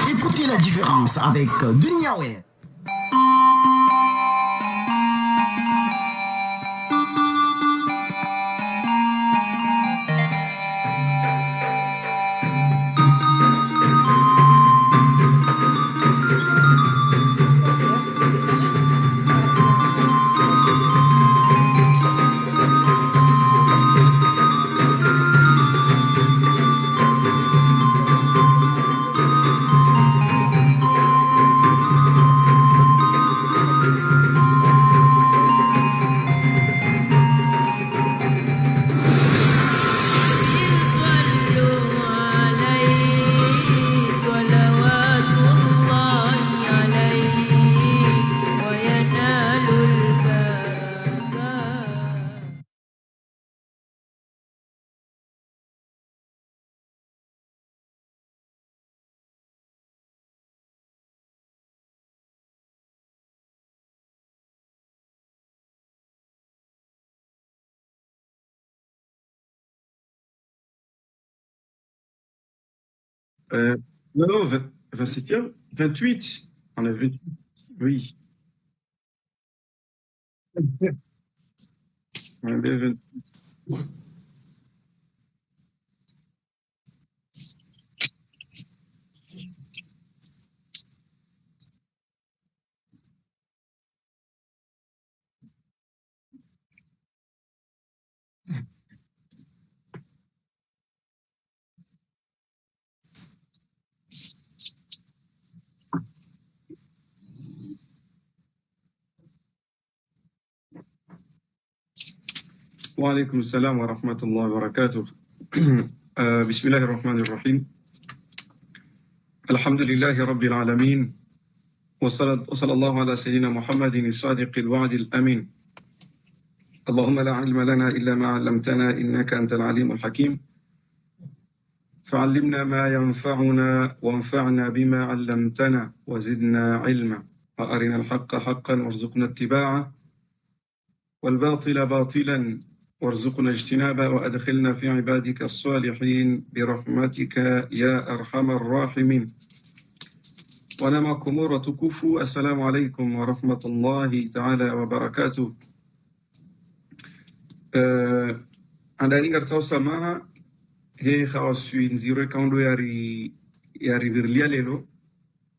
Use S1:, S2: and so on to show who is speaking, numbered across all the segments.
S1: Écoutez la différence avec Duniaware.
S2: Non, non, 27e, 28. On a 28, oui. On a bien 28. Wa alaykum salam wa rahmatullahi wa barakatuh. Bismillahir rahmanir rahim. Alhamdulillahi rabbil alamin. وصلى الله على سيدنا محمد الصادق الوعد الأمين. اللهم لا علم لنا إلا ما علمتنا إنك أنت العليم الحكيم. فعلمنا ما ينفعنا وانفعنا بما علمتنا وزدنا علما وأرنا الحق حقا وارزقنا اتباعه والباطل باطلا وارزقنا اجتنابه وأدخلنا في عبادك الصالحين برحمتك يا أرحم الراحمين. ونعمكم وتكفوا. السلام عليكم ورحمة الله تعالى وبركاته. Andani ngartao samaha he khawasui nziro kaundo yari virlia lelo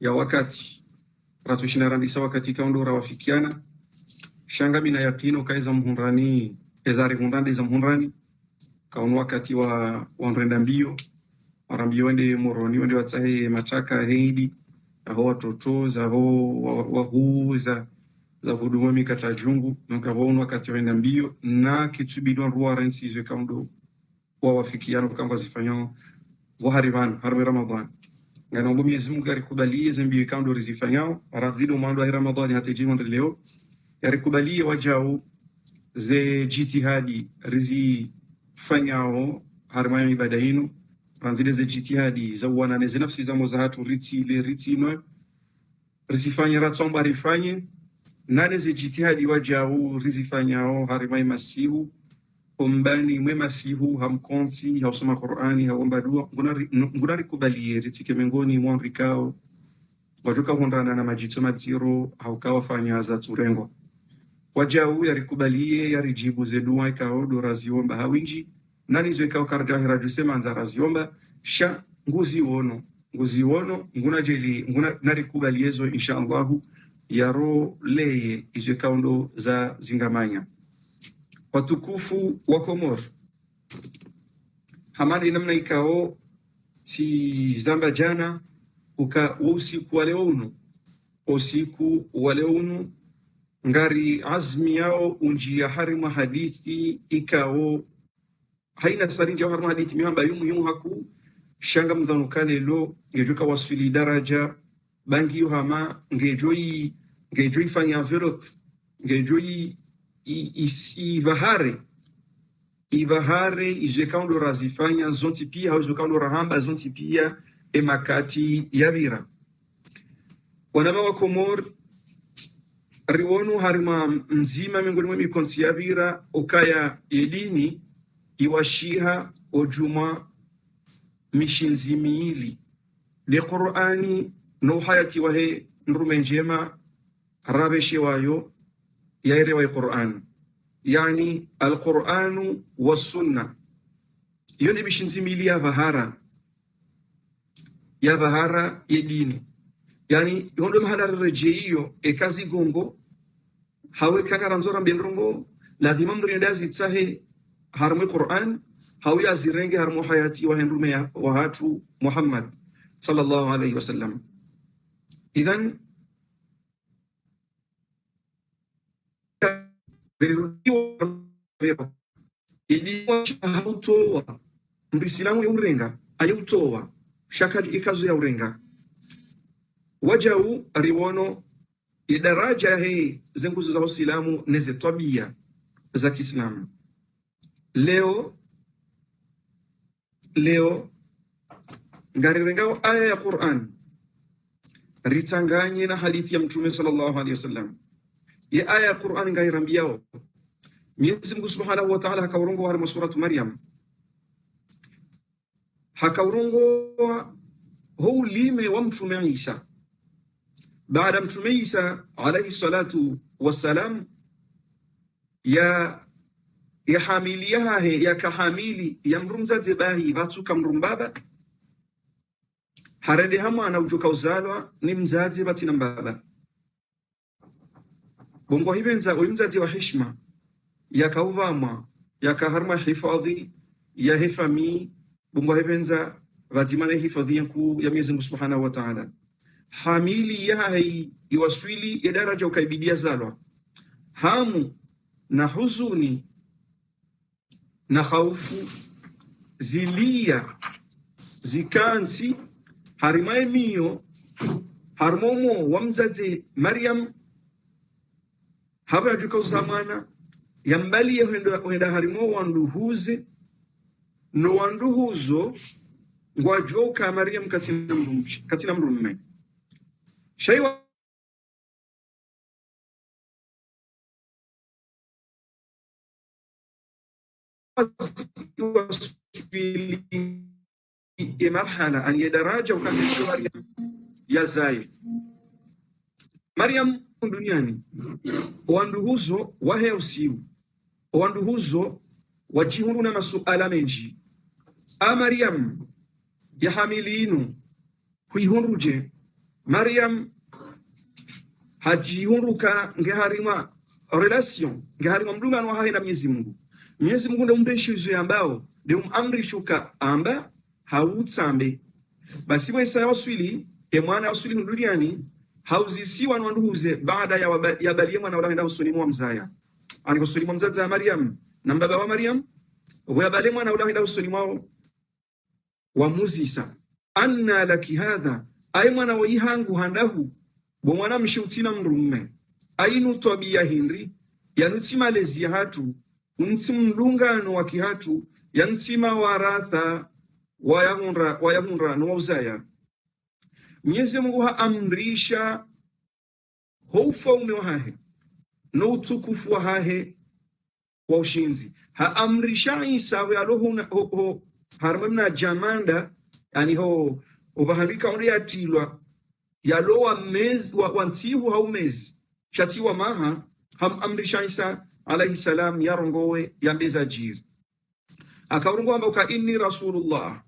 S2: ya wakati ratushina randisa wakati kaundo rawafikiana shanga mina yakino kaiza mhunrani ezari hundande za mhunrani kaunu wakati wa nrenda mbio marambio wende moroni wende watsahe mataka heidi aho watoto za ho wahu za huduma mikata jungu nkabonu wakati wenda mbio na kitubidwa ruwa rensizwe kaundo wa wafikiano kamba zifanyo waharibano harbi Ramadhan ngana mbo Mwenyezi Mungu arikubalie zambie kaundo rizifanyao arazido mwando wa Ramadhani hatejimo leo yarikubalie wajao ze jitihadi rizifanyao harima ibada yenu ranzile ze jitihadi za wana ze nafsi za mozahatu ritino rizifanya ratsomba rifanye nane ze jitihadi wajao rizifanyao harima masihu ombani mwe masihu hamkonti hausoma Qur'ani haomba dua ngunari kubalie ritike mengoni mwanrikao wajoka hondana na majito matiro haukawa fanya za turengo wajau yarikubalie yarijibu zedua ikao doraziomba hawinji nani zo ikao karjahira jusema nzaraziomba sha nguzi wono nguna jeli nguna narikubaliezo inshallah yaro leye izo ikao za zingamanya. Watukufu wa Komoro hamani namna ikao si zamba jana usiku wale unu ngari azmi yao unjia harima hadithi ikao haina sarinja harima hadithi mihamba yumu haku shanga mdhanukale lo ngejoka wasfili daraja bangi yuhama ngejoi fanya envelope ngejoi ivahare izekaundo razifanya zonti pia izekaundo rahamba zonti pia emakati yabira wanama wa Komor riwonu harima mzima miongoni mwa mikonti yabira ukaya edini iwashiha ojuma mishinzi miili de Qur'ani no hayati wahe nrume njema rabeshe wayo yairewa Qur'an, yani al-Qur'anu was-sunna. Iyo ni bishinzimili ya bahara ya dini, yani yondo mahala rejeyo ekazi gongo hawe kangara nzora mbendrongo lazima mrindazi tsahe harmu Qur'an hawe azirenge harmu hayati wa hendume wa hatu Muhammad sallallahu alayhi wasallam. Idhan idiwa hautowa mbisilamu ya urenga ayutowa shaka ikazu ya urenga wajau riwono idaraja hii zenguzo za Uislamu neze tabia za Kiislamu. Leo ngarirenga aya ya Qur'an ritanganye na hadithi ya Mtume sallallahu alaihi wasallam. Ya aya ya Qur'an ngairambiao Mwenyezi Mungu Subhanahu wa Ta'ala hakaurongo wa suratu Maryam, hakaurongo huu lime wa Mtume Isa baada Mtume Isa alayhi salatu wassalam ya hamili yahe ya kahamili ya mrumzaze bahi batu kamrumbaba harende hamwana ujoka uzalwa ni mzazi batina mbaba bongo hibenza uyumzazi wa heshima yakauvama yakaharma hifadhi ya hefami bongo hibenza vazimane hifadhi yanku ya Mwenyezi Mungu Subhanahu wa Ta'ala. Hamili yahi iwaswili ya daraja ukaibidia zalwa hamu na huzuni na khaufu zilia zikansi harimae miyo harmomo wamzaze Maryam haba juka usamana yambali ya huenda harimo wanduhuze no wanduhuzo ngwajoka Maryam katina mrumme shaywa marhala an yadaraja ukafika Maryam yazai Maryam duniani wanduhuzo wahe usiu wanduhuzo wajihuru na masuala menji a Maryam ya hamilinu huihuruje Maryam hajihuruka ngeharima relation ngeharima mdungano wa haina Mwenyezi Mungu. Mwenyezi Mungu ndo mbeshizo ambao ndio amrishuka amba hautsambe basi wesa waswili mwana waswili duniani hauzisiwa na nduguze baada ya Maryam na wala usuli wa mzaya ani usuli wa mzaza Maryam na baba wa Maryam wa Maryam na wala usuli wa muzisa anna laki hadha ay mwana wa ihangu handahu bo mwana mshutina mrumme ainu tabia hindri yanuti malezi hatu unti mlungano wa kihatu yantima waratha wayahunra no uzaya. Mwenyezi Mungu haamrisha ufaume wa hahe no utukufu wa hahe wa ushinzi haamrisha Isa wa aloho harmamna jamanda yani ho ubahalika onde yatilwa yalowa mezi wantihu haumezi shatiwa maha hamamrisha Isa alayhi salam yarongowe yambeza jiri akaurungu amba uka inni rasulullah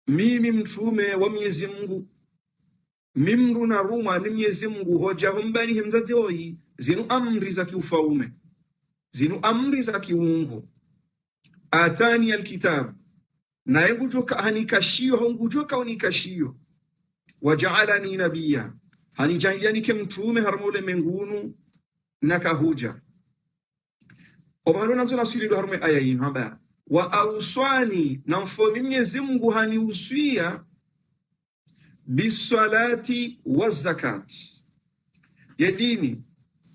S2: mimi mtume wa Mwenyezi Mungu mimru na ruma ni Mwenyezi Mungu hoja humbani himzazi hoi zinu amri za kiufaume zinu amri za kiungu atani alkitab na yengujoka hanikashio hongujoka unikashio waja'alani nabiyya hanijaliani kemtume harmole mengunu nakahuja obalo nazo nasiri harme aya ino haba wa auswani na mfomi Mwenyezi Mungu haniuswia bisalati wa zakat ya dini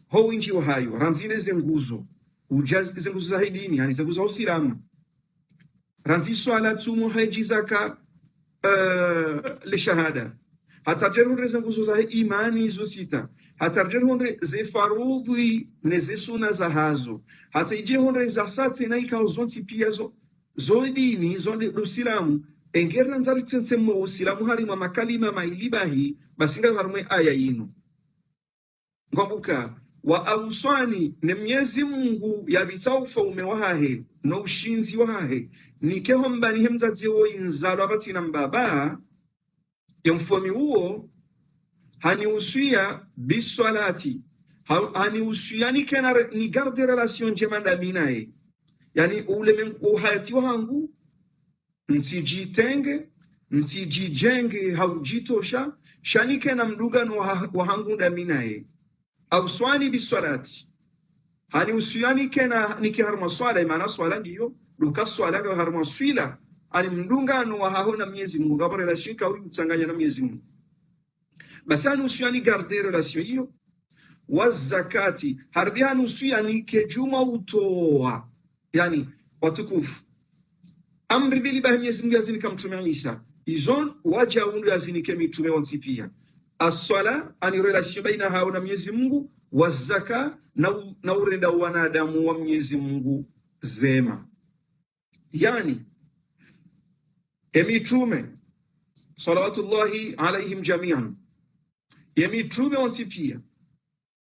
S2: ho inji wa hayo ranzine zenguzo ujazi zenguzo za dini yani zenguzo za Uislamu ranzi salatu muhaji zaka le shahada hatarjerunde zenguzo za imani zo sita hatarjerunde ze farudhi neze suna za hazo hataijehunde za sati na ikao zonti pia zo dini zonde Uislamu engerna nzari tsentsemmo usilamu harima makalima mailibahi basinga harumwe aya yinu ngombuka wa auswani ne Mwenyezi Mungu yabitsa ufaume wahahe no ushinzi wahahe nikeho mbani hemzazi wo inzalo abatina mbaba yamfomi huo hani uswia biswalati hani uswia ni kena ni garde relation jemanda minae yani ule uhayati wangu nsijitenge nsijijenge haujitosha shanike na mdugano wahangu ndaminae auswani biswalati hani uswani kena nikiharma swala imana swala ndiyo duka swala kwa harma swila ani mdungano wa hahona Mwenyezi Mungu kwa relation ka uchanganya na Mwenyezi Mungu basani uswani garder relation hiyo wazakati harbihani uswani kejuma utoa yani watukufu amri bili ba Mwenyezi Mungu yazini kamtumia Isa izon waja undu yazini kemitume wantipia as-sala ani relation baina hao na Mwenyezi Mungu wazaka na urenda wanadamu wa Mwenyezi Mungu zema yani emitume salawatullahi alaihim jami'an emitume wantipia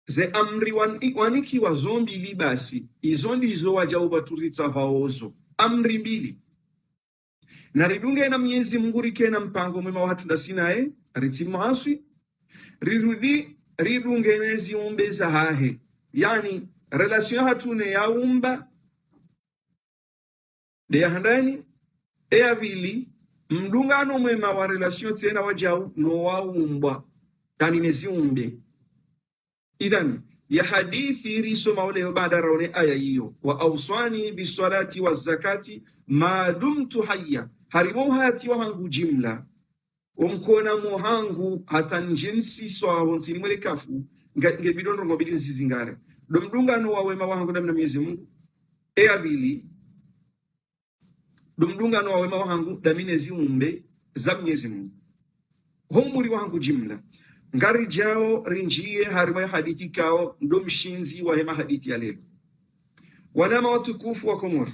S2: ze amri waniki wa zombi libasi izondi izo waja ubaturitsa vaozo amri mbili na ridunge na Mwenyezi Mungu rikena mpango mwema wa hatunda sinae ritimasi ridunge nezi umbeza hahe yani relation hatune ya umba de handani ya vili mdungano mwema wa relation tena wajau no wa umba yani nezi umbe idhan ya hadithi risoma ule baada raone aya hiyo wa auswani biswalati wazakati ma dumtu hayya harimo hayati wangu jimla omkona mohangu hata njinsi swaho nsini mwele kafu ngebidondo ngobidi nsizingare domdungano wa wema wangu na Mwenyezi Mungu abili domdungano wa wema wangu damine ziumbe za Mwenyezi Mungu homuri wangu jimla ngari jao rinjie harima hadithi kao ndo mshinzi wa hema hadithi ya leo wanama watukufu wa Komoro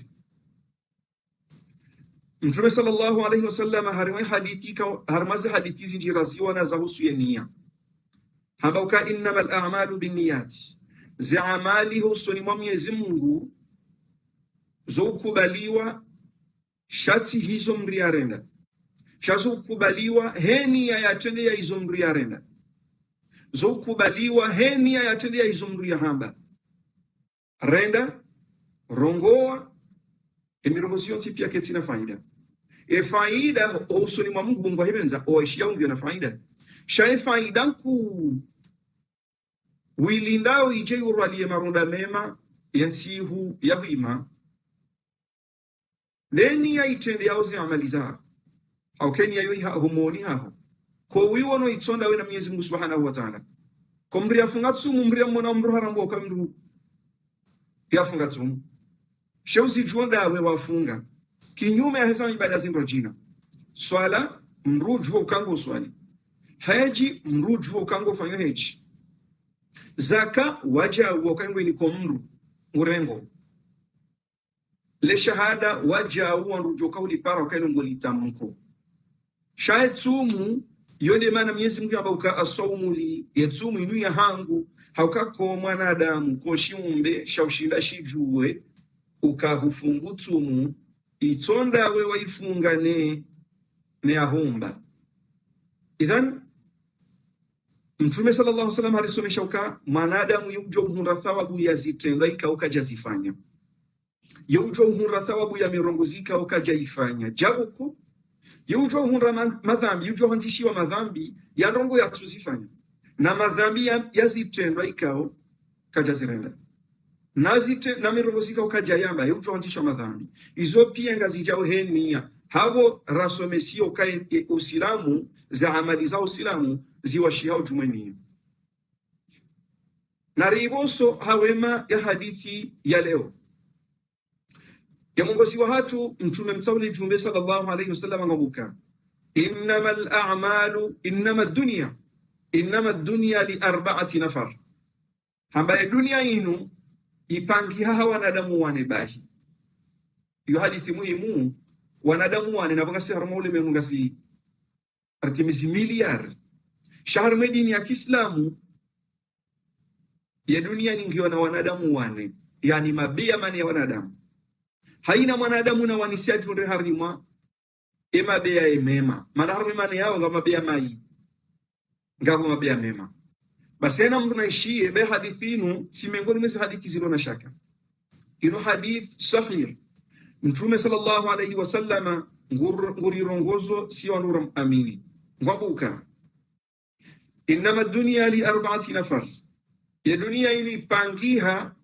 S2: Mtume sallallahu alayhi wasallam harima hadithi kao harmazi hadithi zinjiraziwa na zahusu ya nia habauka innamal a'malu binniyat za amali husuni mwa Mwenyezi Mungu zokubaliwa shati hizo mriarenda shazo kubaliwa heni ya yatende ya hizo mriarenda zokubaliwa heni ya yatende ya hizo mriahamba renda rongoa emirongoziyo tipia ketina faida faida usuni mwa Mungu Mungu hebenza oishia ungi na faida shae faida ku wilindao ije urwalie marunda mema yansihu yabima leni ya itende yao zi amali zao au kenya yoi humoni hao ko wiwono itonda we na Mwenyezi Mungu Subhanahu wa Ta'ala komri afungatsu mumri mona mru harambo kamru yafungatsu sheuzi juonda we wafunga kinyume ya hesa ibada zindo jina swala mruju ukango swali haji mruju ukango fanya haji zaka waja ukango ni komru urengo le shahada waja uanruju kauli para ukaino ngolitamko shaitumu yode mana Mwenyezi Mungu abauka asaumu li yatumu inu ya hangu haukako mwanadamu ko shiumbe shaushinda shijue ukahufungu tumu itonda we waifunga ne ahumba idhan Mtume sallallahu alaihi wasallam alisomesha uka mwanadamu yujo uhunra thawabu ya zitendo ikauka jazifanya yujo uhunra thawabu ya mirongozika ukajaifanya jabuko yujo uhunra madhambi yujo hanzishiwa madhambi ya ndongo ya tuzifanya na madhambi ya zitendo ikao kajazirenda nazite na mirongozika ukajayamba yujo hanzishiwa madhambi izo pia ngazi jao henia havo rasomesio kai usilamu za amali za usilamu ziwashihao jumweni na riboso hawema ya hadithi ya leo ya mungosi wa hatu mtume mtawli jumbe sallallahu alayhi wasallam ngabuka innamal a'malu innama dunya li arba'ati nafar hambaye dunia inu ipangi hawa wanadamu wanebahi yu hadithi muhimu wanadamu wane na bangasi harma ule mengasi artimisi miliar shahar medini ya Kiislamu ya dunia ningiwa na wanadamu wane, yani mabia mani ya wanadamu. Haina mwanadamu na wanisia tunde harima ema bea emema mana harima mani yao nga mabia mai ngabo mabia mema. Basi ena mtu naishie be hadithinu si miongoni mwa hadithi zilo na shaka. Ino hadith sahih Mtume sallallahu alayhi wasallama ngurirongozo si wanura amini ngwabuka inama dunia li 4 nafar, ya dunia ili pangiha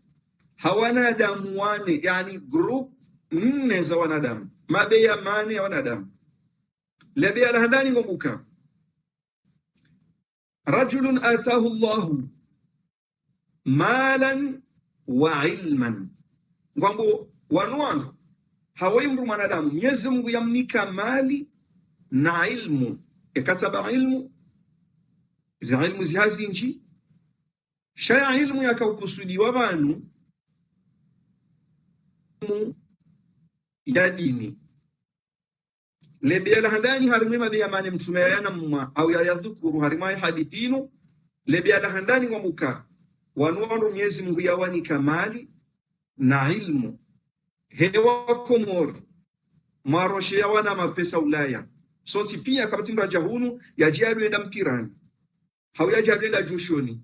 S2: hawanadamu wane, yani group 4 za wanadamu, mabeya mane ya wanadamu. Lebeya lahandani ngwabuka rajulun atahu Allahu malan wa ilman, ngwambo wanuano hawai mru mwanadamu Mwenyezi Mungu yamnika mali na ilmu, yakataba ilmu za ilmu zihazi nchi shaya ilmu yakaukusudi wa banu ya dini. Lebeya lahandani harimema beya mane mtume yana mma au yadhukuru harimai hadithinu. Lebeya lahandani ngwamuka wanuano Mwenyezi Mungu yawanika mali na ilmu. Hewa Komoro maroshe ya wana mapesa Ulaya soti pia kabati mraja hunu ya jiadu enda mpirani hau ya jiadu enda jushoni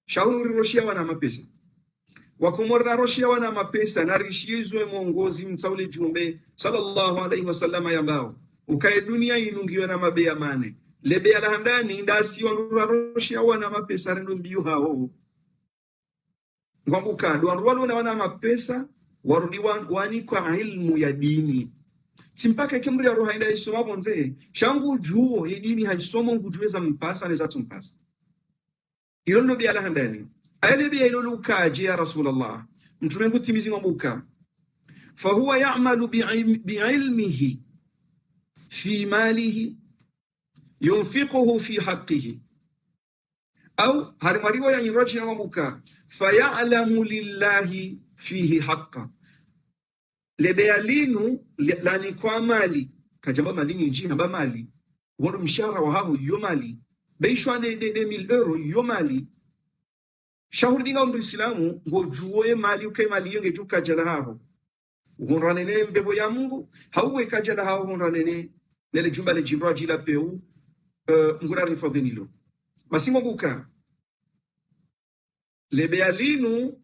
S2: shahunu riroshia wana mapesa Wakomoro na roshia wana mapesa na rishizwe mwongozi mtaule jumbe sallallahu alaihi wasallama ya mbao ukae dunia inungiwe na mabeya mane. Lebeya lahandani ndasi wanura roshia wana mapesa rendo mbiu hao ngwambuka duanruwalu na wana mapesa warudi wani kwa ilmu ya dini. Simpaka kemri ya roha ila isoma bonze shangu juo ya dini haisomo ngujuweza mpasa neza tumpasa. Ilono biya lahandani ayale biya ilolo ukaje ya Rasulallah mtume kutimizi ngombuka fahuwa ya'malu bi'ilmihi fi malihi yunfiquhu fi haqqihi au harimariwa ya nyirochi na ngombuka faya'lamu lillahi fihi haqqa. Lebeya linu lani kwa mali kajamba mali nyinji hamba mali wono mshara wa hao yo mali beishwane de 1000 euro yo mali shahuri dinga ndo Islamu ngojuwe mali ukai mali yenge juka jala hao ngonranene mbebo ya Mungu hauwe kajala hao ngonranene nele jumba le jibra jila peu ngura rifadhinilo masimo buka lebeya linu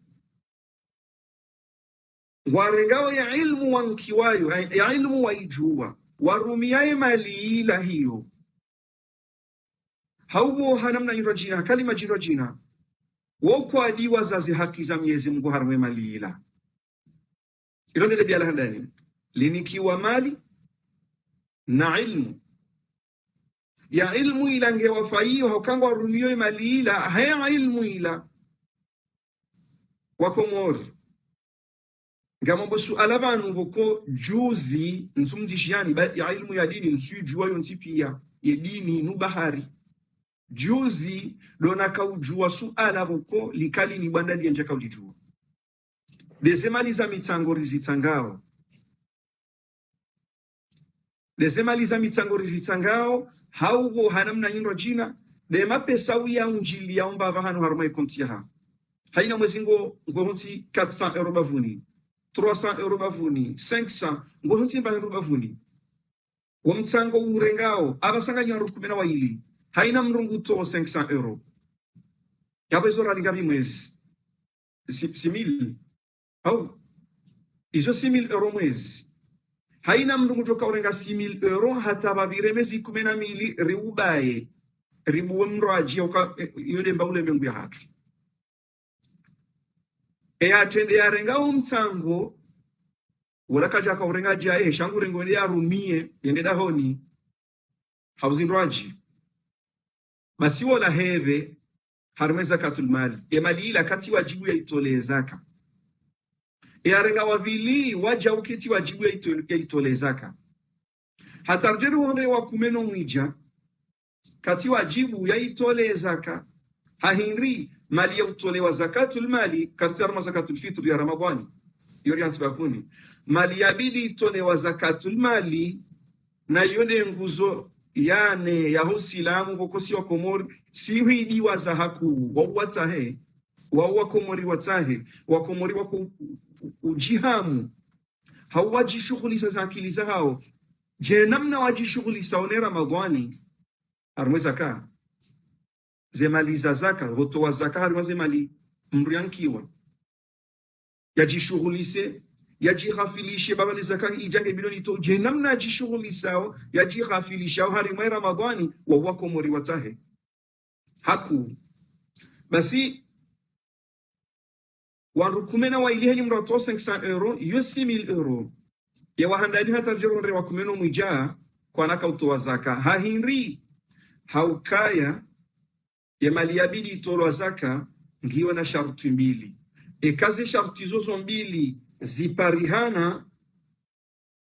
S2: warengao ya ilmu wankiwayo ya ilmu waijua warumiaye mali ila hiyo haumo hanamna njirojina kalima njirojina woko adiwa zazi haki za Mwenyezi Mungu harume mali ila ilo nile biya lahandani linikiwa mali na ilmu ya ilmu ila ngewafaiyo haukangwa warumioye mali ila haya ilmu ila Wakomoro ngambo suala banu boko juzi nsumjishiani ya ilmu ya dini nsujua yo ntipia ya dini nu bahari juzi dona kaujua suala boko likali ni banda lienje kaulijua desemaliza mitangorizi tangao desemaliza mitangorizi tangao haugo hanamna nyiro jina de mapesa uya unjili ya omba bahanu harumai kontia ha haina mwezingo ngohonti 400 euro bavuni 300 euro bavuni 500 ngohonti euro bavuni wamtango urengao abasanga nyaru 12 haina mrungu to 500 euro yabezora lingabi mwezi 6000 au izo 6000 euro mwezi haina mrungu toka urenga 6000 euro hata babire mezi 12 riubaye ribuwe mroaji yode mbaule mengu ya hatu atende ya renga umtango urakaja ka urenga jaye shangu rengo ya rumie yende dahoni hauzindwaji basi wala heve harmeza katul mali mali ila kati wajibu ya itole zaka renga wavili waja uketi wajibu ya itole zaka hatarjeru honre wa kumeno mwija kati wajibu ya itole zaka hahinri mali ya utolewa zakatul mali katika zakatul fitr ya Ramadhani yori antibakuni mali yabidi itolewa zakatul mali na yone nguzo yane ya Uislamu kokosi wa Komori si hidi wa zahaku wa watahe wa Komori watahe wa Komori wa ujihamu hawajishughulisha za akili zao je namna wajishughulisha one Ramadhani armweza ka zemali za zaka hotoa zaka harmaze mali mriankiwa yajishughulishe yajihafilishe baba ni zaka ijange bilioni to je namna yajishughulisha yajihafilisha harimwe Ramadhani wa wako mori watahe haku basi warukumena wa iliheni mrato 500 euro yo 6000 euro ya wahandani hata jeronre wa kumeno mwijaa kwa naka utoa zaka hahinri haukaya ya mali yabidi itolwa zaka ngiwa na sharti mbili kazi sharti zozo mbili ziparihana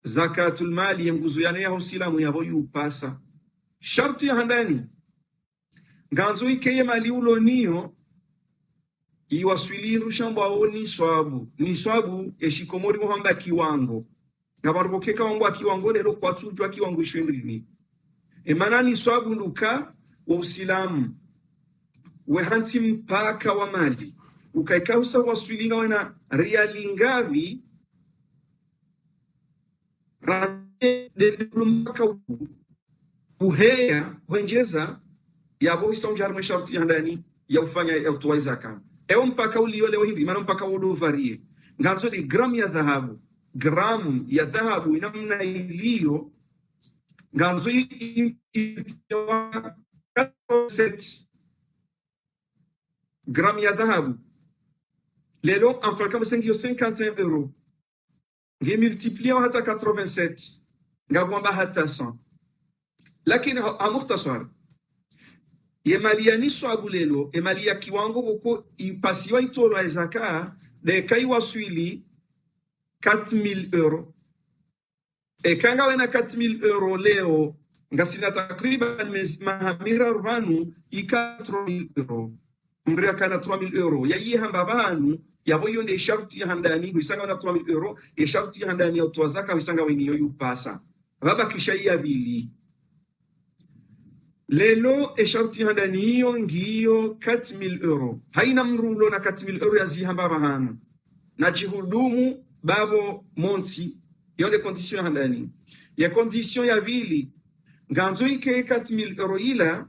S2: zakatul mali yenguzo yane ya Uislamu yabo yupasa sharti ya handani nganzo ikeye mali ulo niyo iwaswiliru shamba ni swabu eshikomori muhamba kiwango ngabarukeka wangu kiwango lero kwa tujwa kiwango 20 emanani swabu nduka wa Uislamu we hanti mpaka wa mali ukaikausa waswilinga wana riali ngavi de mpaka uheya wenjeza ya boisa unjarme sharti handani ya ufanya ya utoa zaka mpaka ulio leo hivi maana mpaka udo varie nganzo ni gramu ya dhahabu inamna iliyo nganzo gramu ya dhahabu lelo en francs msengio 51 euro nge multiplier hata 87 ngabwamba hata 100 lakini amukhtasar yemali swabu lelo emali ya kiwango boko ipasiwa itolo zaka de kai waswili 4000 euro kanga wena 4000 euro leo ngasina takriban mahamira rubanu 4000 euro mria kana 3000 euro ya yihamba banu yabo yonde sharti ya handani hisanga na 3000 euro ya sharti ya handani ya utoa zaka hisanga weni yo yupasa baba kisha ya bili lelo sharti handani hiyo ngiyo 4000 euro haina mrulo na 4000 euro ya zihamba bahanu na jihudumu babo monti yonde condition ya handani ya condition ya bili nganzo ike 4000 euro ila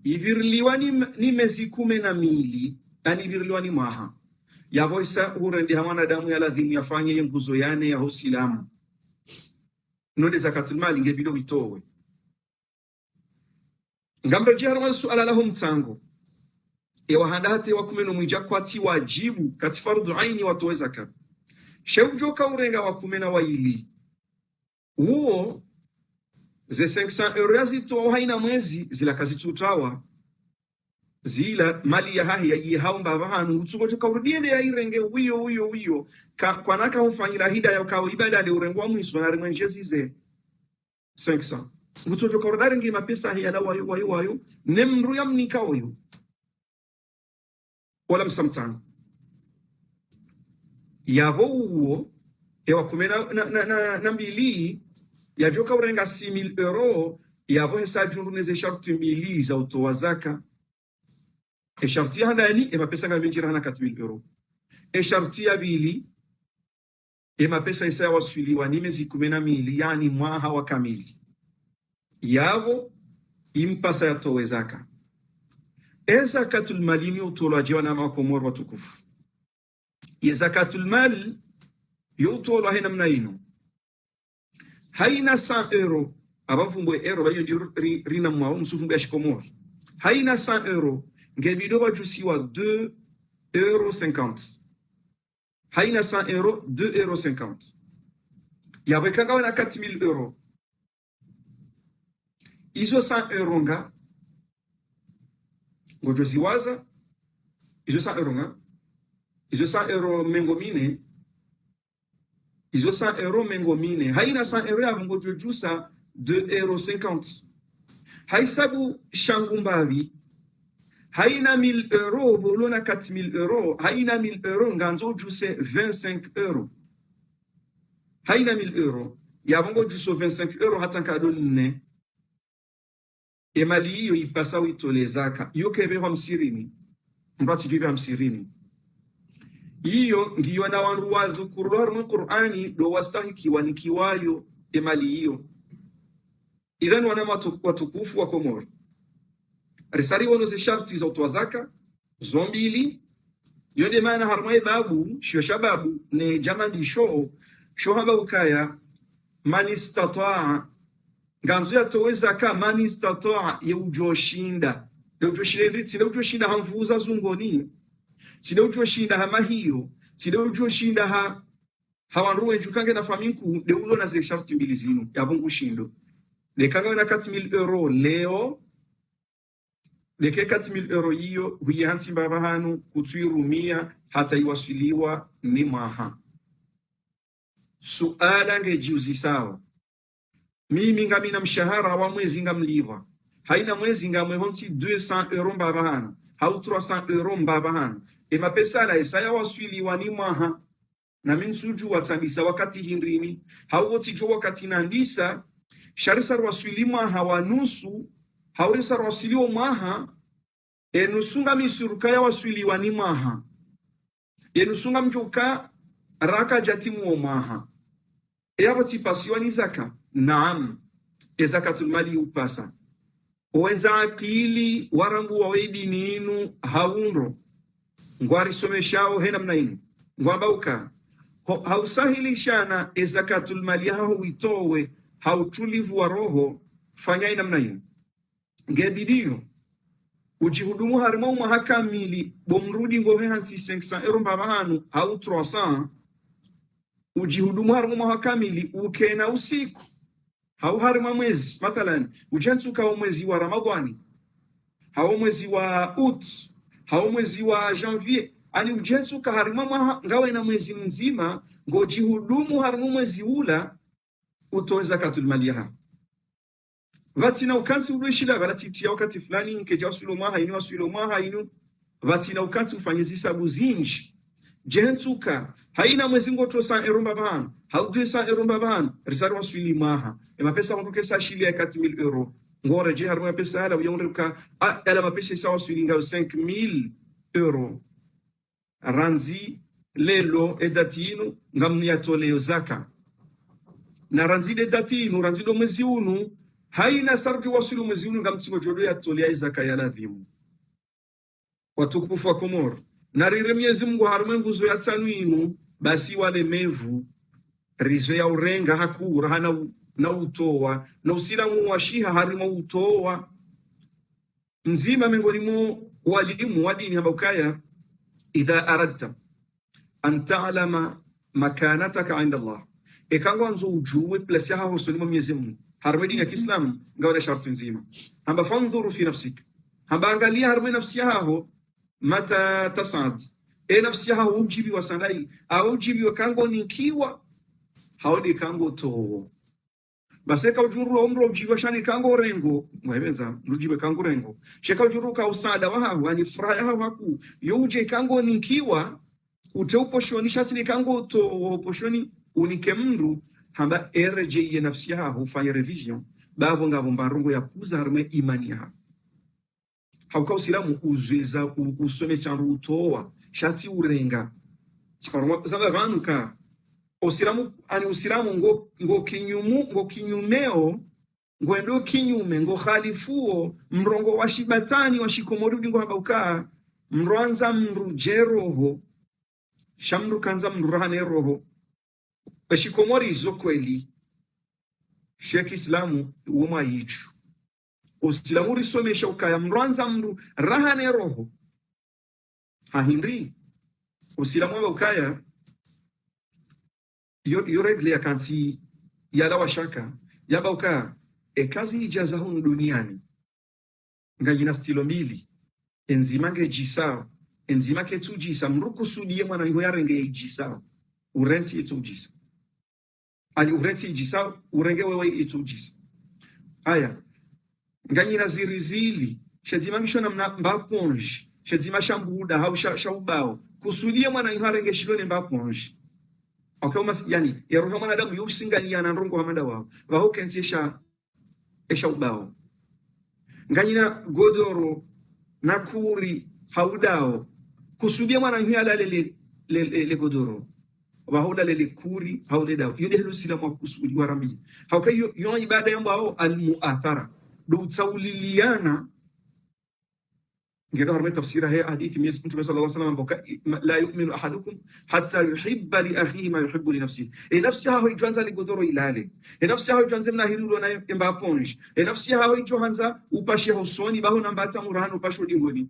S2: iviriliwa ni mezi 12 ani iviriliwa ni maha ya boisa urendi hawana damu ya ladhini yafanye nguzo yane ya Uislamu node zakatul mali ngebido bitowe ngamro jihara suala lahum tango wahanda hate wa kumeno mwija kwati wajibu kati fardu aini watoe zakat shewjo kaurenga wa kumena wa ili huo ze 500 euro zito haina mwezi zila kazi tutawa zila mali ya hahi ya yihaumba bahanu utsuko tukarudiende ya irenge wiyo kwa naka umfanyira hida ya kawo ibada le urengo wa mwiso na rimwenjezi ze 500 utsuko tukarudare ngi mapesa ya la wayo nemru ya mnika wayo wala msamtano ya huo ewa kumena na mbili ya joka urenga 6000 euro ya bohesa juruneze sharti mbili za utoa zaka sharti handani mapesa ngavinjira na 4000 euro sharti ya bili mapesa isa waswiliwa ni mezi 12 yani mwaha wa kamili yavo impasa ya towe zaka zakatul mali ni utola jiwana makomor watukufu zakatul mal yutola hina mnaino haina 100 euro abavumbwe euro bayo rina mwa msufumbwe ashikomor haina 100 euro ngebido bajusiwa 2 euro 50 haina 100 euro 2 euro 50 yabekanga wana 4000 euro izo 100 euro nga ngojoziwaza izo 100 euro nga izo 100 euro mengomine izo 100 euro mengomine haina 100 euro ya ngojojusa 2 euro 50 haisabu shangumbavi haina 1000 euro bolona 4000 euro haina 1000 euro nganzo juse 25 euro haina 1000 euro ya bongo juso 25 euro hata kado nne emali hiyo ipasa uitole zaka yo kebe msirini mbati jibe msirini hiyo ngiyo na wanru wa dhukuru mu Qur'ani do wastahiki wanikiwayo emali hiyo idhan wana watukufu wa Komoro risari wono ze sharti za utwazaka zombili yode maana harmai babu shio shababu ne jamandi sho haba ukaya man istata'a ganzo ya toweza ka man istata'a yujoshinda yujoshinda hamvuza zungoni sile ujoshinda hama hiyo sile ujoshinda hawanruwe jukange na faminku de ulo na ze sharti mbili zinu ya bungu shindo de kanga na 4000 euro leo de ke 4000 euro hiyo huyansi baba hanu kutuirumia hata iwasiliwa ni maha suala ngejiuzi sawa mimi ngamina mshahara wa mwezi ngamliwa haina mwezi ngamwe honti 200 euro baba hanu hau 300 euro baba hanu mapesa la isaya wasiliwa ni maha na minsuju watandisa wakati hindrini hau woti jo wakati nandisa sharisar wasilima hawanusu haurisar wasiliwa maha enusunga misuruka ya wasiliwa ni maha enusunga mjuka raka jatimu maha yabo tipasiwa ni zaka naam zakatul mali upasa wenza akili warangu wa wedini inu haundo ngwari someshao hena mnainu ngwambauka hausahili shana zakatul mali hao witowe hautulivu wa roho fanya ina mnainu ngebidio ujihudumu harimo mwahakamili bomrudi ngohe hansi 500 euro mbabahanu hau 300 ujihudumu harimo mwahakamili ukena usiku hau harimo mwezi mathalan ujantuka mwezi wa Ramadhani hau mwezi wa Ut hau mwezi wa Janvier ani ujantuka harimo ngawe na mwezi mzima ngojihudumu harimo mwezi ula utoe zakatul maliha vatina ukanti ulwishila balatitia wakati fulani nkeja wasilo maha inu vatina ukanti ufanyezi sabu zinji jentuka haina mwezi ngoto 100 euro mbabahanu hau 200 euro mbabahanu risari wasili maha mapesa onduke sa shili ya 4000 euro ngore je harma pesa ala uyonduka ala mapesa sa wasili ngao 5000 euro ranzi lelo edatinu ngamni atoleo zaka na ranzi de datinu ranzi do mwezi unu haina sarfi wasilu mwezi unu ngamtsingo jodo ya tolea zaka ya ladhimu watukufu wa Komoro na rire Mwenyezi Mungu harumwe nguzo ya tsanuinu basi wale mevu rizo ya urenga hakura hana na utowa na usilamu wa shiha harima utowa nzima miongoni mwa walimu wa dini ambao idha aradta an ta'lama makanataka inda Allah ekango nzo ujue place yako usolimo Mwenyezi Mungu harumwe dini ya Kiislamu ngawa sharti nzima hamba fanzuru fi nafsik hamba angalia harumwe nafsi yako mata tasad nafsi yako ujibi wa sanai au ujibi wa kango nikiwa haodi kango to baseka ujuru umro ujibi wa shani kango rengo mwebenza ujibi kango rengo sheka ujuru ka usada wa hawa ni furaha haku yuje kango nikiwa uteuposhoni shati ni kango to poshoni unike mndu hamba RJ ya nafsi yako ufanye revision babo ngabo mbarungo ya kuza harumwe imani yako hauka usilamu uzweza usome chanru utowa shati urenga siparwa zanga vanuka usilamu ani usilamu ngo kinyumeo ngwendo kinyume ngo khalifuo mrongo wa shibatani wa shikomorudi ngo habauka mranza mrujeroho shamru kanza mrane roho shikomori zo kweli sheki islamu uoma yichu usilamu risomesha ukaya mranza mru rahane roho hahindri usilamu wa ukaya yoregle ya kanti yala washaka yaba ukaya kazi ijaza hunu duniani ngajina stilo mbili enzimange jisao enzimake tujisa mruku sudie mwana hiyo yarenge ijisao urensi itujisa ali urensi ijisao urenge wewe itujisa aya nganyina zirizili shedimangisho na mbaponji shedima shambuda hau shaubao kusudie mwana hiyo yarenge shilone mbaponji akoma yani ya roho mwanadamu yusingania na ndongo hamanda wao baho kensesha esha ubao nganyina godoro na kuri haudao kusudia mwana hiala le godoro bahoda le kuri haude dao yode helo sila mwa kusudi warambi haukayo yo ibada yamba ao almuathara do tsauliliana ngelo harme tafsira he hadithi Mwenyezi Mungu sallallahu alaihi wasallam la yu'minu ahadukum hatta yuhibba li akhihi ma yuhibbu li nafsihi nafsi haho ijanza li godoro ilale nafsi haho ijanza na hirulo na emba ponji nafsi haho ijohanza upashe hosoni baho nambata murano upashe dingoni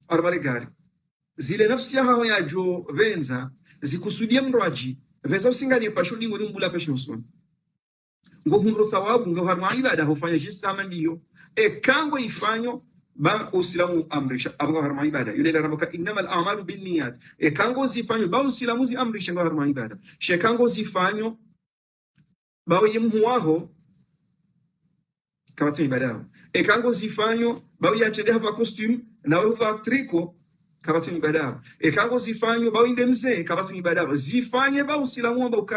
S2: arvale gari zile nafsi haho ya jo venza zikusudia mroaji venza usingani pashe dingoni mbula pashe hosoni ngo hundro thawabu ngo harma ibada hofanya jistama ndiyo kango ifanyo ba usilamu amrisha abanga harma ibada yule ramoka innamal a'malu binniyat kango zifanyo ba usilamu zi amrisha ngo harma ibada shekango zifanyo ba yemhuaho kabati ibada kango zifanyo ba yatende hava costume na uva triko kabati ibada kango zifanyo ba indemze kabati ibada zifanye ba usilamu ambao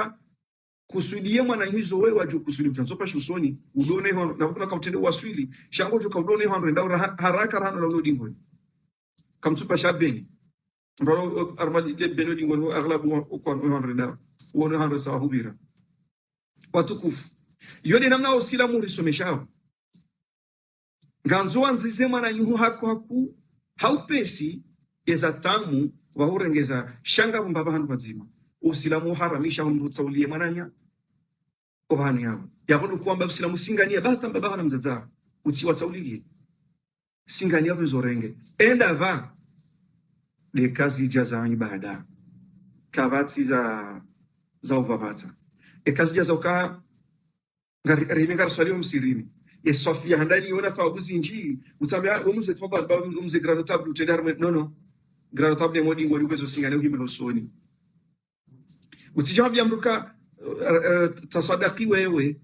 S2: kusudia mwana hizo wewe waju kusudi mtanzopa shusoni udone hono na kuna kamtende waswili shango joka udone hono ndao haraka rano la udingo kamtupa shabeni ndao armadi de beno dingo aglabu kwa hono ndao uone hono sawa hubira watukufu yode namna usila muri someshao nganzo anzize mwana yuhu haku haupesi eza tamu wahurengeza shanga mbaba hanu bazima usilamu haramisha humrutsa uliye mwananya obana yabo yabona kwamba usilamu singania bata mbaba hana mzaza uti watsauliye singania bizorenge enda va de kazi jaza ibada kavati za uvavata kazi jaza uka ngari swali msirini Sofia handani yona fabuzi nji utambia umuze toba ba umuze grano table utendar no grano table modi ngori kwezo singania uhimelo soni utijambia mruka tasadaki wewe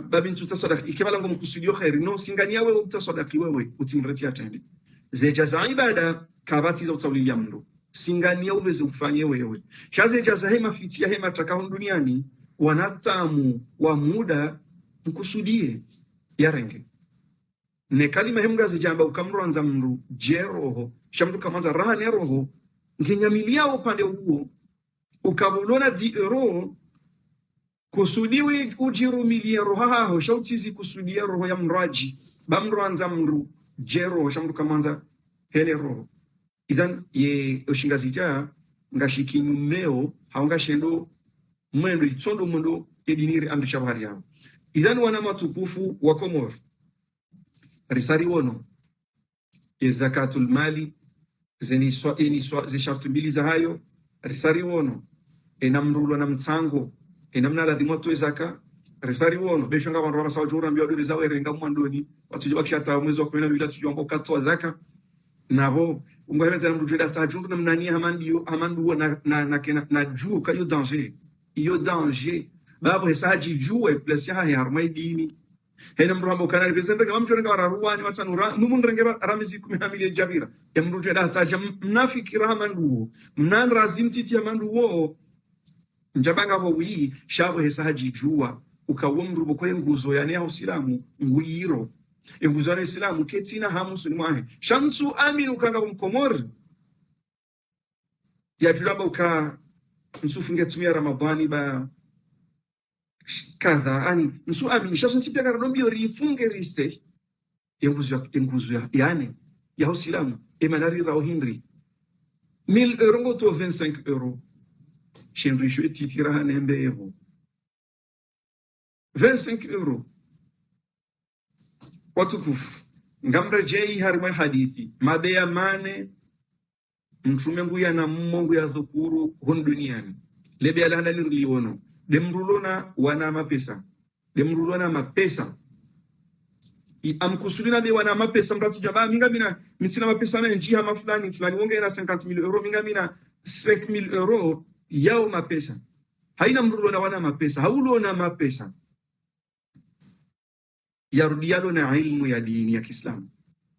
S2: babintu tasadaki ikibala ngo mkusudio khairi no singania wewe utasadaki wewe utimreti atende zeja za ibada kabati za utawliya mru singania uweze kufanya wewe shaze jaza hema fitia hema takao duniani wanatamu wa muda mkusudie yarenge ne kalima hemga zijamba ukamranza mru jeroho shamdu kamanza rahani roho ngenyamilia upande huo ukabulona di euro kusudiwi ujirumilia roho haho shautizi kusudia roho ya mraji bamranza mru jero shamdu kamanza hele roho idhan ye oshingazija ngashikinyumeo haunga shendo mwendo itondo mwendo ediniri amri shabari yao idhan wana matukufu wa Komoro risari wono zakatul mali zishartu mbili za hayo risari wono enamrulo na mtsango enamna ladhimo to zaka risari wono beshanga bantu basawa jura mbio dole zawe renga mwandoni watuje bakishata mwezi wa 12 tujomba katwa zaka nabo ungwebeza mtu data jundu na mnani hamandu na juu kayo danger iyo danger babo hesaji juu plus ya harmai dini hena mrambo kana bezenda kama mtu renga raruani watanura numun renga ramizi 10 jabira ya mtu data mnafiki rahamandu mnan razim titi amandu wo njabanga ho wi shabo hesaji jua ukawomru boko nguzo yani ya usilamu ngwiro nguzo ya usilamu ketina hamusu ni mwahe shamsu aminu kanga mkomori ya tulamba uka msufunge tumia ramadhani ba kadha ani msu amini shaso ntipia karadombi rifunge riste nguzo ya yani ya usilamu emanari rao hindri 1000 euro to 25 euro shenrisho etitira hanembe evo 25 euro watukufu ngamrejei harima hadithi mabeya mane mtume nguya na mungu ya dhukuru hon duniani lebe alanda nirliwono demrulona wana mapesa demrulona mapesa amkusulina be wana mapesa mratu jaba minga mina mitina mapesa na njia mafulani fulani wongera 50,000 euro minga mina 5,000 euro yao mapesa haina mrulona wana mapesa haulona mapesa yarudialo na ilmu ya dini ya Kiislamu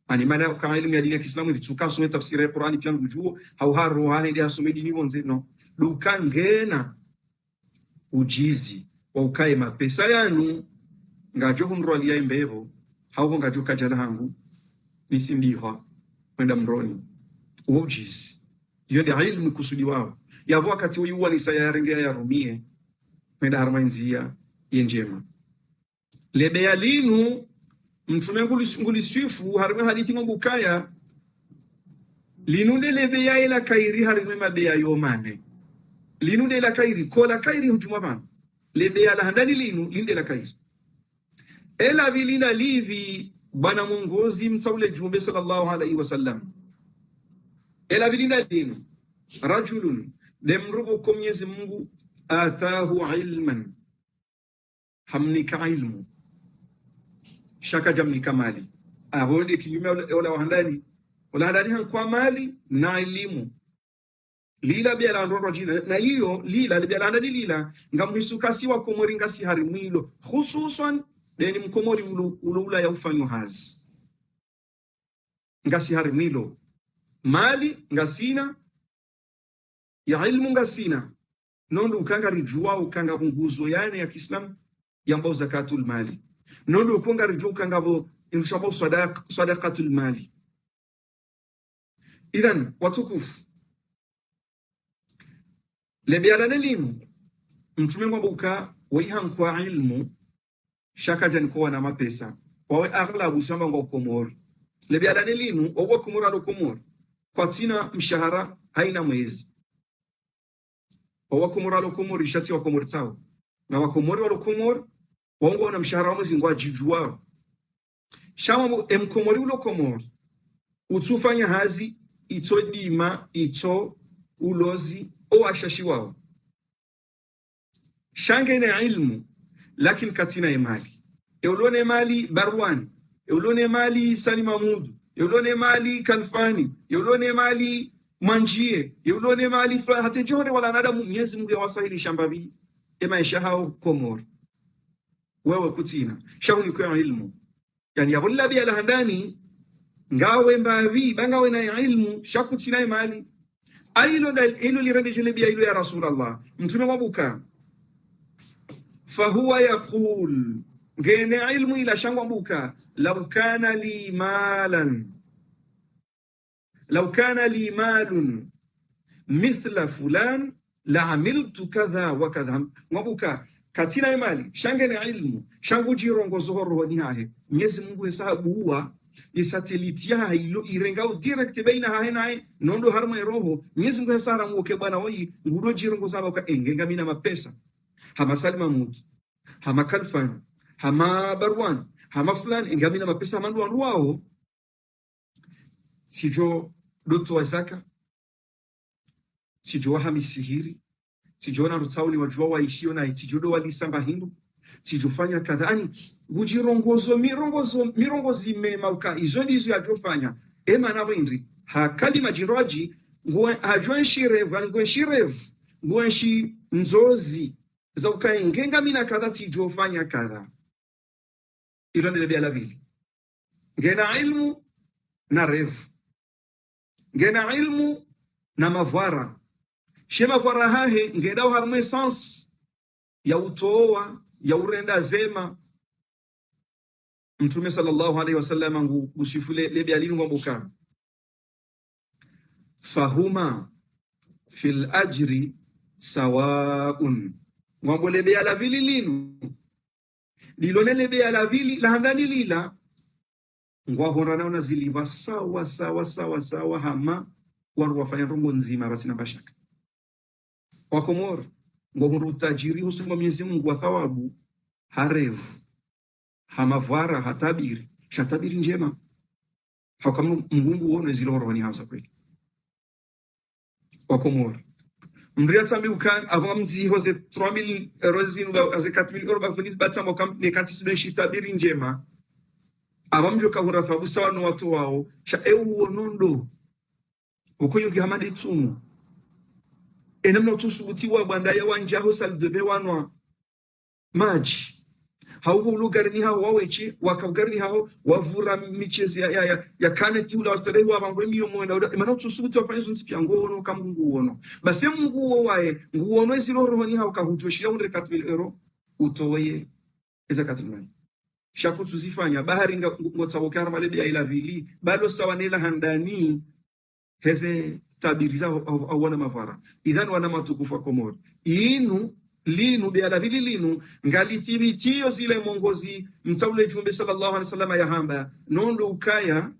S2: ani maana kama ilmu ya dini ya Kiislamu ilituka some tafsiri ya Qur'ani pia ngujuo au haru hali ya some dini wonze no dukangena ujizi wa ukae mapesa yanu ngajo hunrwali ya imbevo hauko ngajo kajala hangu nisimbiwa kwenda mroni ujizi hiyo ndio ilmu kusudi wao yavo wakati uyuwa ni sayarengea ya rumie kwenda harmanzia yenjema lebe ya linu mtume nguliswifu harime hadithi ngubukaya linunde lebe ya ila kairi harime mabe ya yomane linunde la kairi kola kairi hujuma bana lebe ya la handani linu linde la kairi ela vilina livi bwana mwongozi mtaule jumbe sallallahu alaihi wasallam ela vilina linu rajulun demrubu kwa Mwenyezi Mungu atahu ilman hamnika ilmu shaka jamnika mali abonde kinyume wala wahandani wala handani kwa mali na elimu lila bela ndoro jina na hiyo lila bela handani lila ngamwisukasi wa komoringa si harimwilo hususan deni mkomori ula ya ufanyo hazi ngasi harimwilo mali ngasina ya ilmu ngasina nondo ukanga rijua ukanga nguzo yani ya Kiislamu yamba zakatul mali nondo ukanga rijua ukanga bo inshaba sadaqatul mali idhan watukufu lebiala nelimu mtume mwabuka waihankwa ilmu shaka jani kwa na mapesa wawe aghlabu samba ngo komori lebiala nelimu wawe komora lo komori kwa tina mshahara haina mwezi wakomora lo komori shati wa komori tao na wakomori wa lo komori waongo na mshahara wa mwezi ngwa jujua shama mkomori ulo komori utufanya hazi ito dima ito ulozi o ashashi wao shange na ilmu lakini katina imali eulone mali barwani eulone mali Salim Mahmud eulone mali Kalfani eulone mali manjie eulone mali hata jone wala nadamu Mwenyezi Mungu yawasahili shambabi maisha hao komor wewe kutina shauni kwa ilmu yani yabulla bi alhandani ngawe mbavi bangawe na ilmu shakutina imali ailo lirende jelebi ailo ya Rasulullah mtume wabuka fahuwa yaqul ngene ilmu ila shangwa buka law kana li malun mithla fulan la amiltu kadha wa kadha wabuka katina imali shangene ilmu shangu jirongozo horo ni hahe Mwenyezi Mungu hesabu huwa isateliti ya ilo irengao direct baina hahe nae nondo harma roho Mwenyezi Mungu hesara mwoke bwana woi ngudo jirongozo haba engenga mina mapesa hama Salim Mahmud hama Kalfan hama Barwan hama fulani ingamina mapesa mandu wao sijo doto wa zaka sijo hami sihiri sijo na rutauli wajua waishio na itijodo walisamba hindu sijofanya kadhani gujirongozo mirongozi mema izo ndizo yajofanya ema na windri hakali majiroji nguenshi nzozi za ukaengenga mina kadha tijofanya kadha ilo ndile biala bili ngena ilmu na revu ngena ilmu na mavwara shema vwara hahe ngedao harmu essence ya utoa ya urenda zema mtume sallallahu alaihi wasallam usifule lebi alilu ngomboka fahuma fil ajri sawaun ngombo lebi ala vili linu dilone lebi ala vili la handani lila ngwa horana una ziliwa sawa hama waru wafanya rongo nzima batina bashaka wakomor ngwa utajiri husuma Mwenyezi Mungu wa thawabu harevu hamavara hatabiri shatabiri njema hakamu Mungu uone zile horoni hasa kweli wakomor mria tambi ukan avant mzi hose 3000 euros inu aze 4000 euros bafunis batamo kam ne katisi shitabiri njema abamjo kahura thawabu sawa no watu wao sha onondo ukoyugi hamadi tumu enamna utusubuti wa banda ya wanja hosal debe wanwa maji hau lugarni hao wawechi wakagarni hao wavura michezi ya kaneti ula wastarehi wa bango miyo mwenda imana utusubuti wafanya zunti pia ngono kama nguono basi nguo wae nguono zilo rohoni hao kahujoshia unre 4,000 euro utoye eza 4,000 shaku tuzifanya bahari ngotsaboka malebe ya ila vili bado sawa nela handani heze tabiriza au wana mavara idhan wana matukufu Komoro inu linu biala vili linu ngali thibitio zile mongozi msaule jumbe sallallahu alaihi wasallam ya hamba nondo ukaya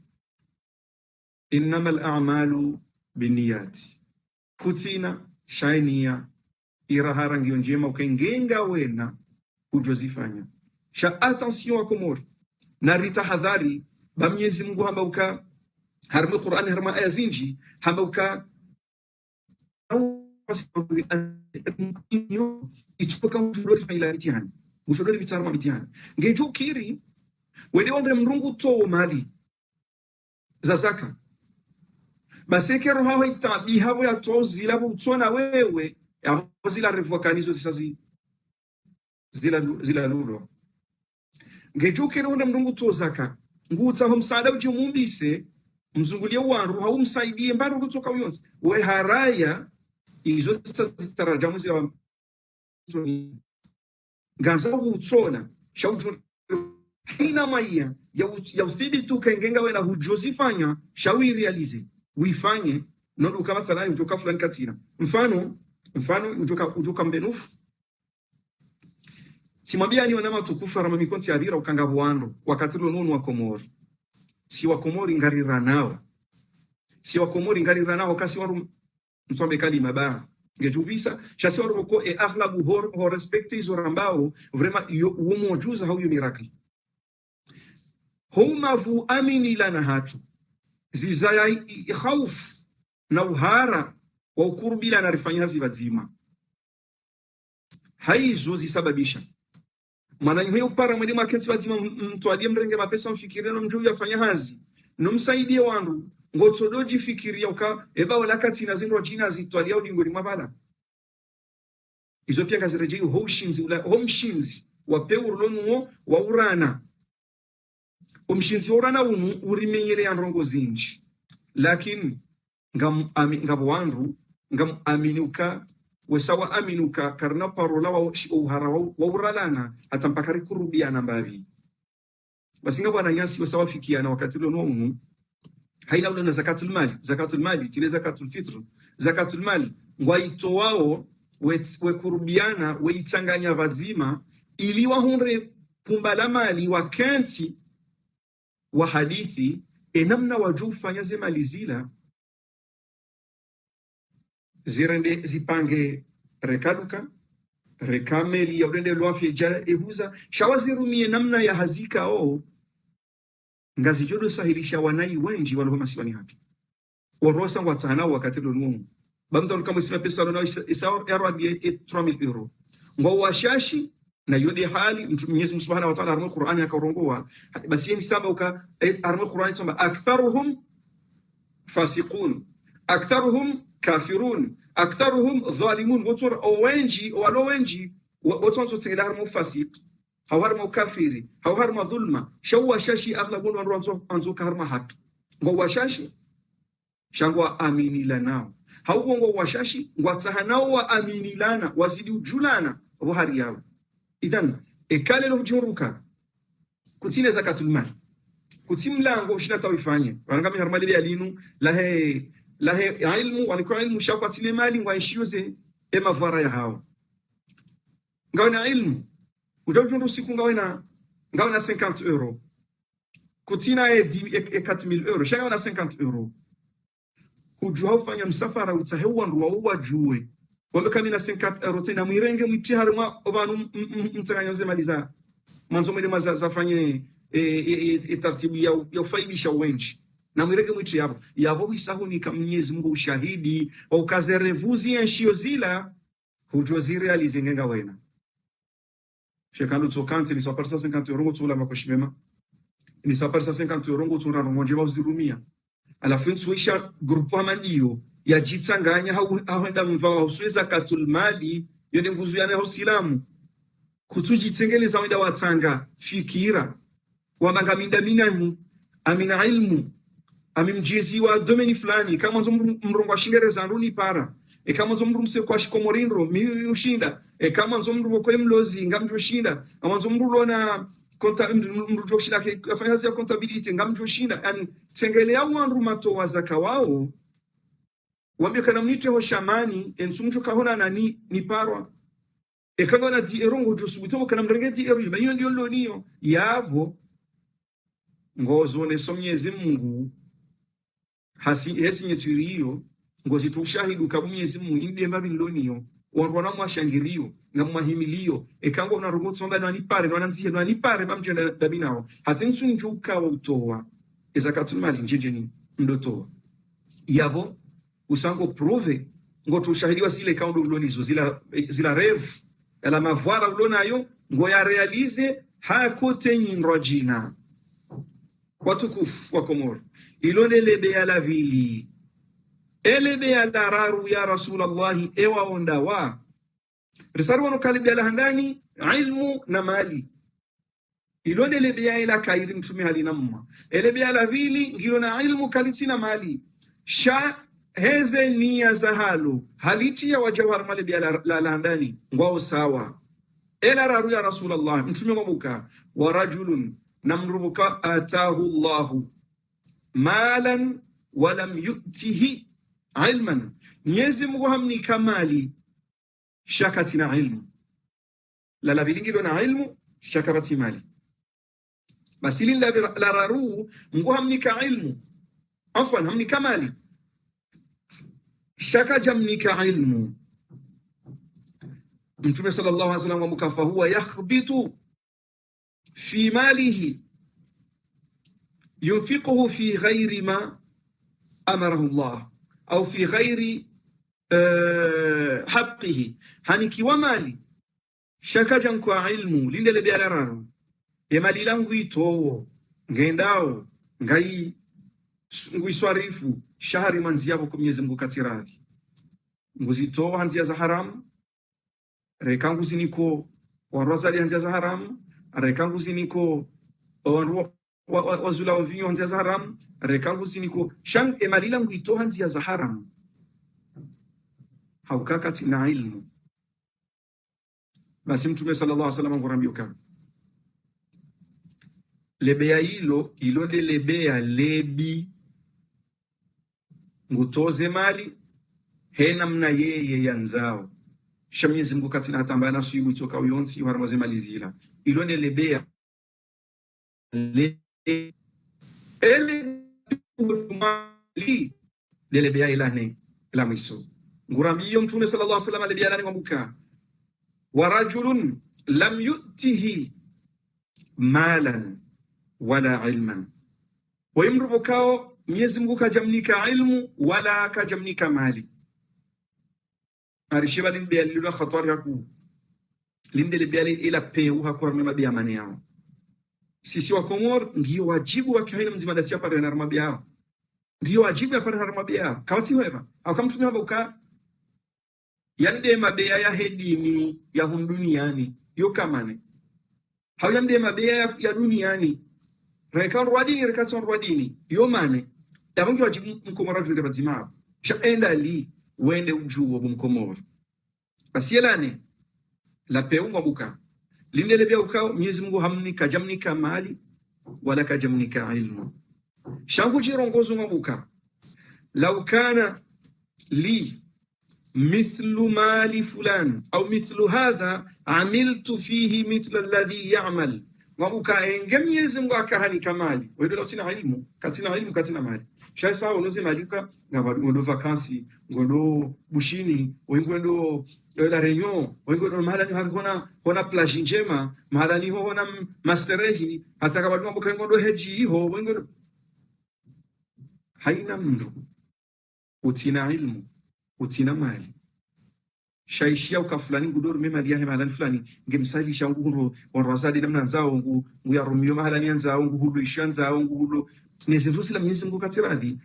S2: innamal a'malu binniyati kutina shainia irahara ngio njema ukengenga wena kujozifanya sha attention wa Komoro na ritahadhari ba Mwenyezi Mungu hamba uka harma Qur'an harma aya zinji hamba uka ituka mfudori faila mitihani mfudori bitarama mitihani ngejo kiri wede ondre mrungu to mali za zaka basekero hawa itabi hawa ya to zila butona wewe ya zila revokanizo zisazi zila lulo ngejo kiri ondre mrungu to zaka ngutsa humsada uji mumbise mzungulie wanru haumsaidie mbaro kutoka uyonzi we haraya izo zitarajamu zila nganza utsona shauju ina maya ya uthibitu kengenga wena hujozifanya shawi realize uifanye nondo kama thalani utoka fulani katina mfano utoka mbenufu simwambia ni wanama tukufu rama mikonti ya bira ukanga buwando wakati nunu wa Komoro si wa Komori ngarira nao kasi waru mtombe kalima ba ngejuvisa chasi waru ko e aghlabu ho respecte izo rambao vraiment yo mojuza hau miracle huma vu amini lana hatu zizaya khauf na uhara wa ukurbila na rifanyazi wazima haizo zisababisha maana hiyo para mwalimu akenti wazima mtu aliyemrenge mapesa mfikireno mjuu yafanya hazi nomsaidie wandu ngotsodoji fikiria uka eba wala kati na zinro jina zitwalia udingoni mwabala izo pia ngazirejei homshinzi wapeuru lonuo wa urana umshinzi wa urana urimenyele ya ndrongo zinji lakini ngabo wandu ngam aminuka wesawa aminuka karna parola wa uhara wa uralana atampakari kurubiana mbavi basi ngabo ananyasi wesawa fikiana wakati lonuo haina ule na zakatul mali tile zakatul fitr zakatul mali ngwaito wao we kurubiana we itanganya vazima ili wahunre pumbala mali wakenti wa hadithi enamna wajufanya ze mali zila zirende zipange rekaduka rekameli ya urende luafi jala ehuza shawazirumie namna ya hazika ngazi jodo sahilisha wanai wenji walohoma siwani hatu worosa watana wakati lunungu bamta kama sima pesa lona isawa eradi 3,000 euro ngo washashi na yode hali Mwenyezi Mungu Subhanahu wa Ta'ala armu Qur'ani akarongoa basi yeni saba uka armu Qur'ani tamba aktharuhum fasiqun aktharuhum kafirun aktharuhum zalimun wotor owenji walowenji wotonzo tengela armu fasiq hawarma kafiri hawarma dhulma shawa shashi aghlabun wanzo anzo karma haki ngo washashi shangwa amini lanao hauko ngo washashi ngwatsahanao wa amini lana wazidi ujulana buhari yao idhan ekale lo juruka kutile zakatul mal kutimlango ushina tawifanye wanangami harmali ya linu lahe ilmu walikuwa ilmu shakwa tile mali ngwanshiuze emavara ya hao ngawana ilmu ujaujundo siku ngawena 50 euro kutina 4,000 euro shanga na 50 euro kujua ufanya msafara utahewa nduwa uwajue wame kamina 50 euro tena mwirenge mwitihari mwa obanu mtanganyoze maliza manzo mwede mazafanye tartibu ya ufaidisha uwenji na mwirenge mwiti yabo hisahunika Mwenyezi Mungu ushahidi wa ukazerevuzi ya nshio zila hujua zirealize ngenga wena shekando tokante ni saparsa 50 euro ngotula makoshimema ni saparsa 50 euro ngotura rongonje bazirumia alafu nsuisha grupu amandio ya jitsanganya hawenda mva usweza katul mali yone nguzu yana usilamu kutujitengeleza wenda watanga fikira wamanga mindaminamu amina ilmu amimjezi wa domeni fulani kama nzo mrongo wa shingereza nduni para kama nzo mrongo mseko wa shikomorindo mi ushinda kama nzo mrongo kwa mlozi ngamjo shinda kama nzo mrongo na mrongo shinda afanya kazi ya contability ngamjo shinda yani tengelea wandu mato wazaka wao wambia kana mnite ho shamani ensumcho kahona nani ni parwa kanga na di erongo josubuto kana mrenge di ero bayo ndio loniyo yavo ngozo ne somyezi Mungu hesi nyetiriyo ngozi tushahidu kabumyezi Mungu inde mbabi loniyo warwana mwashangiriyo na mwahimiliyo kango na robotso ngana ni pare no nanziye no ni pare bamjenda dabinao hatinsu njuka wa utowa ezakatu mali njejeni ndotowa yavo usango prove ngoto ushahidiwa sile kaundo ulonizo zila rev la mavwara ulonayo ngo ya realize hakote nyinrojina watukufu wa Komoro ilone lebe ya la vili elebe ya dararu ya Rasulullah ewa onda wa risaru wano kalibi ya lahandani ilmu na mali ilone lebe ya ila kairi mtume halinamma elebe ya la vili ngilo na ilmu kaliti na mali sha heze niya za halo haliti ya wajawar mali biya la landani ngwao sawa ela raru ya Rasulullah mtume mabuka wa rajulun namrubuka atahu Allahu malan walam yu'tihi ilman Mwenyezi Mungu hamni kamali shakatina ilmu la bilingilo na ilmu shakabati mali basili la raru Mungu hamni ka ilmu afwan hamni kamali shaka jamnika ilmu mtume sallallahu alaihi wasallam mukafa huwa yakhbitu fi malihi yunfiquhu fi ghairi ma amarahu Allah au fi ghairi haqqihi hanikiwa mali shaka jamkwa ilmu lindele biarararu mali langu itowo ngendao ngai nguiswarifu shahari manzia kwa Mwenyezi Mungu katiradhi nguzitoa hanzia za haramu rekangu ziniko warozali hanzia za haramu rekangu ziniko wazula wavinyo hanzia za haramu rekangu ziniko shang emalila nguitoa hanzia za haramu haukakati na ilmu basi mtume sallallahu alaihi wasallam ngurambioka lebea ilo de lebea lebi ngutoze mali hena mna yeye yanzao Mwenyezi Mungu katina atambaya na suyu toka uyonsi waramaze malizila ilonde lebea ele mali lebea ilahne la miso ngurambiyo mtume sallallahu alaihi wasallam lebea nani mabuka wa rajulun lam yu'tihi malan wala ilman wa imrubukao Mwenyezi Mungu kajamnika ilmu wala kajamnika mali arishiba limbe lilo khatari yaku linde libali ila peu hakuna mabia mane yao sisi wa Komoro ndio wajibu wa kaina mzima dasia pale na mabia yao ndio wajibu ya pale na mabia yao kawati wewe au kama mtumia uka yande mabia ya hedini ya duniani yo kamane hawande mabia ya duniani rekan rwadini rekan rwadini yo mane yabangi wajibu mkomoro jule bazima shaenda li wende ujuo bumkomoro basielane la peunga buka lindele bia ukao Mwenyezi Mungu hamni kajamnika mali wala kajamnika ilmu shangu jirongozo mabuka law kana li mithlu mali fulan au mithlu hadha amiltu fihi mithla alladhi ya'mal mabuka enge Mwenyezi Mungu akahani kamali wewe lotina ilmu katina mali shasa unoze maduka ngabado vacancy ngodo bushini wengondo la reunion wengondo mahala ni hona plage njema mahala ni hona masterehi hata kabado mambo ngondo heji ho wengondo haina mndo utina ilmu utina mali shaishia ukafulani ngudoro mema liahe mahala fulani ngemsalisha nguro wanrazadi namna nzao ngu ya rumio mahala ni nzao ngu hulu ishanza ngu hulu nezindusi la Mwenyezi Mungu katiradhi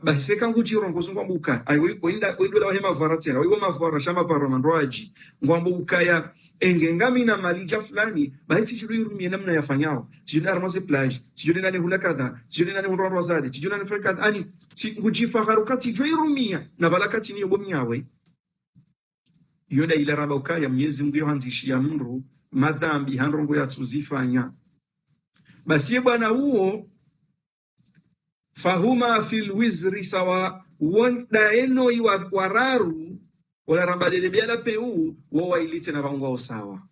S2: baseka nguchiro ngozungwa mbuka ayo oinda la hema varate ayo mavara shama vara mandwaji ngwambo ukaya engengami na malija fulani bahiti chirurumie namna yafanyao sijuna armaze plage sijuna nani hulakadha sijuna nani unrondo zadi sijuna nani freka ani ngujifa harukati joirumia na balakati ni yobomyawe yoda ila raba ukaya Mwenyezi Mungu yohanzishia mru madhambi handrongo ya tuzifanya basi bwana huo fahuma fil wizri sawa wanda eno iwa wararu wala rambadele biala peu wa ilite na bango sawa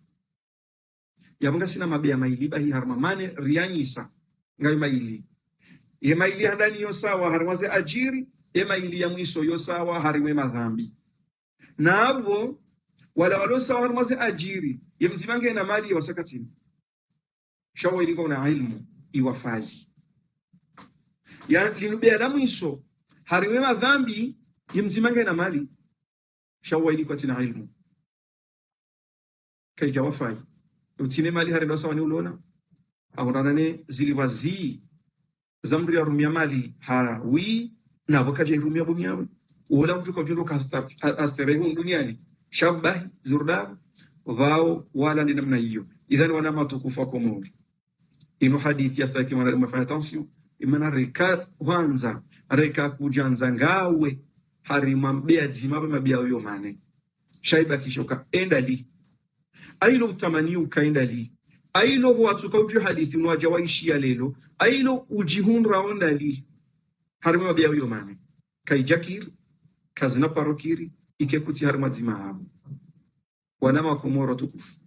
S2: yabanga sina mabia maili bahi harmamane rianyisa ngai maili ye maili handani yo sawa harmaze ajiri ye maili ya mwiso yo sawa harimwe madhambi na abo wala walo sawa harmaze ajiri ye mzimange na mali wasakatini shawa ilingo na ilmu iwafai ya linubia la mwiso hariwe madhambi yimzimange na mali shawaidi kwa tina ilmu kai jawafai utine mali harindo sawa ni ulona aundanane zili wazi zamri ya rumia mali hawi na wakaje rumia bumiawe wala mtu kwa jundo kasta asterehu duniani shabahi zurda wao wala ni namna hiyo idhan wana matukufu kwa Mungu ino hadithi yastaki mwana mfanya attention imana reka kwanza reka kujanza ngawe harimambea jimabe mabia huyo mane shaiba kishoka endali ailo utamani ukaendali ailo watu kauju hadithi mwaja waishia lelo ailo ujihunra ondali harimambea huyo mane kaijakir kazina parokiri ikekuti harimadzima hapo wanama kumoro tukufu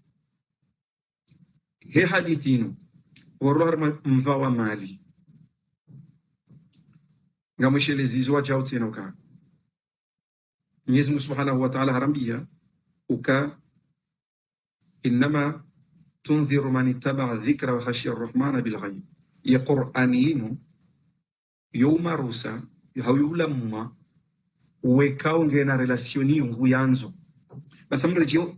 S2: he hadithino waro mvawa mali ngamwishele zizwa chao tena uka Mwenyezi Mungu Subhanahu wa Ta'ala harambia uka inma tunziru man ittaba dhikra wa khashiya ar-rahmana bil ghaib ya qur'aninu yawma rusa yaulamma wekao ngena relationi ngu yanzo basa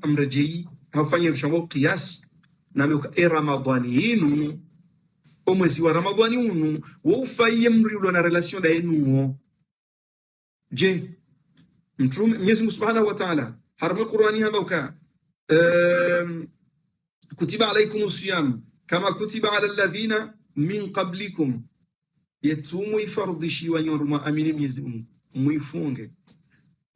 S2: amrejei hafanya mshango qiyas na meka ramadhaninu omwezi wa Ramadhani unu waufaye mri ulo na relation da enu je mtume Mwenyezi Mungu Subhanahu wa Ta'ala harama Qur'ani hamauka kutiba alaykumus siyam kama kutiba ala alladhina min qablikum yatumu ifardhishi wa nyorma amini Mwenyezi Mungu muifunge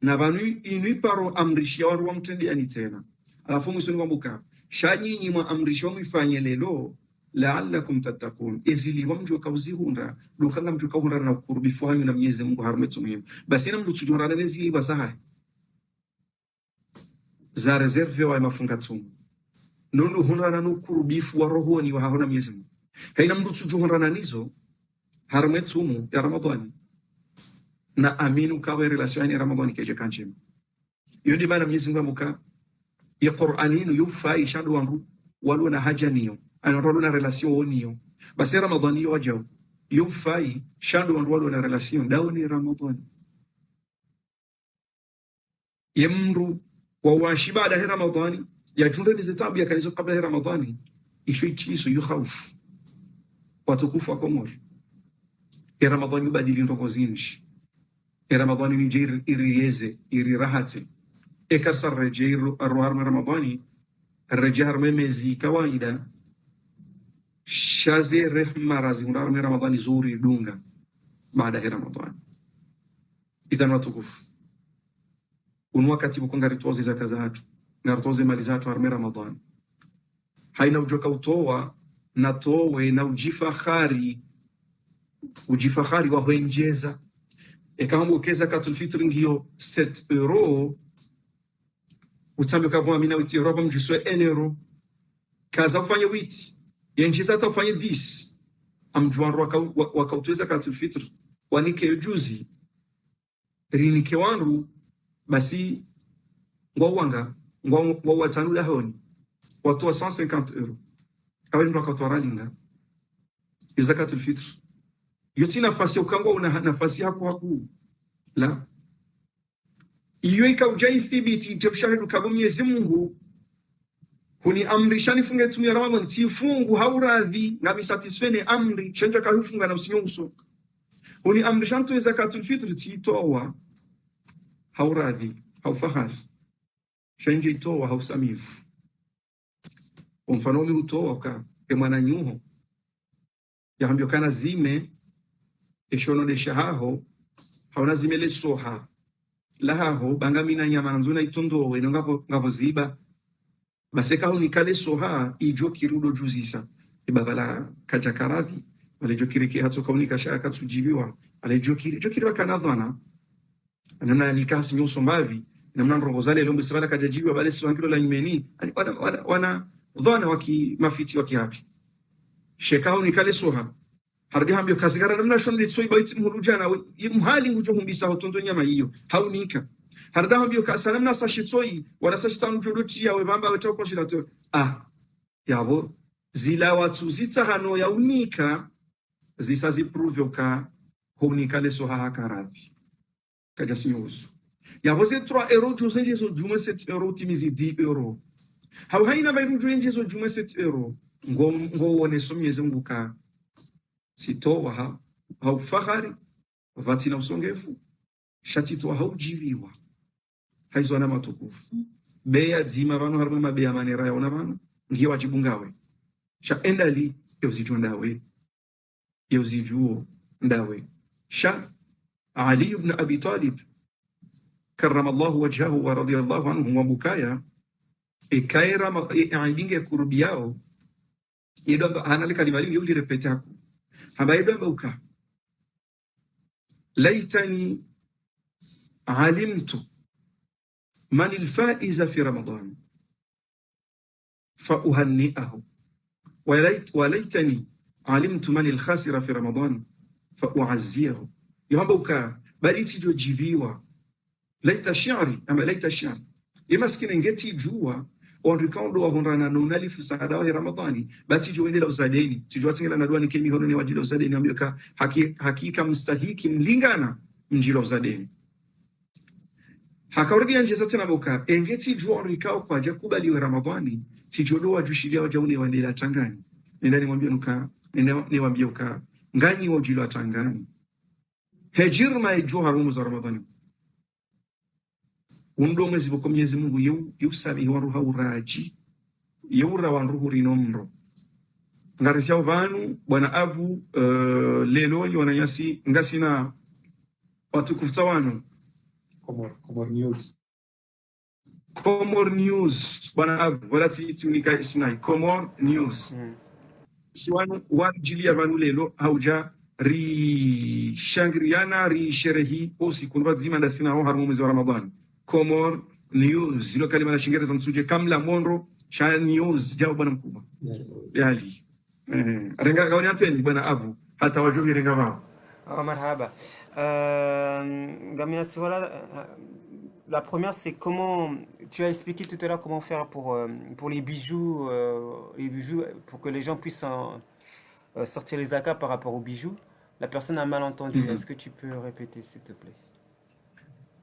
S2: na banu inui paro amrishi wa ruwa mtendi ani tena alafu mwisoni kwambuka shanyi nyimwa amrishi wa muifanye lelo la'allakum tattaqun ezili wamjo kauzihunda dokanga mjo kaunda na kurubifu hanyu na Mwenyezi Mungu harumetu muhimu basi na mdu tujora na nezili basaha za reserve wa mafunga tu nundu hunda na kurubifu wa rohoni wa haona Mwenyezi Mungu haina mdu tujora na nizo harumetu mu ya Ramadhani na aminu kawe relation ya Ramadhani keje kanjema yodi bana Mwenyezi Mungu amuka ya Qur'aninu yufai shadu wangu walu na haja niyo anarolo na relation onio basi Ramadhani wajao yufai shadu wangu na relation dauni Ramadhani yemru wa washiba baada ya Ramadhani ya junda ni zitabu ya kanizo kabla ya Ramadhani ishui chiso yukhawf watukufu akomori ya Ramadhani yubadili ndongo zinji ya Ramadhani ni jair iriyeze irirahate ekarsa rejeiru arwar Ramadhani الرجال ممزي كوايدا شازي رحمة رازي ونار من رمضان زوري دونغا بعد رمضان إذا ما توقف ونوكتي بكون غاريتوزي زكازات غاريتوزي ماليزات ورمي رمضان هاي نوجوكا وطوة نطوة نوجيفا خاري وجيفا خاري وهو انجيزا إكامو كيزا كاتو الفطرين هيو 7 euro utambe kabwa mina witi roba mjuswe 1 euro kaza ufanye witi yenjiza ta ufanye 10 amjuan wakautweza katul fitr wanike ujuzi rinike wanru basi ngwanga watanula honi watu wa 150 euro kabali ndo akatwara linga zakatul fitr yuti nafasi ukangwa una nafasi hapo la iyo ikauja thibiti tebshahidu kabo Mwenyezi Mungu kuni amri shani funge tumia Ramadhani tifungu hauradhi ngami satisfene amri chenja kahufunga na usinyuso uni amrishantu zakatul fitr titowa hauradhi haufahari shanje itowa hausamivu mfano utowa ka mwana nyuho yahambio kana zime eshono de shahaho hauna zimele soha lahaho bangamina nyama nzuna itondo we ngapo ziba baseka unikale soha ijo kirudo juzisa ibabala kajakaradhi wale jokiriki hato kaunika shaka tujibiwa ale jokiri kanadhana namna nikasi nyuso mbavi namna rongozale lombe sibala kajajibiwa bale siwankilo la nyimeni wana dhana waki mafiti waki hapi shekao nikale soha hardi hambio kazigara namna shonde tsoi baiti mhurujana mhali ngujo humbisa hotondo nyama hiyo haunika harda hambio kasa namna sashitsoi wana sashitanu jodoti yawe bamba wetao konsilator yabo zila watu zita hano ya unika zisazi prove ka hunika le soha hakaradhi kaja sinyozo yabo ze 3 euro jozenje zo juma 7 euro timizi 10 euro hau haina bairu jozenje zo juma 7 euro ngo wone somyeze nguka sitowa hau fahari vatina usongefu shatitoa haujiviwa haizwana matukufu beya dzima vano harimo mabeya manera yaona vano ngiye wachibungawe sha endali yeuzijondawe yeuzijuo ndawe sha Ali ibn Abi Talib karrama Allah wajhahu wa radiyallahu anhu wa bukaya ikaira aidinge kurubiao yedo analika limalingi yuli repetaku habaida bauka laitani alimtu من الفائز في رمضان فأهنئه وليتني علمت من الخاسر في رمضان فأعزيه يهمبوك بريتي جو جيبيوا ليت شعري أما ليت الشعر يمسكن نجتي جوا ونركاندو وهنرانا نونالي في سعداء رمضاني باتي جو إني لو زاديني تجواتي لنا دواني كمي هوني واجي لو زاديني أميوكا حقيقة مستهيكي ملينغانا نجي لو زاديني hakaurudi anjeza tena boka engeti juo rikao kwa jakubali wa Ramadhani tijodoa jushilia wajauni wandela tangani nenda nimwambie nuka niwaambie uka ngani wajilo tangani hejir ma juo harumu za Ramadhani undo mwezi boko Mwenyezi Mungu yusami wa ruha uraji yura wa ruhu rinomro ngarisia vanu bwana Abu lelo wananyasi ngasina watu kufutawano Comor News bwana Abu wala tunika ismai Comor News siwanu wajilia vanu lelo hauja ri shangriana ri sherehi osi kunwa zima ndasina ho harumu mwezi wa Ramadhani Comor News ilo kalima na Kiingereza msuje kamla monro sha news jao bwana mkubwa yali renga kaoni ateni bwana Abu hata wajovi renga wao
S3: marhaba la première c'est comment tu as expliqué tout à l'heure comment faire pour les bijoux pour que les gens puissent sortir les zakats par rapport aux bijoux. La personne a mal entendu. Est-ce que tu peux répéter s'il te plaît?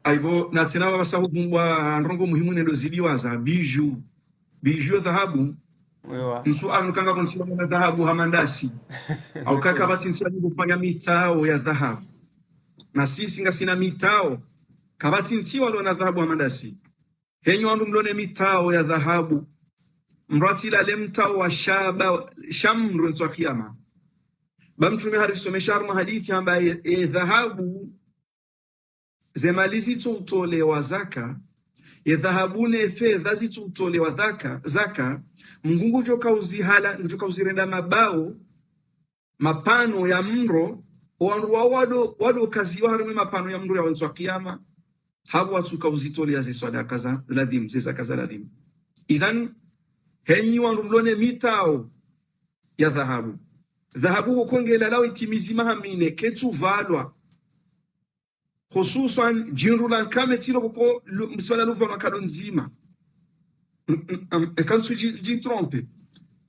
S2: Aibo natina wasahu wa ndrongo muhimu nendo ziliwaza bijoux dhahabu nsu anukanga konsiba na dhahabu hamandasi au kaka batinsia kufanya mitao ya dhahabu na sisi ngasina mitao kabatinsiwa ndo na dhahabu hamandasi henyo andu mlone mitao ya dhahabu mratila lemtao wa shamru ntwa kiyama bamtume harisomesha hadithi ambaye dhahabu zemalizi tutolewa zaka dhahabune fedha zitutolewa zaka mungu joka uzihala joka uzirenda mabao mapano ya mro wanruwa wado kazi waharume mapano ya mro ya wanzwa kiyama habu watuka uzitolea ze sadaka za ladhim ze zaka za ladhim idhan henyi wanrumlone mitao ya dhahabu ukongela lao itimizima hamine ketu valwa hususan jinrulan kame tilo ko mswala luva makado nzima kansu ji trompe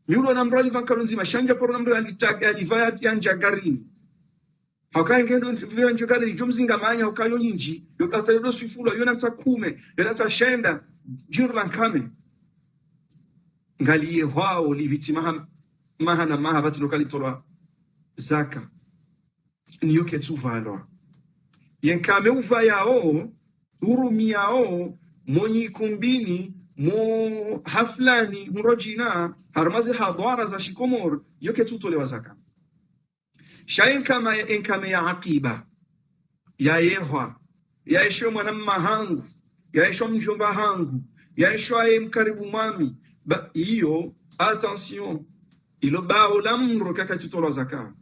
S2: yulo na mrali vakado nzima shanja por na mrali taga alivaya yanja garini haukai ngendo vile njo garini jomzinga manya haukayo nyinji yokata yodo sifula yona tsakume yona tsashenda jinrulan kame ngali hwao livitima mahana maha batino kalitolwa zaka niyo ketu valwa yenkame uva yao urumi yao monyi kumbini mo haflani mrojina harmazi hadwara za shikomor yo ketu tolewa zaka shayen kama enkame ya aqiba ya yehwa ya esho mwanamma hangu ya esho mjomba hangu ya esho aye mkaribu mami hiyo attention ilo bao la mro kaka tutola zaka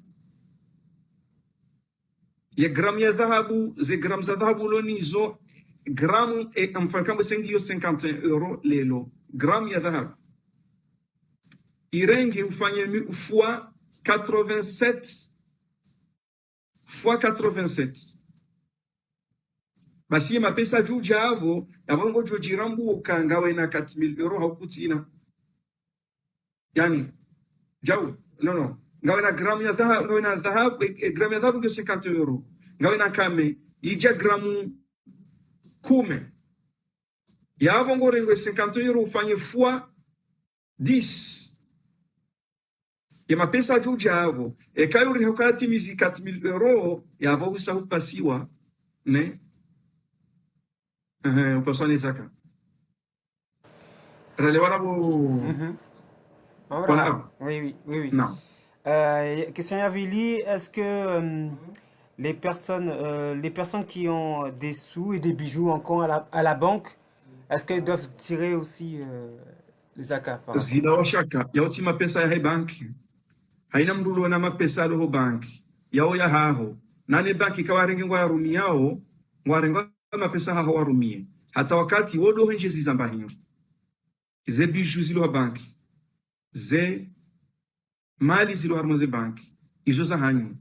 S2: ya gram ya dhahabu ze gram za dhahabu lonizo gram mfano sengiyo 50 euro lelo gram ya dhahabu irenge ufanye fois 87 fois 87 basi mapesa juja abo yabongo jojirambu ukangawe na 4000 euro haukutina yani jau no ngawe na gramu ya dhahabu ngawe na dhahabu gramu ya dhahabu 50 euro ngawe na kame ija gramu 10 ya bongo rengo 50 euro ufanye fois 10 ya mapesa juja abo kayuri hukati mizi 4000 euro ya bongo usahupasiwa ne upaswani zaka relevara bo
S3: Voilà. Oui.
S2: non
S3: Question à Vili, est-ce que les personnes qui ont des sous et des bijoux encore à la banque, est-ce qu'elles doivent tirer aussi les zakat par rapport?
S2: zina washaka yauti mapesa ya banki haina mdulo na mapesa lo banki yao ya haho nane banki kawarengi ngwa rumi yao ngwarenga mapesa haho warumie hata wakati wodo henje zizamba hiyo ze bijoux zilo banki ze mali zilo harmoze banki izo za hanyu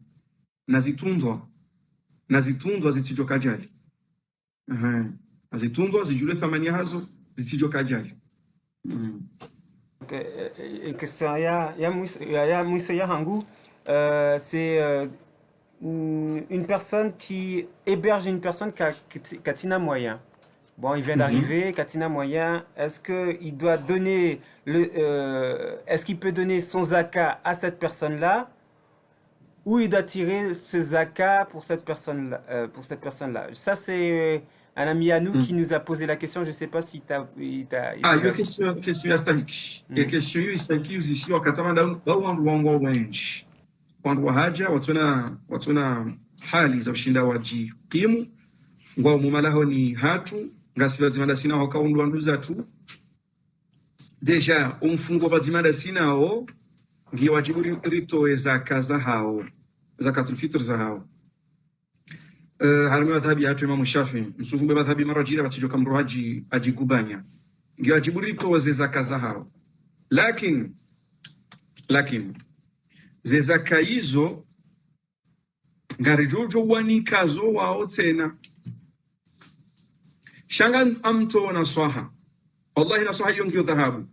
S2: nazitundwa zitijo kajali nazitundwa zijule thamani hazo zitijo kajali
S3: Une question ya mwiso ya hangu, c'est une personne qui héberge une personne Katina moyen. Bon, il vient d'arriver, Katina moyen. Est-ce qu'il doit donner est-ce qu'il peut donner son zakat à cette personne-là, ou il doit tirer ce zakat pour cette personne-là? Ça, c'est un ami à nous qui nous a posé la question. Je ne sais pas si il t'a
S2: hiyo question ya stahiki ya question hiyo istahiki uzisiwa katamanda wangu wengi wangu haja watuna hali za ushinda waji kimu ngwa mumalaho ni hatu ngasiba zimanda sina wakaundwa nduza tu deja umfungo bazimanda sina o ngi wajibu rito zaka za hao zakatul fitr za hao harmi madhhabi hatu Imam Shafi msufumbe madhhabi marajira batijo kamro ajigubanya ngi wajibu rito zaka za hao lakini ze zaka hizo ngarijojo wanikazo wao tena shanga amto na swaha wallahi na swaha yongi dhahabu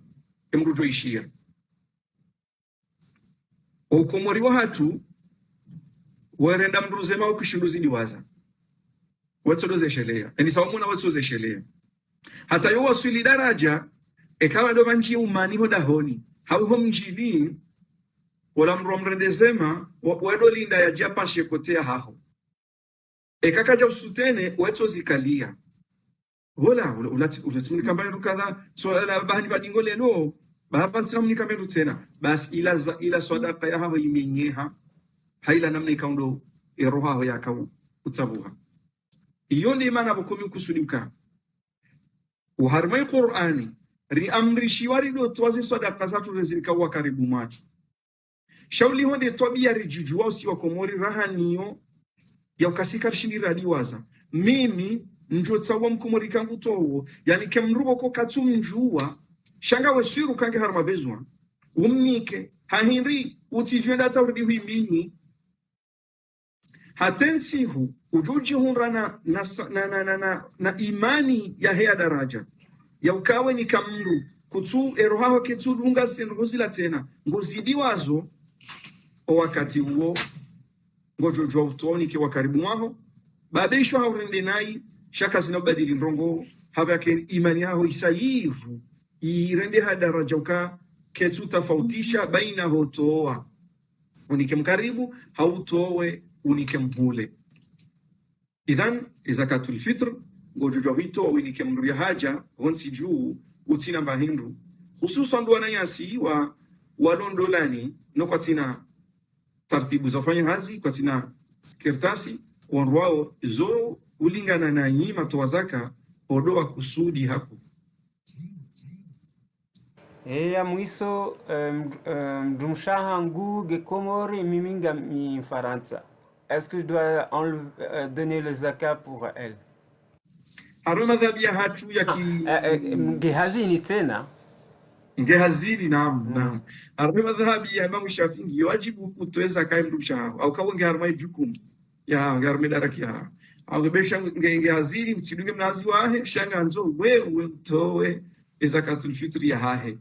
S2: emrujo ishia ukomori wa hatu werenda mruzema ukishinduzi liwaza watsodoze shelea yani sawa muna watsodoze shelea hata yo wasili daraja ekawa ndo banji umani hodahoni hauho mjini wala mromrendezema wedo linda ya japa shekotea haho ekakaja usutene wetso zikalia wala ulatimuni kambayo kadha so la bahani badingo lelo baba tsamuni kamero tena bas ila sadaka ya hawo imenyeha haila namna ikaundo eroha ho yakau utsabuha iyo ndi mana bukumi kusudika uharmai Qur'ani ri amri shiwari do twazi sadaka zatu rezilika wa karibu macho shauli honde twabia rijujua usiwa komori rahaniyo ya ukasika shindira liwaza mimi njotsawa mkomori kangu towo yani kemrubo ko katumjua shanga wesiru kange harma bezwa umnike hahiri utivyoenda tauridi huimini hatensihu ujuji hunrana na imani ya hea daraja ya ukawe ni kamru kutu erohaho ketu lunga senruzila tena ngozidi wazo o wakati huo ngojojwa utoni ke wakaribu mwaho babisho haurende nai shaka zinabadili ndongo haba yake imani yao isayivu irende hadaraja uka ketu tofautisha baina hotoa unike mkaribu hautowe unike mhule idhan zakatul fitr ngojojo hito unike mruya haja honsi juu utina mahindu hususan ndo wananyasi wa walondolani no kwatina taratibu za fanya hazi kwatina kertasi wanwao zo ulingana na nyima toa zaka odoa kusudi hapo.
S3: Ya mwiso mdumshaha nguge Comores miminga mi Faransa. Est-ce que je dois donner le zakat pour elle?
S2: Aro madhabi ya hatu ya ki
S3: ngehazini tena
S2: ngehazini naam. Aro madhabi ya Imam Shafi'i wajibu kutoa zakat mdumshaha au kawa ngeharmai jukumu ya ngarme darakia au gebesha ngehazini mtidunge mnazi wahe shanga nzo wewe utoe zakatul fitri ya hahe.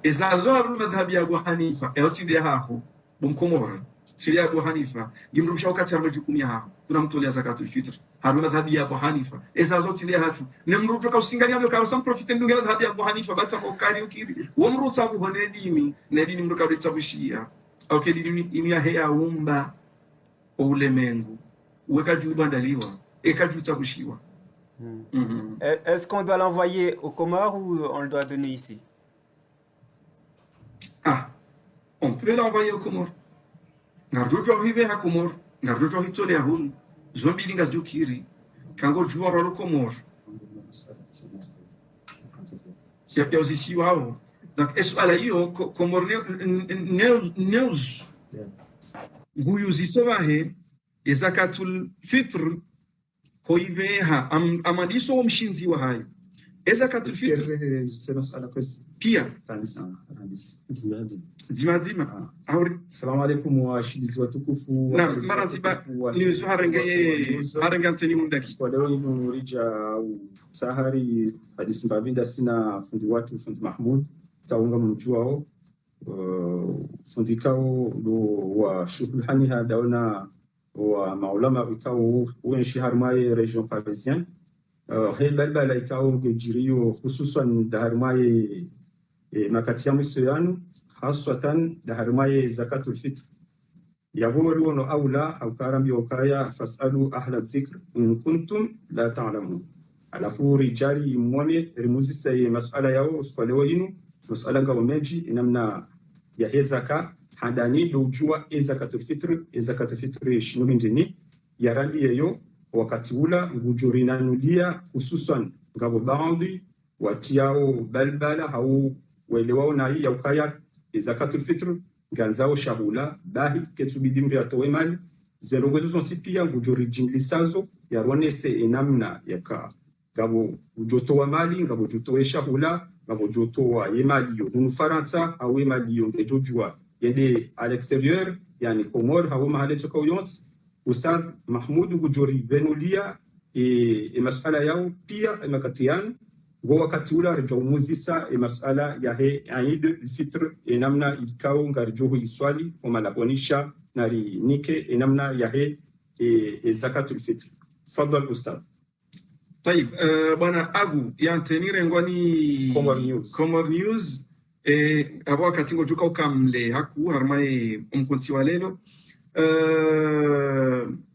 S2: Ezazo haru madhhabi ya Abu Hanifa eotinde haho bomkomora siri ya Abu Hanifa yimrusha wakati ya majukumu ya haho tunamtolea zakatul fitr haru madhhabi ya Abu Hanifa ezazo tinde hatu nemruto ka usingania ndo ka profite ndo madhhabi ya Abu Hanifa batsa ko kari ukiri womruta ku honedimi nedini mruka bitsabushia au kedini imi ya heya umba ulemengu weka juu bandaliwa eka juu tsabushiwa.
S3: Est-ce qu'on doit l'envoyer au Comores ou on le doit donner ici?
S2: On peut l'envoyer au Comores. Narjojo arrive à Comores, narjojo hitole à Hun, zombi linga jukiri, kango joueur au Comores. Il y a bien aussi wao. Donc est-ce à la yo Comores news nguyu zisobahe zakatul fitr koiveha amadiso mshinzi wa hayo zakatul fitr pia Jima auri.
S4: Assalamu alaikum wa shidizi watukufu
S2: na maratiba ni harenge anteni mundaki
S4: kwa leo hivi murija sahari hadisi mbabinda sina fundi watu fundi Mahmud taunga mjuao fundi kao do wa shughul haniha daona wa maulama vikao wenshi harmaye region parisienne balbala ikao ngejiriyo hususan da harmaye makati ya mwisuyanu haswatan da harmaye zakatul fitr yagori wono aula au karambi wakaya fasalu ahla dhikr in kuntum la ta'lamun alafu rijali mwone rimuzisa masala yao uskwalewa inu masala ngawa meji inamna ya hezaka handani dojua zakatul fitr shinu hindini ya randi yeyo wakati ula ngujurina nulia hususan ngabo baadhi watiao balbala hau welewao na hii ya ukaya zakatul fitr ganzao shabula bahi ketubidi mri atowe mali zerogozo zontipia ngujuri jinglisazo ya rwanese enamna yaka ngabo ujotowa mali ngabo ujotowe shabula ngabo ujotowa yemali yo hunu Faransa au yemali yo ngejojua yende à l'extérieur yani Comores hawo mahali toka uyonsi Ustadh Mahmud ngujuri benulia masala yao pia makatian go wakati ula rejwa muzisa masala ya he Eid Fitr namna ikao ngarjuhu iswali kwa malakonisha nari nike namna ya he zakatul fitr. Fadhal Ustadh.
S2: طيب bwana Agu yantenire ngwani Comores News abo katingo juka ukamle haku harmaye umkunsi walelo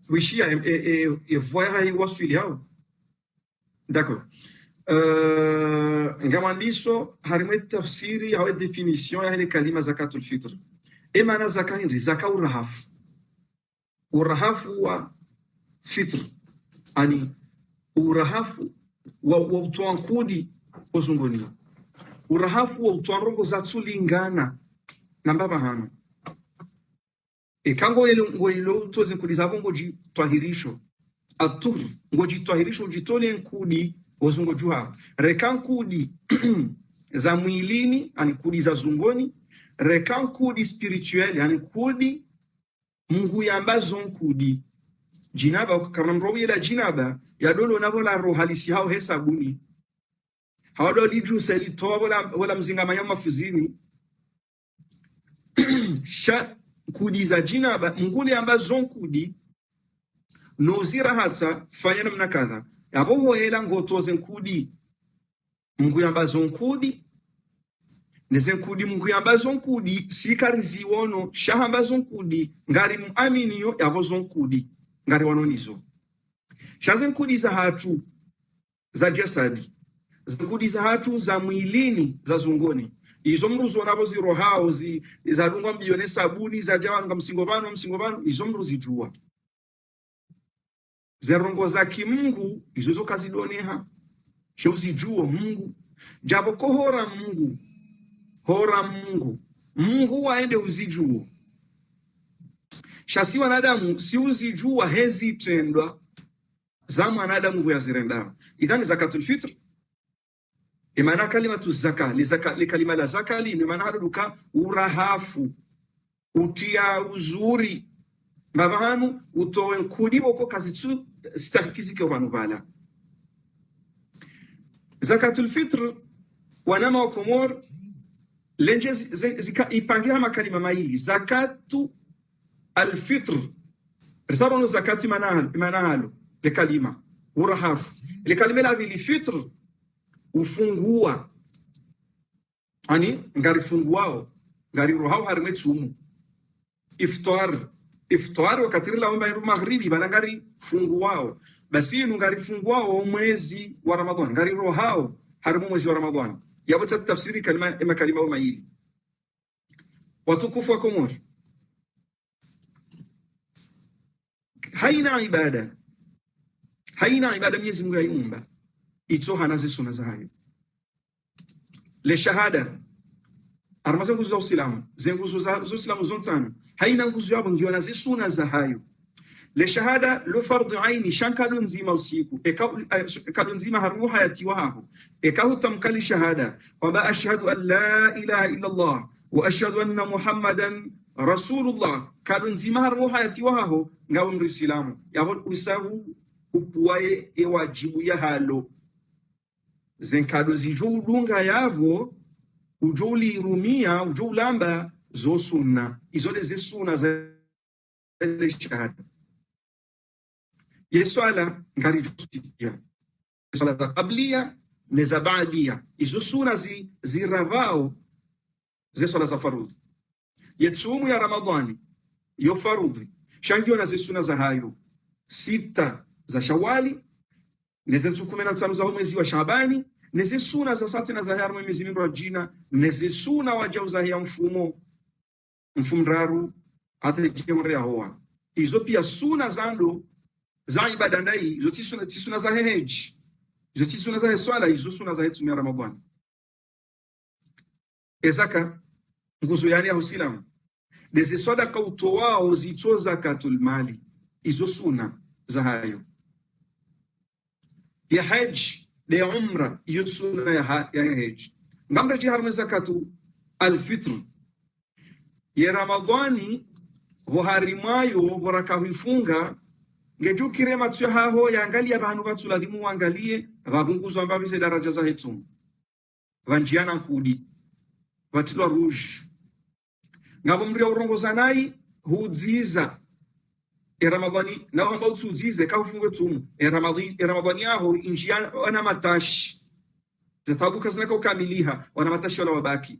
S2: wishia voyara hi wasuli hao. D'accord. Ngamandiso harime tafsiri au definition ya ile kalima zakatul fitr. Maana zakahindi urahafu wa fitr ani urahafu wa utoa kodi uzunguni urahafu wa utoa rongo za tulingana na baba hano kango ile ngoilo toze kuliza bongo ji twahirisho atur ngoji twahirisho jitole nkudi wazungu jua rekan kudi za mwilini ani kudi za zungoni rekan kudi spirituel ani kudi mungu yambazo nkudi jinaba kama mrowi la jinaba ya dolo navola roho halisi hao hesabuni hawado liju seli toa wala mzinga manyama fuzini sha kudi za jinaba mnguli ambazo nkudi nozira hata fanya namna kadha yabo hela ngotoze nkudi mungu ambazo nkudi nezenkudi mungu yambazo nkudi sikarizi wono shahambazo nkudi ngari muaminiyo yabozo nkudi ngari wanonizo shazenkudi za hatu za jasadi zinkudi za hatu za mwilini za zungoni izo mruzo nabo ziro hao za lungwa mbione sabuni za jawa nga msingobano izo mruzi jua zerongo za kimungu izo zo kazi doneha sheuzi juo mungu jabo kohora mungu waende uzijuo shasi wanadamu si uzijua hezi tendwa za mwanadamu yazirenda idhani zakatul fitr imana kalimatu zaka li kalima la zaka li imana haduka urahafu utia uzuri mabahanu utowe kudibo ko kazitu stakizike wanu bala zakatul fitr wanama wa Komor lenje zika ipangia makalima maili zakatu alfitr risarono zakati manahalo le kalima urahafu le kalima la vili fitr ufungua ani ngari funguao ngari rohao harimetsumu iftar wakati la umba maghribi bana ngari funguao basi ngari funguao mwezi wa Ramadhan ngari rohao harimu mwezi wa Ramadhan yabo tafsiri kalima maili watukufu wa Komor haina ibada Mwenyezi Mungu aliumba ito hanaze suna za hayo le shahada armaza nguzo za uislamu zenguzo za uislamu zontana haina nguzo yabo ngiona ze suna za hayo le shahada lo fardu aini shankalo nzima usiku kalo nzima haruhu hayati wao hutamkali shahada kwamba ashhadu an la ilaha illa Allah wa ashhadu anna Muhammadan rasulullah kalo nzima haruhu hayati wao ngawo mrislamu yabo usahu upuwaye ewajibu ya halo zenkado zijoulunga yavo ujoli rumia ujoulamba zo sunna izole ze sunna za shahada yeswala ngari justiya swala za qabliya ne za ba'diya izo sunna ziravao ze swala za farudhi yetsumu ya Ramadhani yo farudhi shangio na ze sunna za hayo sita za Shawali neze 15 za mwezi wa Shabani neze suna za sati na za haru mwezi mingi wa jina neze suna wajauza ya mfumraru hata jemre ya hoa izo pia suna zando za ibada ndai izo tisuna za heji izo tisuna za swala izo suna za hetu ya Ramadhani ezaka nguzo yani ya usilamu neze sadaka utowao zito zakatul mali izo suna za hayo ya haji de umra yusuna ya haji ngamra jihar zakatu alfitr ya Ramadhani waharimayo baraka huifunga ngejukire matsu haho yaangalia bantu batuladimu waangalie babunguzo ambabize daraja za hetu vanjiana kudi batilwa rouge ngabo mria urongozanai hudziza Ramadhani na ambao tuzize kafungue tumu Ramadhani yao injia wana matashi zatabuka zinaka ukamiliha wana matashi wala wabaki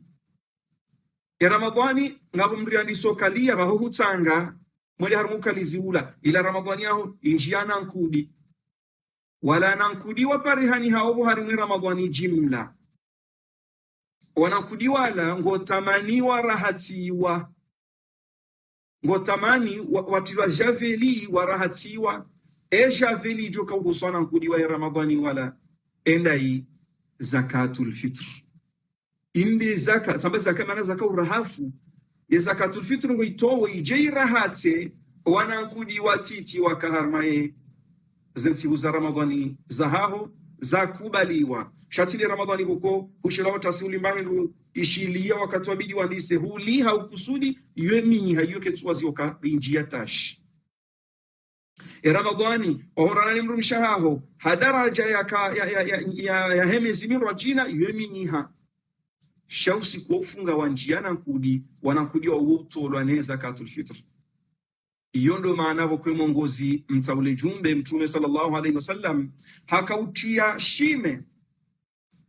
S2: Ramadhani ngabo mriandi sokalia baho hutanga mwele harumuka liziula ila Ramadhani yao injia nankudi wala nankudi waparihani hao harimu Ramadhani jimla wanankudi wala ngotamaniwa rahatiwa ngotamani watilwa javeli warahatiwa javeli joka uhuswana nkudiwa ya Ramadhani wala endai zakatul fitr indi zaka samba zaka mana zaka urahafu ya zakatul fitr ngoitowe ije rahate wanankudiwa titi wakaharmaye zensi za Ramadhani zahaho zakubaliwa shatili Ramadhani kuko kushirawa tasuli mbangu ishilia wakati wabidi wandise huli haukusudi yemi hayuke tuwazioka injia tashi Ramadhani wahorana ni mrumishahaho hadaraja ya hemezi minro jina yemi niha shausi kufunga wanjiana nkudi wanankudi wa uoto lwane zakatul fitr Iyondo maana wakwe mongozi mtaule jumbe mtume sallallahu alaihi wasallam hakautia shime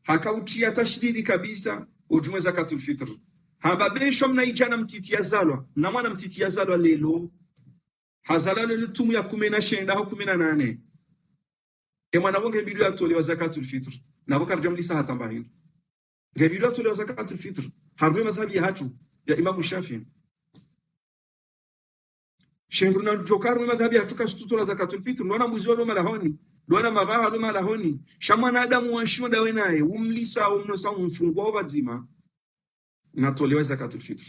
S2: hakautia tashdidi kabisa ujumwe zakatul fitr hababesho mnaijana mtiti yazalwa na mwana mtiti yazalwa lelo hazalalo lutumu ya 19 au 18 mwana wonge bidu atolewa zakatul fitr na bokarja mlisa hatamba hiyo ngebidu atolewa zakatul fitr harwe madhhabi hatu ya Imam Shafi'i Shemruna jokaru madhhabi hatuka stutura zakatul fitr nona mbuzi walo malahoni dona mabaha lo malahoni shamwana adamu wanshonda wenaye umlisa umnosa umfungwa wazima natolewa zakatul fitr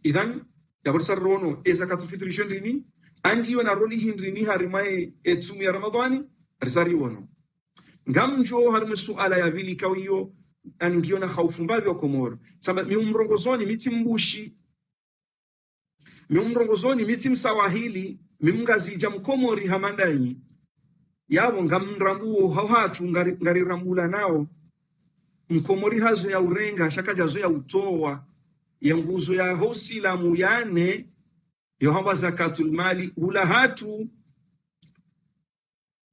S2: idhan yabarsa rono zakatul fitr shondrini angiwa na roli hindrini harimaye etsumu ya ramadhani arsari wono ngamjo harimu suala ya vili kawiyo angiwa na khaufu mbabi wa Komoro samba miumrongozoni miti mbushi miumrongozoni miti msawahili mimngazija mkomori hamandani yabo ngamrambuo hawatu ngari rambula nao mkomori hazo ya urenga shakaja zo ya utoa ya nguzo ya hosila muyane yohamba zakatul mali ula hatu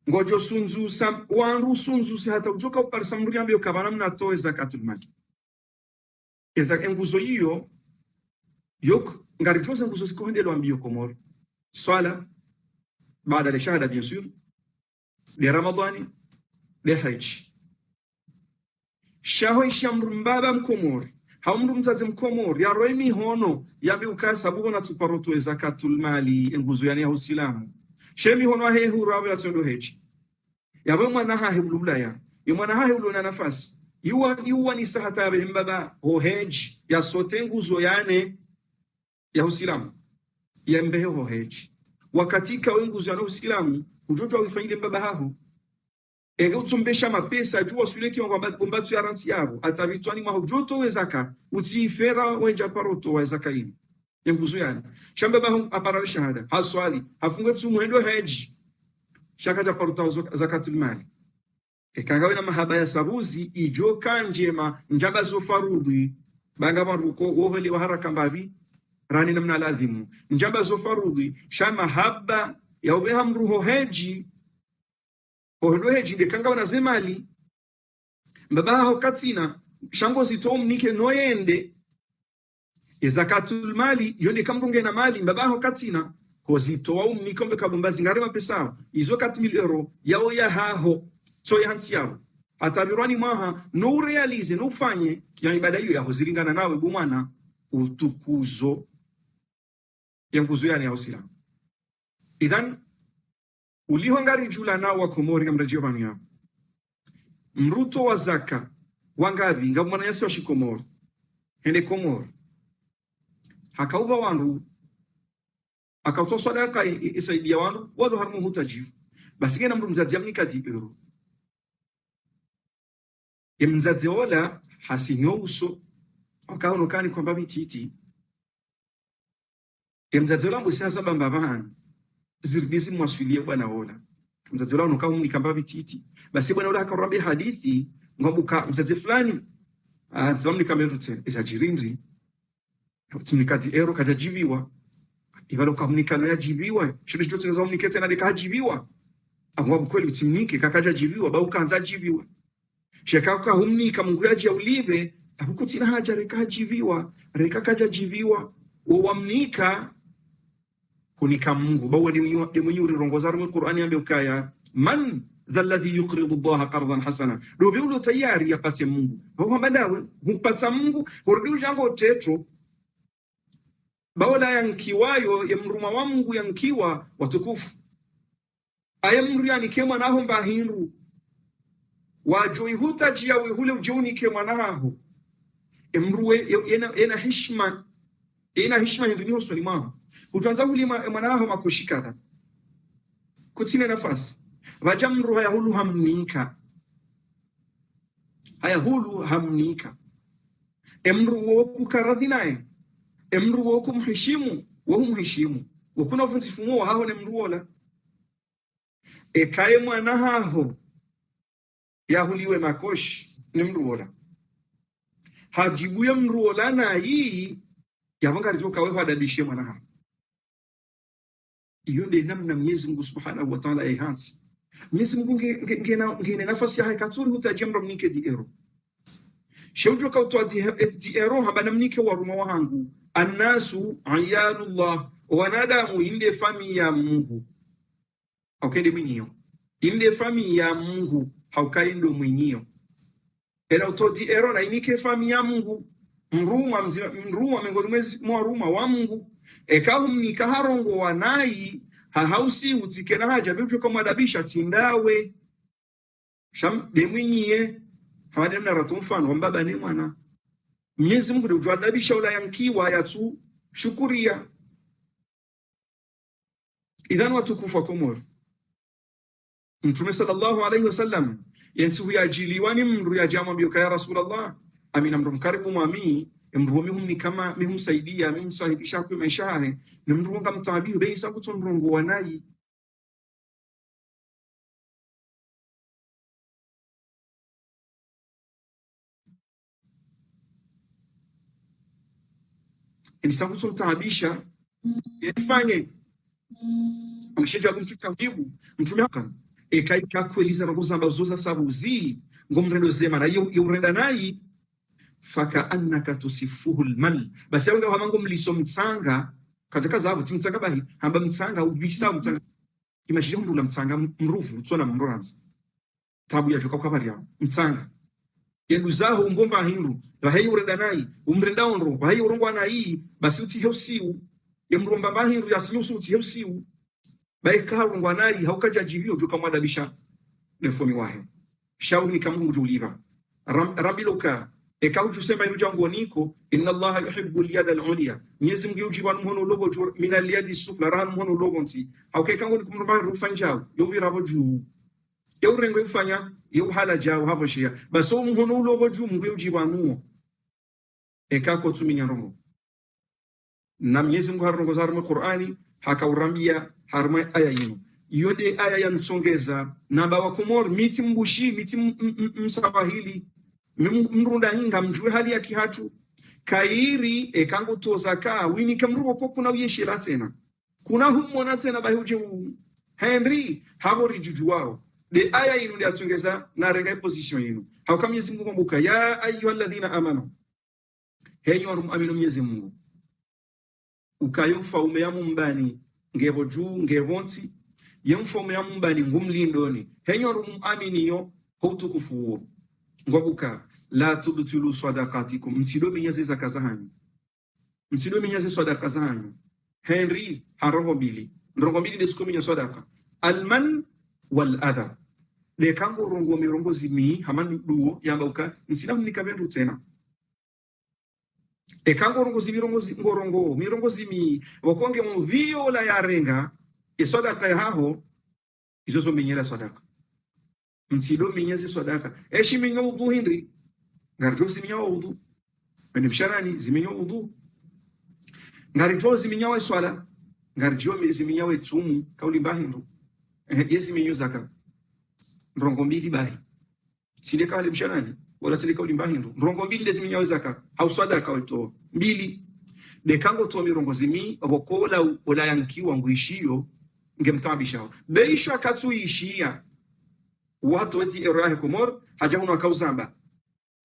S2: ngojo sunzu sam wanru sunzu hata ujoka uparisa muriambe ukabana mnatoe zakatul mali eza nguzo hiyo yok ngari chose nguzo sikohende lo ambio Komoro swala baada ya shahada bien sûr de ramadhani de haji shaho ishamrumbaba mkomoro haumru mzazi mkomoro ya roimi hono yabe ukasabu na tuparoto zakatul mali nguzo yani ya uislamu shemi hono he hurawe ya tondo heji yabe mwana ha hebulula ya mwana ha hebuluna nafasi yuwa ni sahata yabe mbaba ho heji ya sote nguzo yani ya uislamu ya mbehe ho heji wakatika nguzo ya uislamu kujoto wifanyile mbaba haho ege utsombesha mapesa juwa suleki wa bombatu ya ranti yabo atabitwani mahujoto wezaka utifera wenja paroto wa zaka hii nguzo yani shamba ba aparale shahada haswali hafunge tu muendo hedge shakaja paroto zakatul mali ekagawe na mahaba ya sabuzi ijo kanjema njaba zo farudi banga maruko wohele wa haraka mbabi rani namna lazimu njaba zo farudi shama haba ya ubeha mruho hedge ohdo heji de kanga wana zemali mbaba ho katina shango zitom nike noyende zakatul mali yone kamrunge na mali mbaba ho katina ko zitoa umnikombe kabumba zingare mapesa izo 4000 euro yao ya haho so ya hantiao atabirwani maha no realize no fanye ya ibada hiyo ya kuzilingana nawe bumana utukuzo ya nguzo yani ya usira idhan ulihongari jula nao wa Komori ngamrejeo banu yao mruto wa zaka wangavi ngamwana yasi wa shikomoro hende Komoro hakauba wandu akautoa sadaka isaidia wandu wadu harmu hutajifu basi gena mru mzazi amnika dibiro mzazi ola hasinyo uso wakaono kani kwa mbabi titi mzazi ola mbusi hasa bambabana zirbizi mwasfilia bwana ola mzazi ola unuka umnika mbabi titi basi bwana ola hakarambia hadithi ngabuka mzazi fulani nzamni kamerute isajirindri tumikati ero kajajibiwa ibalo kamunikano yajibiwa shule jote zamnikete na dikajibiwa amwa kweli utimnike kakajajibiwa ba ukaanza jibiwa shekaka humnika mungu yaji ulive akukutina haja rekajibiwa rekakajajibiwa wamnika kunika mungu bawo ni munyuri rongoza mu Qur'ani ambe ukaya man dhalladhi yuqridu Allah qardan hasana do biulo tayari yapate mungu bawo mbadawe hupata mungu horudi jango teto bawala yankiwayo ya mruma wa mungu yankiwa watukufu ayamru yani kema naho mbahinru wajoi hutajia wihule ujuni kema naho emruwe ena heshima ndini hosoni mao utuanza hulima emanaho makushikata kutine nafasi wajamru haya hulu hamnika emru woku karadhi nae emru woku mheshimu wakuna funzifumu wa haho ne mruola ekaye mwana haho yahuliwe makoshi ne mruola hajibu ya mruola na hii yabanga rijoka weho adabishie mwana haho iyo nde namna Mwenyezi Mungu Subhanahu wa Ta'ala ehansi Mwenyezi Mungu ngene nafasi ya katuri hutajia mro mnike di ero shaujo ka to di ero habana mnike waruma wangu annasu ayalullah wanadamu inde fami ya Mungu haukende mwinyio inde fami ya Mungu haukaindo mwinyio ela utodi ero na inike fami ya Mungu mruma mengoni mwezi mwa ruma wa Mungu ekahumnika harongo wanai hahausi utikena haja bibyo kama dabisha tindawe sham demwinyie hawade mna ratu mfano wambaba ni mwana Mwenyezi Mungu ndio adabisha ula yankiwa yatu shukuria idhan watukufu wa Komoro Mtume sallallahu alayhi wasallam yansu yajiliwani mndu ya jamaa mbio ya Rasulullah amina mndu mkaribu mwami mndu mihum kama mihum saidia mihum sahibisha kwa maisha yake ni mndu ngam tabihu bei sabu tonrongo wanai Insabu tontabisha yafanye amshaje kumchuka mjibu mtume haka ekai kakueliza na kuzamba uzoza sabuzi ngomrendo zema na yurenda nayi faka annaka tusifuhu almal basi yanga hamango mliso mtsanga katika zabu timtsanga bahi hamba mtsanga ubisa mtsanga imashiri hundu la mtsanga mrufu tsona mronanza tabu ya joka kwa bariya mtsanga yenduzaho ngomba hindu bahi urenda nayi umrenda onro bahi urongwa nayi basi uti heusiu yemromba bahi hindu yasinyusu uti heusiu baika urongwa nayi haukaja jihio joka mwadabisha lefomi wahe shauri kamungu juliva rambiloka ekauju sema inu jangu niko inna allaha yuhibbu al-yada al-ulya Mwenyezi Mungu yujibu mhono lobo min al-yadi sufla ran mhono lobo nti auke kangu ni kumrumba rufanjao yovira boju yaurengo ifanya yuhala jao hapo shia baso mhono lobo ju Mungu yujibu anuo ekako tuminya rongo na Mwenyezi Mungu harongo za mu Qur'ani hakaurambia harma aya yino yonde aya yansongeza namba wa Komoro miti mbushi miti msawahili mrunda hinga mjue hali ya kihatu kairi ekango tozaka wini kamrugo ko kuna uyeshira tena kuna humona tena bahuje Henry habori juju wao de aya inu ya tungeza na renga position inu hauka Mwenyezi Mungu kumbuka ya ayyuhalladhina amanu henyo aminu Mwenyezi Mungu ukayumfa umeyamu mbani ngebo juu ngebonti yemfa umeyamu mbani ngumlindoni henyo aminiyo hutukufu ngobuka la tubtilu sadaqatikum msido minyaze zaka zanyu msido minyaze sadaka zanyu Henry harongo mbili ndesiko minya sadaka alman wal adha de kango rongo zimi hamandu duo yambauka nsina mnikabendu tena e kango rongo zimi wakonge muvio la yarenga e sadaka ya haho izozo minyela sadaka msido minyaze sadaka eshi minyo udu Henry ngarjo ziminya udu benimsharani ziminya udu ngarjo ziminya wa swala ngarjo ziminya wa tumu kauli mbahindu yezi minyo zaka rongo mbili bahi sile kale msharani wala sile kauli mbahindu rongo mbili ndezi ziminya wa zaka au sadaka wato mbili de kango to mirongo zimi abokola ola yankiwa nguishio ngemtabisha beisha katuishia watu weti erahe Komoro hajahuna kauzamba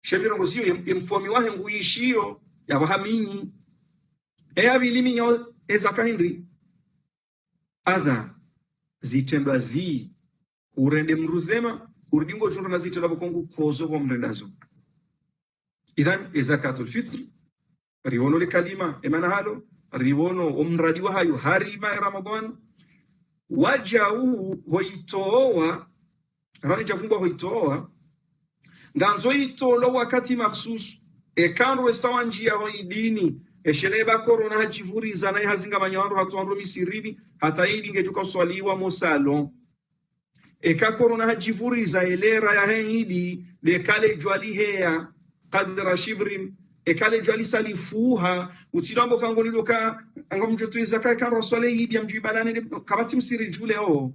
S2: shemirongo sio yemfomi wahe nguishio ya wahamini biliminya ezaka Henry adha zitendwa urende mruzema urudingo chundo na zitendwa bokongu kozo kwa mrendazo idhan ezakatul fitr riwono le kalima emana halo riwono umradi wa hayo harima ya Ramadhan wajau hoitoa rani jafungwa hoitoa nganzo itolo wakati maksus ekanro sawanjia hoidini esheleba corona hajivuriza na hazinga manyawaro hatuanro misiribi hata ili ngejuka swaliwa mosalo eka corona hajivuriza elera ya heidi de kale jwali hea qadra shibrin ekale jwali salifuha utilambo kango niloka angomjotu izaka kan raswale hidi amjibalane kabati msiri jule o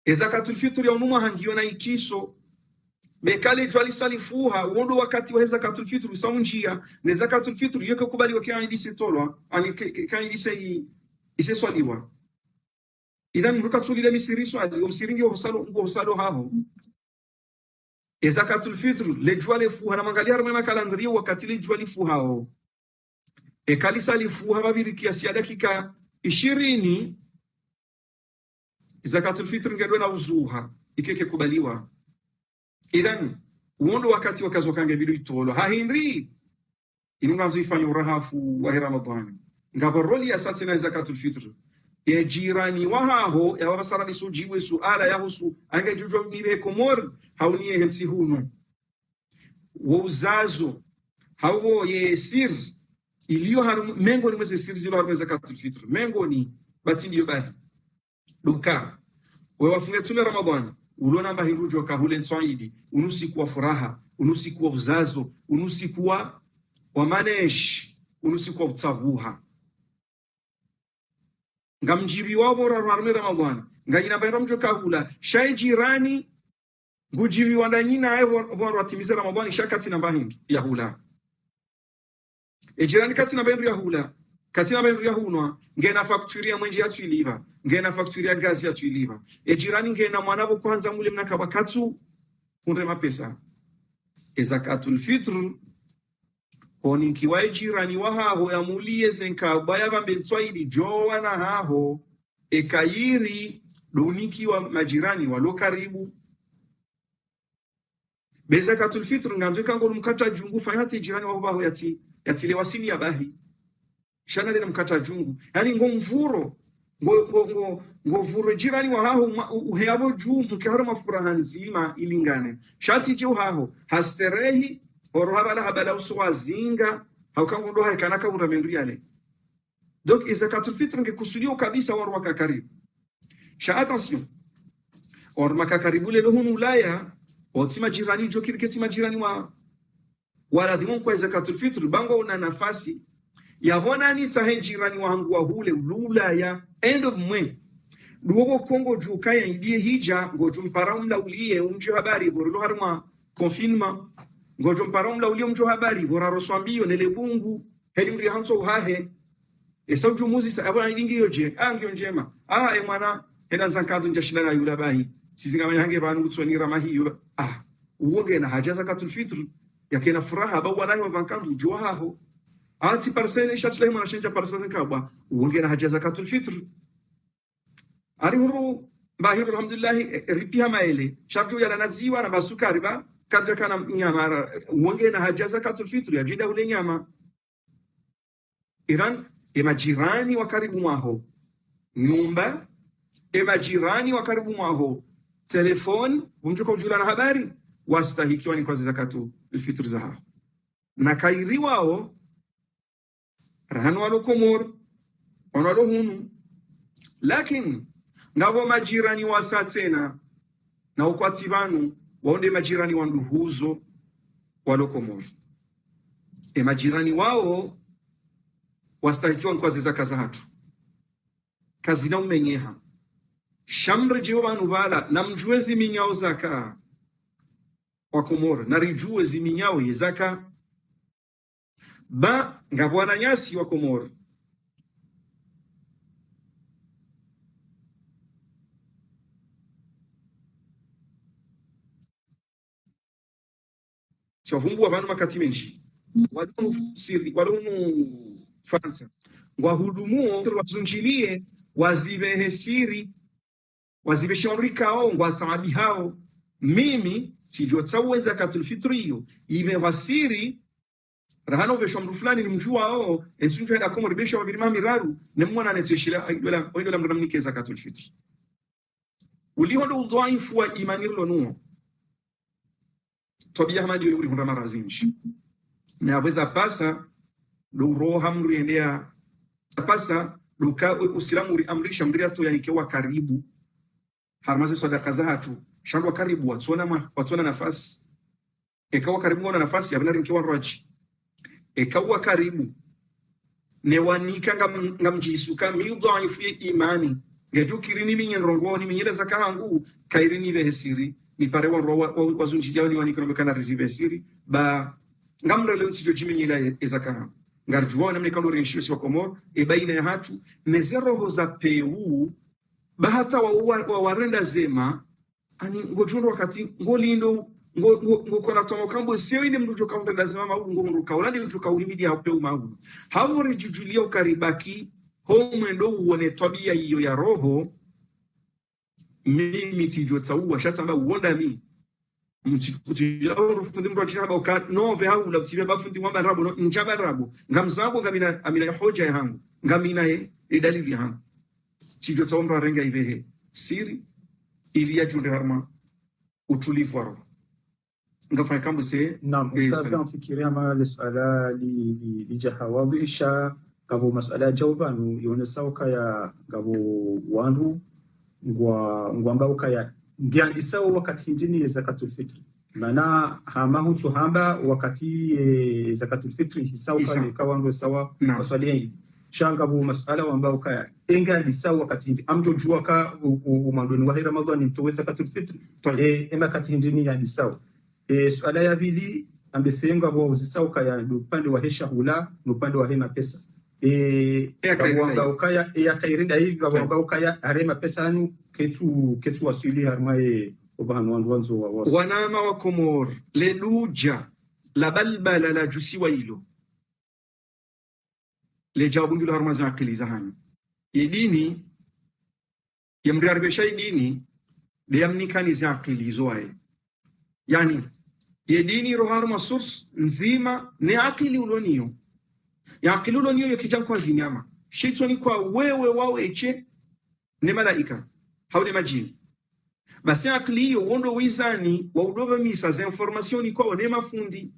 S2: ezakatul fitr ya unuma hangio na ikiso bekale jwali salifuha wondo wakati wa zakatul fitr saunjia ne zakatul fitr yeke kubali wa kan idise tolwa ani kan idise ise swaliwa idhan mrukatuli le misiri swali umsiringi wa hosalo habo zakatul fitr le jua le fuha na mangalia harma kalandria wakati le jua lifuhao kalisa lifuha babiri kiasi ya dakika 20 zakatul fitr ngedwe na uzuha ikeke kubaliwa idhan uondo wakati wakazo kange bidu itolo ha hindri inunga ifanya urahafu wa Ramadhani ngabo roli ya satina zakatul fitr ya jirani waho ya wabasara lisujiwe suala ya husu angejujwa nibe komor hauniye hensi hunu wauzazo hawo yesir iliyo mengo ni mwezi siri zilo harume zakatul fitr mengo ni batindi yobahi duka wewe wafunge tuna Ramadhani ulona mbahirujo kahule nsaidi unusiku wa furaha unusiku wa uzazo unusiku wa manesh unusiku wa utsabuha ngamjibi wabo rarume Ramadhani nganyina bayram jo kahula shay jirani ngujibi wandanyina ayo bora watimiza Ramadhani shakati na bahingi ya hula jirani kati na bayram ya hula kati na bayram ya hunwa ngena factory ya mwenje yatu iliva ngena factory ya gazi yatu iliva jirani ngena mwanabo kwanza mule mnakaba katsu unre mapesa zakatul fitr honi kiwa jirani waho ya mulie zenka baya bambe nswaidi jowa na haho ekayiri doniki wa majirani walo karibu bezakatul fitr nganzo kango mkata jungu fanyati jirani wa baho yatile wasini ya bahi shana lena mkata jungu yani ngomvuro ngo jirani wa haho uheyabo juu mkeharo mafuraha nzima ilingane shati jeu haho hasterehi orohabala habala uswazinga haukango ndo haikanaka uramendu yale donc zakatul fitr ngekusudio kabisa waru wakakaribu sha attention or makakaribu lelo hunu ulaya otima jirani jo kiriketi majirani wa wala dhimon kwa zakatul fitr bango una nafasi ya bona ni sahe jirani wangu wa hule ulaya end of mwe duogo kongo juu kaya idie hija ngojo mpara umla ulie umjo habari borolo harma confinement ngojo mpara umla ulie umjo habari boraro swambio nele bungu heli mri hanso uhahe esauju muzi sa abana idingi yoje angyo njema mwana hela nzakadu njashina na yula bahi sizinga manyange banu kutsonira mahiyo uonge na haja zakatul fitr yakena furaha ba wanayo vankandu jua haho ati parcele shatle mwana chenja parcele kabwa uonge na haja zakatul fitr ari huru bahiru alhamdulillah ripia maele shartu ya naziwa na basukari ba kanja kana nyama uonge na haja zakatul fitr ya jinda ule nyama iran majirani wa karibu mwaho nyumba majirani wa karibu mwaho telefoni umjuka ujula na habari wastahikiwa ni kwa zakatul fitr zaha na kairi wao rahanu walo komor onalo hunu lakini ngavo majirani wa satena na ukwati vanu waonde majirani wa nduhuzo walo komor majirani wao wastahikiwa kwa zaka za hatu kazi na umenyeha shamre jiwa banu bala na mjuezi minyao zaka wa komor na rijue ziminyao yezaka ba ngabwana nyasi wa komor sovumbu abantu makati menshi walimu siri walimu Fransa wahudumu wazunjilie wazibehe siri wazibe shauri kao ngwatabi hao mimi sijotsawe zakatul fitr ibe wasiri rahano besho mru fulani nimjua ensunjo enda komo besho wa birima miraru nemwana neteshila oidola mramnike zakatul fitr ulihondo udhaifu wa imani lonuo tobia hamadi uri hunda marazinji na aweza pasa do roha mru endea pasa duka usilamu uri amrisha mria to yanikewa karibu harmaze sadaka za hatu shandwa karibu watona nafasi ekawa karibu na nafasi abinari mkiwa roji ekawa karibu newanika ngamjisuka miudhaifu imani ngejukirini minyenrongoni minyele zakahangu kairini behesiri ni pare wazunji jao ni wanikonomekana rizive siri ba ngamre leo sijo jiminyela ezakahangu ngarjuwa namne kando renshio si wa komor baina ya hatu nezero za peu bahata wa warenda zema ani ngojundo wakati ngolindo kona tomo kambo sewi ni mdu joka unde lazima maungo mruka ulani ujoka uhimidi hape umaungu hawo rejujulia ukaribaki ho mwendo uone tabia hiyo ya roho mimi tijota uwa shatamba uonda mi mchikutijia urufundi mdu wachina uka nove hau ula bafundi mwamba rabu njaba rabu ngamzangu ngamina amina hoja ya hangu ngamina dalili ya hangu tijota umru warenga ibehe siri ili ya junde harma utulifu wa roho ngafanya kambu se
S4: naam ustadhi nafikiria mara swala lijaha wadhisha kabo masala jawabanu yone sauka ya kabo wandu ngwamba ukaya ndiandi sawa wakati hindini zakatul fitri maana hama hutu hamba wakati zakatul fitri sauka ni kawango sawa maswali shanga bu masala wamba ukaya enga ndi sawa wakati hindi amjo jua ka umandoni wa Ramadhani mtowe zakatul fitri ema kati hindini ya sawa swala ya pili ambesenga bo zisauka ya upande wa hesha hula na upande wa hema pesa kabwanga ukaya ya kairinda hivi kabwanga ukaya arema pesa anu ketu wasili harmae obahanu wanzo wa
S2: wanama wa Komor leduja la balbala la jusiwa hilo le jawabu ngilo harmaza akili zahani idini yamriarbesha idini de yamnikani za akili zoae yani yedini rohar masurs nzima ni akili ulonio ya akili ulonio yakijam kwa zinyama shaitani kwa wewe wao eche ni malaika haude majini basi akili hiyo wondo wizani wa udova misa za information kwa ne mafundi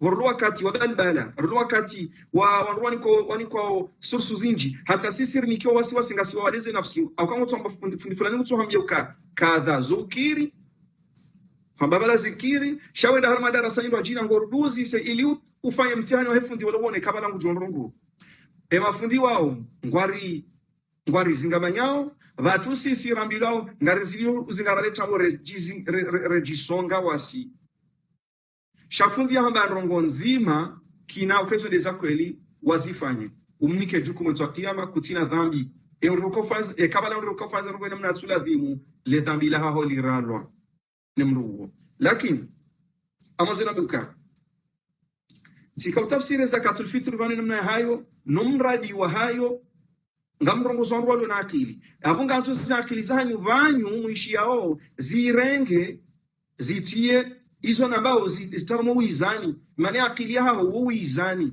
S2: warlo wakati wa balbala warlo wakati wa wanwani kwa sursu zinji hata sisi nikiwa wasiwasi ngasi waleze nafsi au kama mtu fundi fulani mtu hambia kadha zukiri Hambabala zikiri shaweda harma darasa ndo ajina ngoruduzi se ili ufanye mtihani wa hefundi walobone kabala ngujondrongo mafundi wao ngwari zingamanyao watu sisi rambilao ngari zilio zingaraleta rejisonga wasi shafundi hamba rongo nzima kina ukezo deza kweli wazifanye umnike jukumu mtu kiyama kutina dhambi urukofaza kabala urukofaza ngo namna tsula dhimu le dhambi la holi ralwa nimruo lakini amazina buka sika tafsiri zakatul fitr bani namna hayo numradi wa hayo ngamrongo zonrwalo na akili abunga ntu za akili zanyu banyu muishiao zirenge zitie hizo nambao zitarmo uizani maana akili yao uizani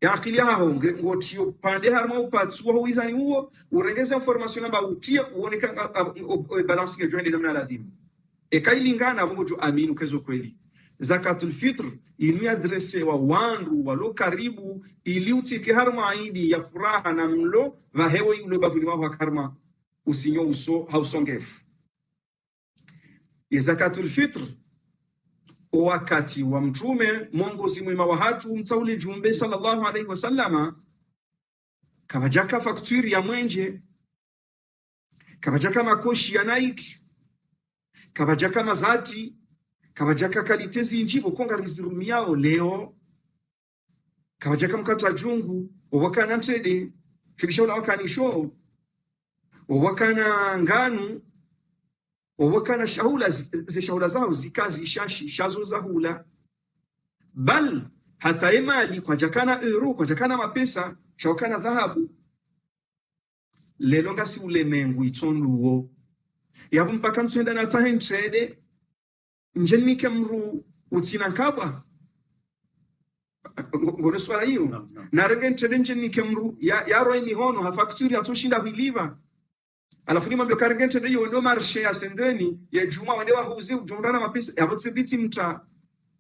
S2: ya akili yao ngotio pande harmo upatsu uizani huo urengeze information namba utie uonekana balance ya joinde namna ladimu kailingana bongo aminu kezo kweli zakatul fitr ini adrese wa wandu walo karibu ili utike harma aidi ya furaha na mlo vahewe yule bavuni wa karma usinyo uso hausongefu ya zakatul fitr wakati wa mtume mongozi mwema wa hatu mtauli jumbe sallallahu alaihi wasallama kabajaka fakturi ya mwenje kabajaka makoshi ya Nike kabajaka mazati kabajaka kalitezi injibo konga rizirumiao leo kabajaka mkata jungu wakana ntede kibishaula wakanisho wakana nganu wakana shaula zao zikazi shazo zahula bal hata emali kwa jakana euro kwa jakana mapesa shawakana dhahabu lelo ngasi ulemengu itonduo yabu mpaka mtuenda na tahen trade njenike mru utina kabwa ngone swala hiyo na renge trade njenike mru ya roi ni hono ha factory atoshinda biliva alafu ni mambo karenge trade hiyo ndo marshe ya sendeni ya juma wende wa huzi ujondana mapesa yabu tibiti mta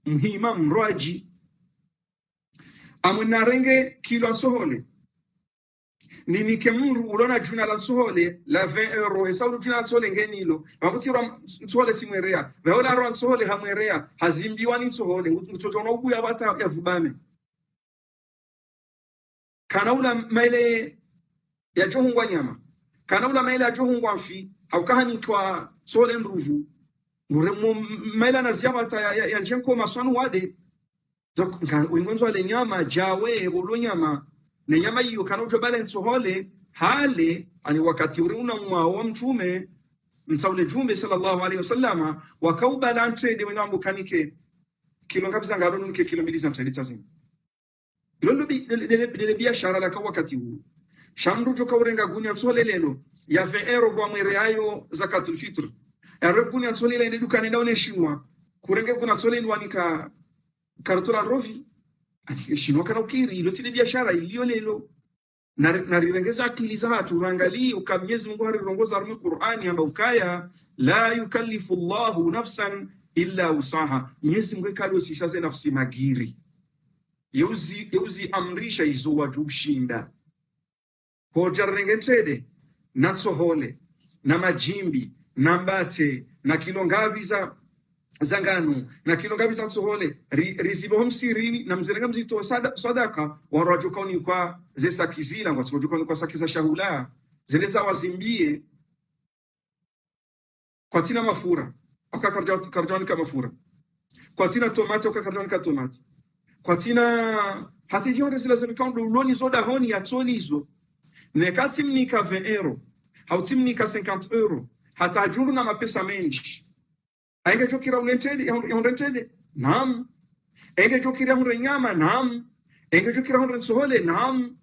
S2: mhima mroaji amuna renge kilo sohole nini kemuru ulona juna la nsohole la 20 euro hesau juna nsohole ngenilo makutira nsohole timwerea baola ro nsohole hamwerea hazimbiwa ni nsohole mtoto na ubuya bata ya vubame kana ula maile ya johungwa nyama kana ula maile ya johungwa mfi haukahani kwa nsohole nruvu nuremo maile na ziabata ya njenko maswanu wade wingonzo ale nyama jawe bolo nyama na nyama hiyo kana ujo balance hole hale ani wakati uri una mwa wa mtume mtaule jumbe sallallahu alaihi wasallama wakaubala antrede wenambo kanike kilo ngapi za ngano nke kilo 2 za mtali tazima ilo dele biashara la kwa wakati huu shamru joka urenga gunia tsole lelo ya 20 euro kwa mwere ayo zakatul fitr ya gunia tsole ile dukani ndaone shinwa kurenge kuna tsole ni wanika kartola rovi shinwa kana ukiri ilo tile biashara iliyo lelo na rirengeza akili za watu uangalie ukamnyezi Mungu harirongoza armu Qur'ani amba ukaya la yukallifu Allahu nafsan illa usaha Mwenyezi Mungu kalo sishaze nafsi magiri yeuzi amrisha izo wajushinda kwa jarengentede na tsohole na majimbi na mbate na kilongavi za zangano na kilongavi za tsohole rizibo msirini na mzirenga mzito sadaka warajuka ni kwa zesa kizila kwa tsojuka ni kwa sakiza shahula zeleza wazimbie kwa tina mafura akakarjani kama mafura kwa tina tomate akakarjani kama tomate kwa tina hati jione zile zimekaundo uloni zoda honi ya tsoni hizo nekati mnika 20 euro hautimnika 50 euro hata ajundu na mapesa mengi ainge jokira unentele naam ainge jokira unrenyama naam ainge jokira unrensohole naam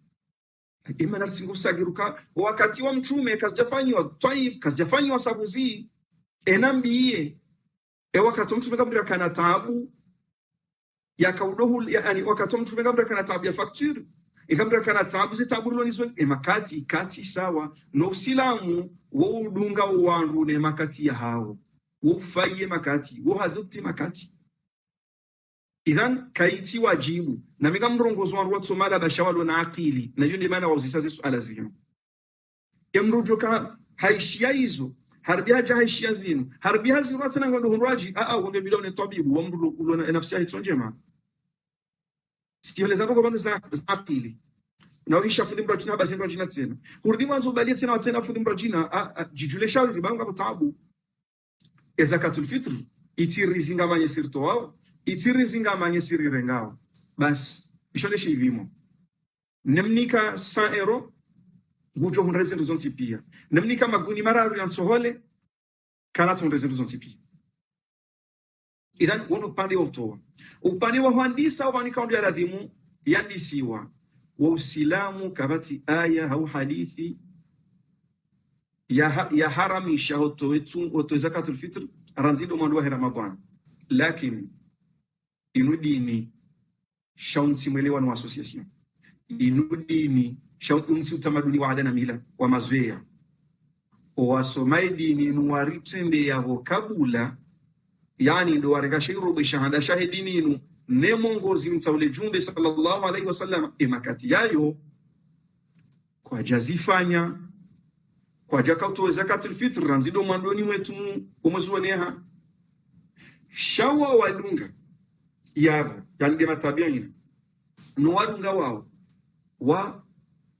S2: imana tsingusa giruka wakati wa mtume kasijafanywa taib kasijafanywa sabuzi enambiye wakati mtume kamra kana taabu ya kaudohu yani wakati mtume kamra kana taabu ya facture ikamra kana taabu zitabu lonizo makati kati sawa no silamu wo udunga wandu ne makati ya hao ufaye makati uhadukti makati idhan kaiti wajibu na mika mrongozo wangu watsomala bashawalo na akili na yule maana wazisaze suala zima yamrujoka haishia hizo harbia haishia zinu harbia ziratana ngondo hunraji wonge bila une tabibu wamru ulona nafsi yake njema sikieleza kwa bando za akili na uisha fundi mrajina basi mrajina tena hurudi mwanzo balia tena fundi mrajina jijule shauri banga kutabu zakatul fitr itirizinga manye sirto wao itirizinga manye sirire ngao bas ishole hivimo nemnika 100 euro gujo hunreze ndozonti pia nemnika maguni mararu ya tsohole kana tunreze ndozonti pia idan wono pande upande wa handisa wa nikaundi aladhimu yandisiwa wa usilamu kabati aya au hadithi ya haramisha hoto zakatul fitr ranzido mwandu wa Ramadhan lakini inudini shaunti mwelewa na association inudini shaunti utamaduni wa adana mila wa mazoea wasomai ni nuwaritende ya kabula yani ndo wareka shiru shahada shahidini inu nemongozi mtaule jumbe sallallahu alaihi wasallam emakati yayo kwa jazifanya kwa jaka utoe zakatul fitr ranzido mwandoni wetu umwezuoneha shawa wadunga yavo yani de matabia ina no wadunga wao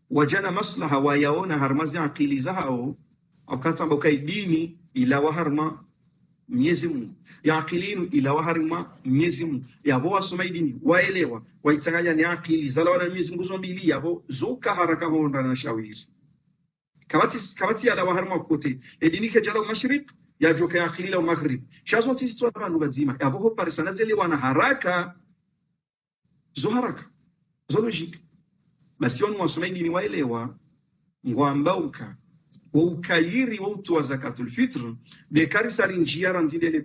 S2: wajana maslaha wayaona harmazi akili zao wakati ambao kaidini ila waharma Mwenyezi Mungu ya akilinu ila waharma Mwenyezi Mungu yabo wasoma dini waelewa waitanganya ni akili zala na Mwenyezi Mungu zombili yabo zuka haraka honda na shawiri kabati ya waharma kote edini ke jalo mashriq ya joka ya akili la maghrib shazo tisi tu abantu bazima yabo ho parisana zele wana haraka zo logique basi wanu wasoma dini waelewa ngwambauka ukairi wa utu wa zakatul fitr de karisari njia ranzinde le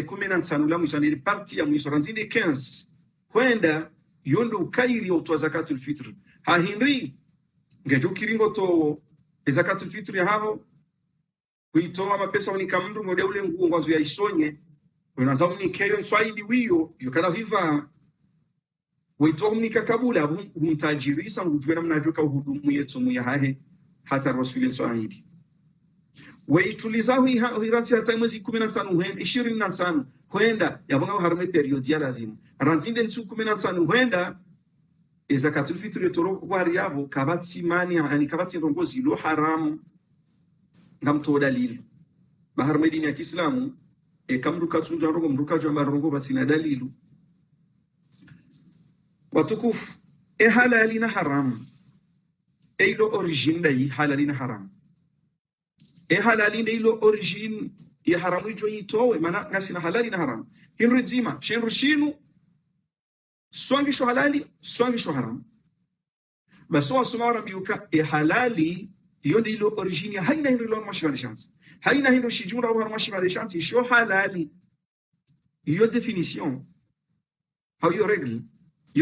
S2: kumela nsanula mwisani parti ya mwisho ranzinde 15 kwenda yondo ukairi wa utu wa zakatul fitr hahindri ngejo kiringo to zakatul fitr ya hao kuitoa mapesa unika mndu ngode ule nguo ngwazo ya isonye unaanza unikeyo nswaidi wiyo yokana hiva wito unika kabula mtajirisa ngujwe na mnajoka uhudumu yetu mu ya hahe hata rasuli swahili waituliza hirati hata mwezi 15 huenda 25 huenda yabanga harme period ya ladhimu ranzinde nsu 15 huenda zakatul fitr yotoro kwari yabo kabati mani yani kabati rongozi lo haram ngamto dalili bahar medini ya Kiislamu kamruka tunja rongo mruka jwa rongo batina dalilu watukufu halali na haram ilo origine dai halali na haram halali ndilo origin ya haramu hicho itowe maana ngasina halali na haramu hinru zima shenru shinu swangisho halali swangisho haramu basi wasoma wanabiuka halali hiyo ndilo origin ya haina hinru lo mashimali chance haina hinru shijumra au mashimali chance sho halali hiyo definition au hiyo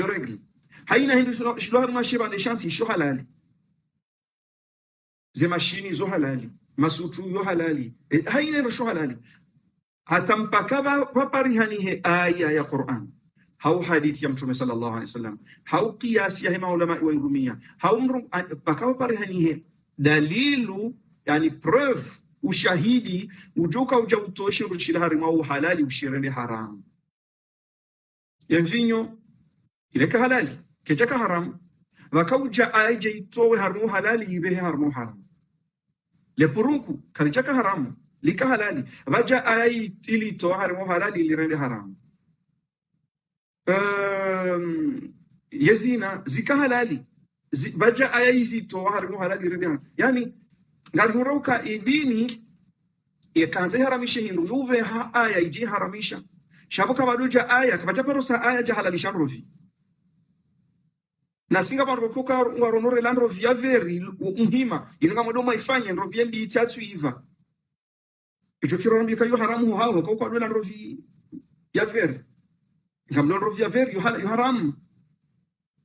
S2: regle haina hindu shilo mashimali chance sho halali ze mashini zo halali masutu yo halali haina ndo sho halali hata mpaka waparihanihe aya ya Qur'an hau hadithi ya Mtume sallallahu alaihi wasallam hau qiyas ya maulama wa irumia hau mpaka waparihanihe dalilu yani preuve ushahidi ujoka ujautoshe ruchila harimu halali ushirende haram ya mvinyo ileka halali kechaka haram wakauja aje itowe harimu halali ibehe harimu haram le purunku kalichaka haramu lika halali vaja ayai ili to harimu halali ilirende haramu yazina zika halali vaja ayai zito harimu halali ilirende haramu yani ngarhuruka idini yakanze haramisha hindu yuve aya iji haramisha shabuka baduja aya kabaja parosa aya jahalalisha rovi na singa bantu kuka ngaronore landro via veri muhima inga modoma ifanye ndo vyendi itatu iva icho kirombi kayo haramu hawo kwa dola ndo via veri ngamlo via veri yo haram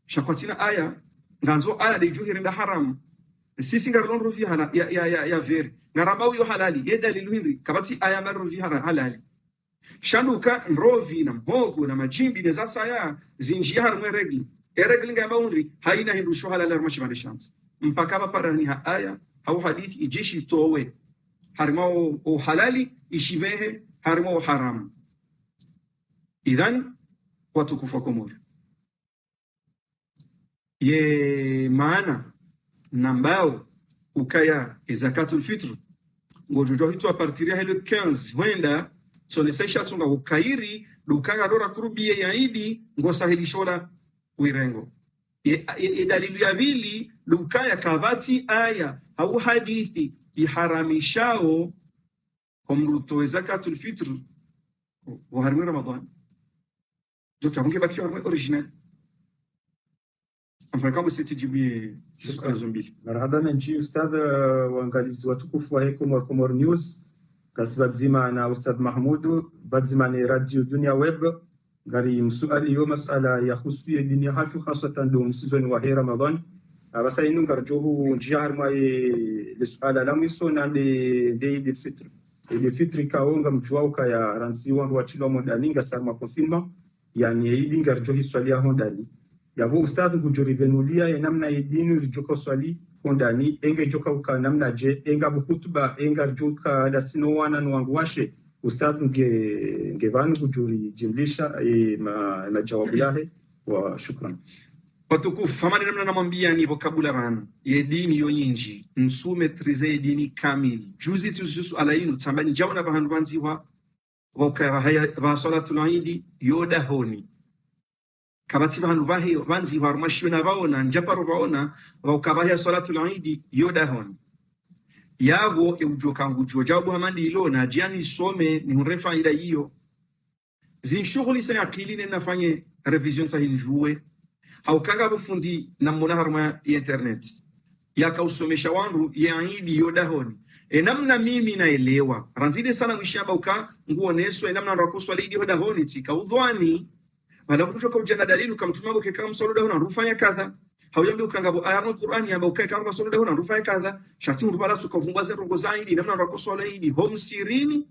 S2: shakwatina aya nganzo aya de juhirinda haram sisi ngarondo via ya veri ngaramba yo halali ye dalilu hindi kabati aya maro via halali shanduka nrovi na mhogo na majimbi ne zasaya zinjia harmwe regli ereglinga maunri haina hindu shuhala la mashimali chance mpaka baparani aya au hadithi ijeshi towe harimao o halali ishibehe harimao haram idhan watukufu komori ye maana nambao ukaya zakatul fitr ngojojo hitu a partir ya le 15 wenda sonesesha tunga ukairi dukanga dora kurubie ya idi ngosahilishola wirengo dalilu ya vili dukaya kabati aya au hadithi iharamishao kumruto zakatul fitr wa harmi ramadan doka mungi baki harmi original afaka msiti jibie zombi
S4: marhaba nanji ustad waangalizi watukufu wa Komor News kasibadzima na ustad Mahmud badzima ni radio dunia web gari msuali yo masala ya khusuye dini hatu hasatan do msizoni wa Ramadan abasa inu garjohu njihar mai lisala la misona de Eid al-Fitr Eid al-Fitr kaonga mchuao kaya ransi wangu wachilo mondaninga sarma konfirma yani Eid garjohi swalia hondani yabo ustad kujoribenulia ya namna idinu rijoko swali hondani enge joka uka namna je enga buhutuba enga joka da sinowana nwangu washe ustad ngevanu kujuri jimlisha na jawabu yake wa shukran
S2: watukufu famani namna namwambia ni vocabula bana ye dini yo nyinji nsume trize dini kamili juzi tuzusu alainu tsambani jawna bahandu banzi wa wakaya ba salatul eid yoda honi kabati bahandu bahi banzi wa mashuna baona njaparo baona wakabaya salatul eid yoda honi yabo eujoka ngujo jawabu hamandi ilona jiani some ni urefa ila hiyo zinshughuli sana akili nafanye revision sahihi au kanga bufundi na mona harma ya internet yakausomesha wangu ya idi yodahoni namna mimi naelewa ranzide sana mwishaba uka nguoneso namna rakuswa idi yodahoni tika udhwani bala kutoka ujana dalilu kamtumago keka msolo dahona rufanya kadha hauyambi ukangabo ayarno Qur'ani yamba ukeka kama msolo dahona rufanya kadha shati mbala tukavumbwa zerongo zaidi namna rakuswa idi hom sirini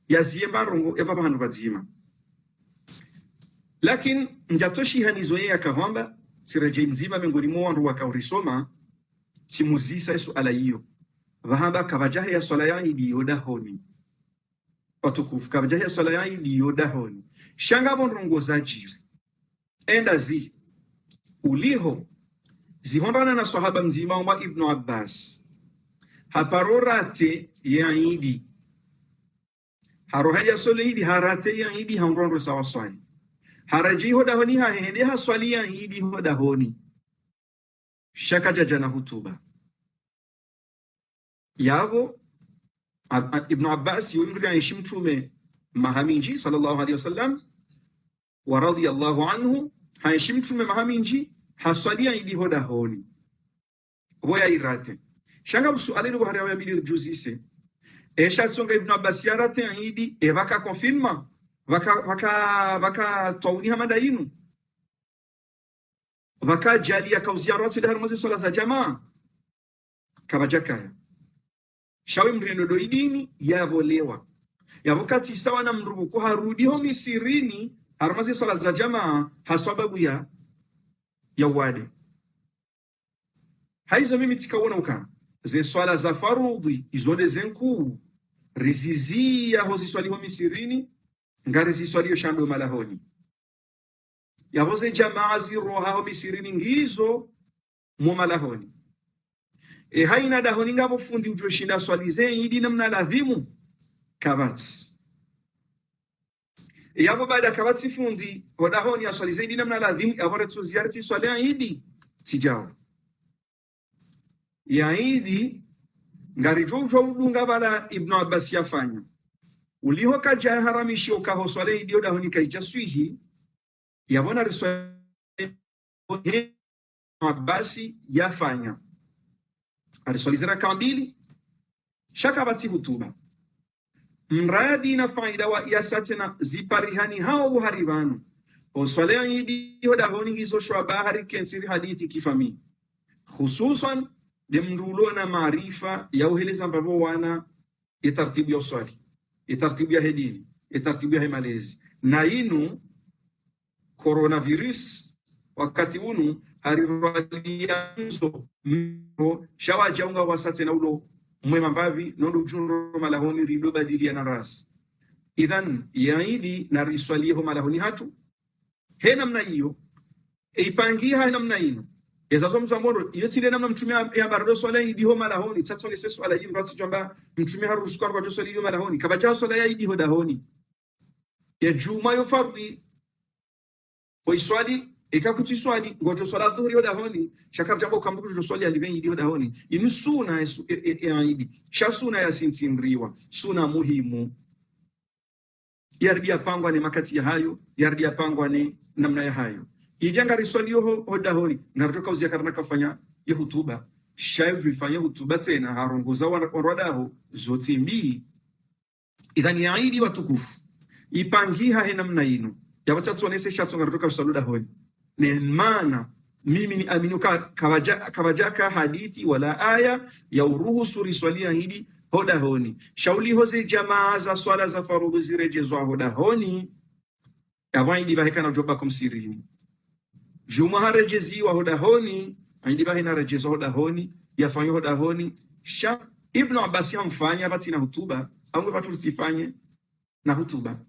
S2: yaziemba rongo eva bahanu bazima lakini njatoshi hanizoea kahamba siraje mzima miongoni mwa wandu wakaurisoma simuzisa suala hiyo vahamba kabajahe ya swala ya idi yodahoni watukufu kabajahe ya swala ya idi yodahoni shanga bonrongo zajiri enda zi uliho zihondana na sahaba mzima wa Ibn Abbas haparorate ya idi harohaja swala idi harate ya idi haunrondo sawa swali haraji hodahoni hahende haswalia idi hodahoni shaka jajana hutuba yavo Ibn Abbas yumri aishi mtume mahaminji sallallahu alaihi wasallam wa radiyallahu anhu aishi mtume mahaminji haswalia idi hoda honi boya irate shanga msualini wa hariya bili juzise esha tsonga Ibn Abbas yarate idi e vaka confirma vaka tawni hamada inu vaka jali akauzia rati da harmazi swala za jamaa kabajaka shawi mrendo do idini yavolewa yavokati sawa na mrubu ko harudi ho misirini harmazi swala za jamaa hasababu ya wade haizo mimi tikaona uka ze swala za farudhi izode zenku rizizia ho ziswali ho misirini ngari ziswali yo shando malahoni yavoze jamaa ziroha ho misirini ngizo mu malahoni haina dahoni ngabo fundi ujoshinda swali zaidi namna ladhimu kabati yabo baada kabati fundi hodahoni ya swali zaidi namna ladhimu abore tu ziarati swali ya idi tijao ya idi ngari jojo udunga bala Ibn Abbas yafanya uliho kaja haramisho kaho swali idi hodahoni kaijaswihi yabona riswali Ibn Abbas yafanya aliswalizira kambili shaka bati hutuba mradi na faida wa yasate na ziparihani hao buharibanu oswalea yidi hoda honi hizo shwabahari kensiri hadithi kifami hususan demrulo na maarifa ya uheleza mbabo wana itartibu ya swali itartibu ya hedini itartibu ya malezi na inu coronavirus wakati unu harirwalia nso shawa jaunga wasate na ulo mwema mbavi nondo junro malahoni rido badilia na ras idhan yaidi na riswaliho malahoni hatu he namna hiyo ipangia namna hiyo ezazo mzamoro iyo tile namna mtume ya barado swala idi ho malahoni tatsole se swala yi mrati jamba mtume harusu kwa swala idi malahoni kabaja swala ya idi ho dahoni ya juma yo fardi wa swali ikakuti swali ngojo swala dhuhuri yoda honi shakar jambo kambuku jo swali aliven yidi yoda honi inu suna ya idi shasuna ya sintinriwa suna muhimu yardia pangwa ni makati ya hayo yardia pangwa ni namna ya hayo ijanga riswali yoda honi ngarotoka uzia karana kafanya ya hutuba shayu juifanya hutuba tena harunguza waradaho zote mbii idhani ya idi watukufu ipangiha he namna inu ya watatu wanese shato ngarotoka usaluda honi ni maana mimi ni aminuka kawajaka hadithi wala aya ya uruhusu riswalia hidi hoda honi shauli hoze jamaa za swala za farudhu zirejezwa hoda honi yawaindi bahika na joba kumsirini juma harejeziwa hoda honi aindi bahina rejezwa hoda honi yafanyo hoda honi sha Ibn Abbas yamfanya bati na hutuba au watu tifanye na hutuba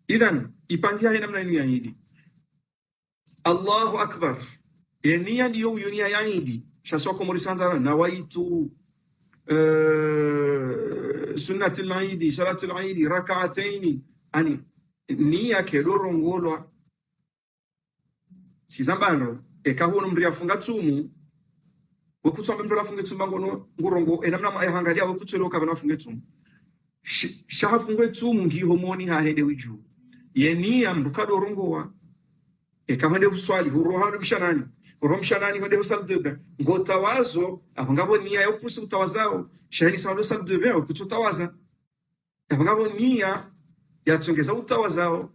S2: idhan ipangia hina mna ya hidi Allahu akbar enia ndiyo yunia ya idi shasoko morisanzara nawaitu sunnatul idi salatul idi rak'ataini ani nia kedoro ngolwa sizambano ekahuno mria funga tumu wokutwa mndora funga tumu ngono ngurongo enamna ayangalia wokutwa kabana funga tumu shahafunga tumu ngiho moni ha hede wiju yenia mdukado rongowa ekahande uswali urohano mshanani uromshanani hande usal debe ngotawazo abangabo nia yo pusi utawazao shahini sawo sal debe okututawaza abangabo nia yatongeza utawazao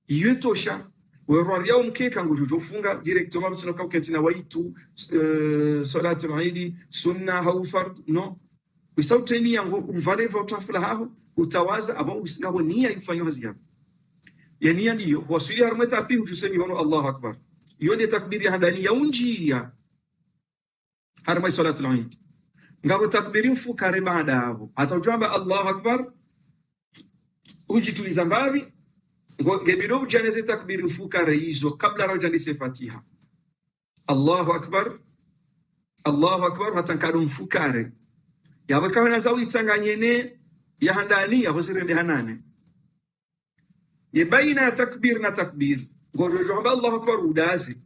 S2: yetosha weroria umkeka ngujujo funga direct mabitsino kauketi na waitu salatu al-eid sunna au fard no usauteni yango uvaleva utafula haho utawaza abo usingabo nia ifanywa haziya yani ndiyo wasili harmeta pia tusemi wano Allahu akbar yone takbiri handani ya unjia harma salatu al-eid ngabo takbiri mfukare baada hapo atajamba Allahu akbar ujituliza mbavi ngebido ujaneze takbiri mfukare hizo kabla rojandise fatiha Allahu akbar hatankado mfukare yabaka wanaza uitanganyene ya handani ya hosirende hanane ye baina takbir na takbir ngojojo amba Allahu akbar udazi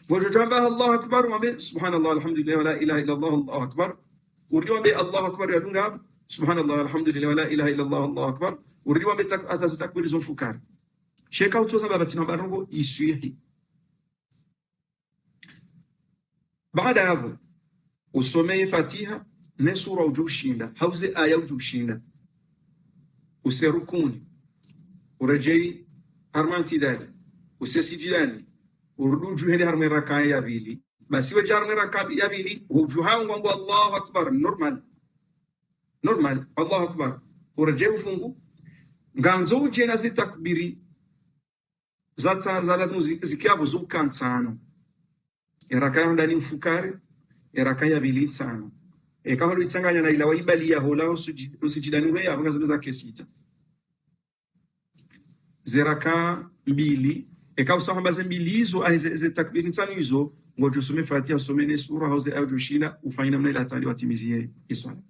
S2: wajotamba Allahu akbar mwambe subhanallah alhamdulillah wala ilaha illa Allah Allahu akbar uriwambe Allahu akbar yadunga subhanallah alhamdulillah wala ilaha illa Allah Allahu akbar uriwambe atazitakbiri zonfukari sheka utoza baba tinabarongo iswihi. Baada hapo usomee Fatiha na sura ujushinda hauze aya ujushinda userukuni urejei harmanti dali usesijilani urudu hende harme raka ya bili basi we jarme raka ya bili ujuha ngombo Allahu akbar normal Allahu akbar urejei ufungu nganzo uje na zitakbiri zata zalatu zikiabo zukansano yaraka ndani mfukari yaraka ya bili tsano kama luitanganya na ila waibali ya hola usijidani wewe abanga zoza kesita zeraka mbili usahamba ze mbili hizo ze takbiri tano hizo ngojo usome Fatiha usome sura hauze au shina ufanye namna ile atali watimizie iswala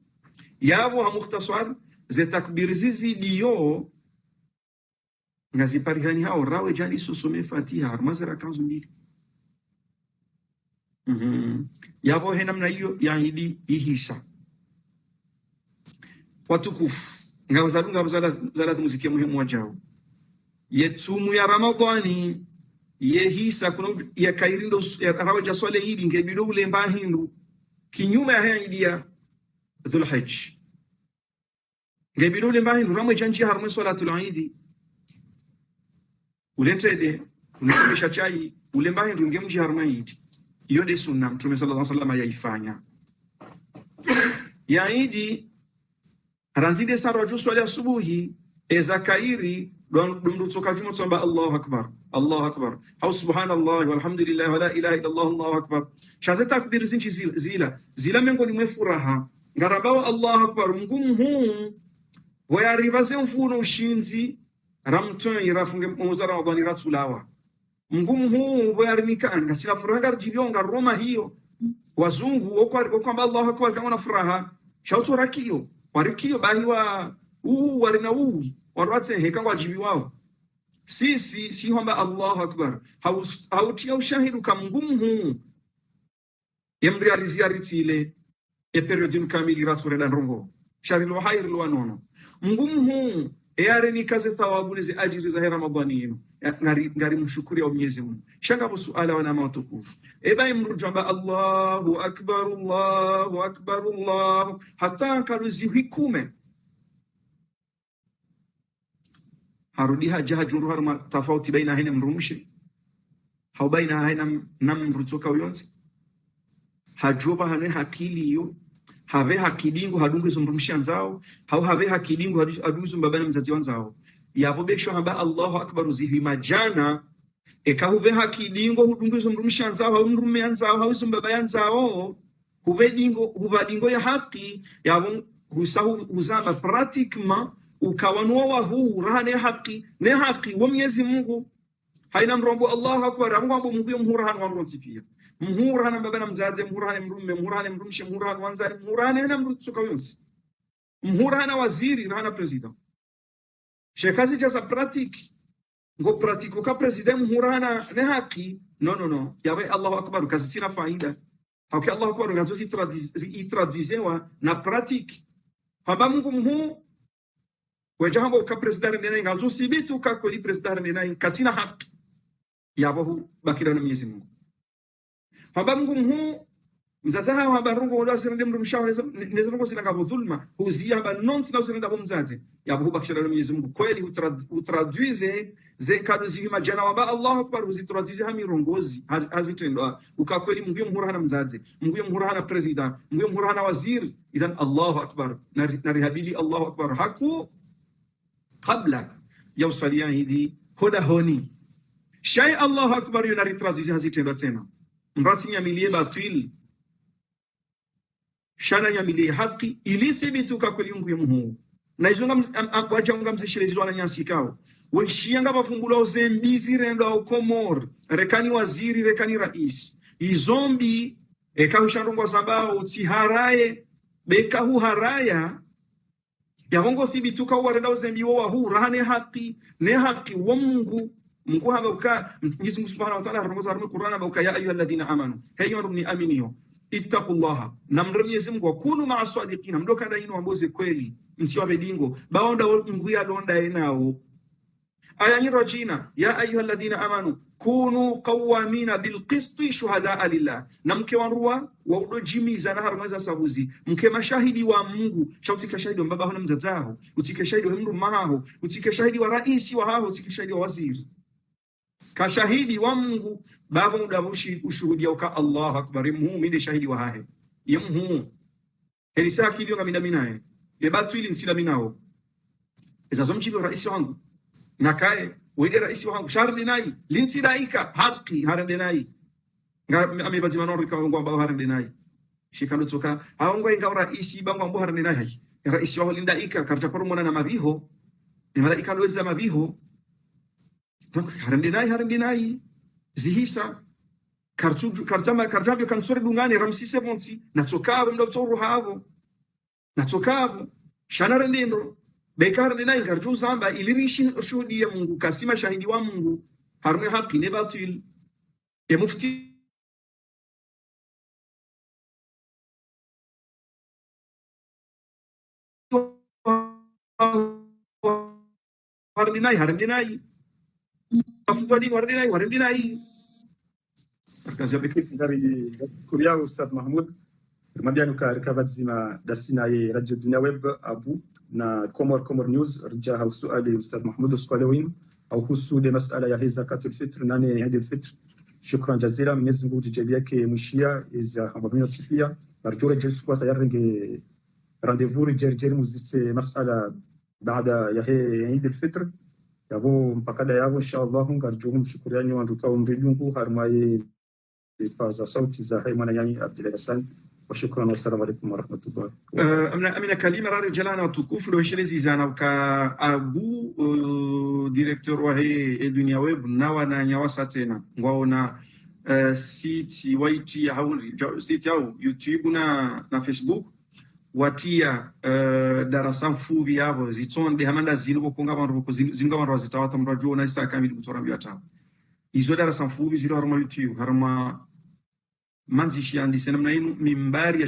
S2: yavo hamukhtasar ze takbiri zizi dio ngaziparigani hao rawe jani usome Fatiha mazera kanzo mbili yavo he namna hiyo yaidi ihisa watukufu ngawazalunga zala muziki muhimu wajao yetumu ya Ramadhani yehisa kuna ya kairindo rawaja swale hili ngebido ule mbahindu kinyume ya hidia Dhulhijj ngebido ule mbahindu ramwe janji harmu salatul Eid ulentede unisomesha chai ule mbahindu ngemji harmu Eid hiyo ni sunna Mtume sallallahu alaihi wasallam yaifanya ya Eid ranzide saraju swala asubuhi ezakairi dumdu tokajimo tsamba Allahu akbar au subhanallah walhamdulillah wala ilaha illa Allah Allahu akbar shaza takbir zinchi zila miongoni mwa furaha ngarabao Allahu akbar ngumu huu wayaribaze mfuno ushinzi ramtun irafunge muzara Ramadhani ratulawa ngumu huu wayarinika ngasila furaha jilionga Roma hiyo wazungu kwamba Allahu akbar kama na furaha shauto rakio warikio bahiwa warina warwate heka wajibi wao sisi si kwamba Allahu akbar hautia ushahidu kama ngumu huu yamrealizia ritile periodin kamili raturenda ndongo sharilo hayr lwanono ngumu huu yare ni kazi thawabu ni ajiri za Ramadhani ngari mshukuri wa Mwenyezi Mungu shanga suala wana matukufu eba imrujamba Allahu akbar Allah hata karuzi hikume harudi haja juru harma tofauti baina haina mrumshi hau baina haina namrutoka uyonzi hajoba hane hakili hiyo have hakidingu hadungu zumrumshi anzao hau have hakidingu haduzu mbabana mzazi wanzao yapo besho hamba Allahu akbar uzihi majana huve hakidingu hudungu zumrumshi anzao hau mrume anzao hau zumbaba anzao huvadingo ya haki yapo husahu uzama pratiquement ukawanua wa huu rahane haki ne haki wa Mwenyezi Mungu haina mrombo Allahu akbar amwambo Mungu mhurana wa mronzi pia mhurana mbabana mzaze mhurana mrume mhurana mrumshe mhurana wanzani mhurana na mrutsuka yonsi mhurana waziri rahana president shekazi jaza pratique ngo pratique ka president mhurana ne haki no yawe Allahu akbar kazitina faida hauki Allahu akbar ngazo si traduisewa na pratique haba Mungu mhu wajambo ka president nena ngazo sibitu ka kweli president nena katina haki yabahu bakira na Mwenyezi Mungu haba Mungu mhu mzaza haba rungo wala sirinde mrumshauri neza ngo sina ngabo dhulma huzia haba nonsi na sirinde bomzaze yabahu bakira na Mwenyezi Mungu kweli utraduize zekadu zima jana wa Allahu akbar uzitraduize hamirongozi hazitendwa ukakweli Mungu mhurana mzaze Mungu mhurana president Mungu mhurana waziri idhan Allahu akbar na rihabili Allahu akbar haku kabla ya usalia hidi hoda honi shay Allahu akbar yunari traduize hazitendwa tena mrati nyamilie batil shana nyamilie haki ilithibituka kweli Mungu mhu na izunga wajanga mzishirezwa na nyansi kao wenshianga bafungulo zembizi rendo au komor rekani waziri rekani rais izombi ekahushandungwa zabao utiharaye bekahu haraya yabongo thibituka warenda uzembi wa hu rahane haki ne haki wa Mungu Mungu haba uka Mwenyezi Mungu Subhanahu wa Ta'ala haramaza harama Qur'an haba uka ya ayyuhalladhina amanu hayo ni aminiyo ittaqullaha namre Mwenyezi Mungu kunu ma'as sadiqina mdoka nda ino amboze kweli ntiwa bedingo baonda Mungu ya donda enao aya nyiro jina ya ayyuhalladhina amanu kunu qawamina bilqisti shuhadaa lillah na mke wanruwa wa udojimiza na haramaza sabuzi mke mashahidi wa Mungu shautika shahidi wa baba hona mzazaho utike shahidi wa mndu maho utike shahidi wa raisi wa hao utike shahidi wa waziri kashahidi wa Mungu baba mudavushi ushuhudia uka Allahu akbar muumini shahidi wa hahe yemhu elisa kilio ngamida minae yebatu ili nsila minao ezazo mchibi wa raisi wangu nakae wede raisi wangu sharli nai linsi daika haki harende nai amebazi manori kwa wangu ambao harende nai shikando toka haongo inga raisi bangu ambao harende nai raisi wangu linda ika karta koromona na mabiho ni malaika loenza mabiho harende nai zihisa kartavyo kansore dungani ramsise monsi natokavo mda utoru havo natokavo shanare ndendo bekar nina ingarju zamba ilirishi shuhudi ya Mungu kasima shahidi wa Mungu harune haki ne batil ya mufti harindinai afutwadi warindinai
S4: kazi yake ndari kuria Ustadh Mahmoud Madianu ka rikava zima dasina ye Radio Dunia Web abu na Komor News rija hausu ali Ustadh Mahmoud Uskwalewin au husu de masala ya zakatul fitr nani hadi fitr shukran jazila Mwenyezi Mungu tujalie yake mshia iza hamabino tsipia arjura jesu kwa sayarenge rendez-vous rija muzise masala baada ya hadi fitr yabo mpakada yabo inshallah ngarjuhum shukrani wa ndukao mridungu harmaye faza sauti za Haimana yani Abdul Hassan. وشكرا والسلام عليكم ورحمة الله.
S2: أمنا كلمة رجالنا وتكوف لو شلزي زانا وكا أبو ديركتور وهي الدنيا ويب نوانا نواساتنا ونا سيت وايتي هاون سيت ياو يوتيوب na Facebook watia darasa fubi yabo zitonde hamanda zilo konga bantu zinga bantu wazitawata mrajua na isa kamili kutora biata izo darasa fubi zilo harma YouTube harma manzishi andise namna inu mimbari ya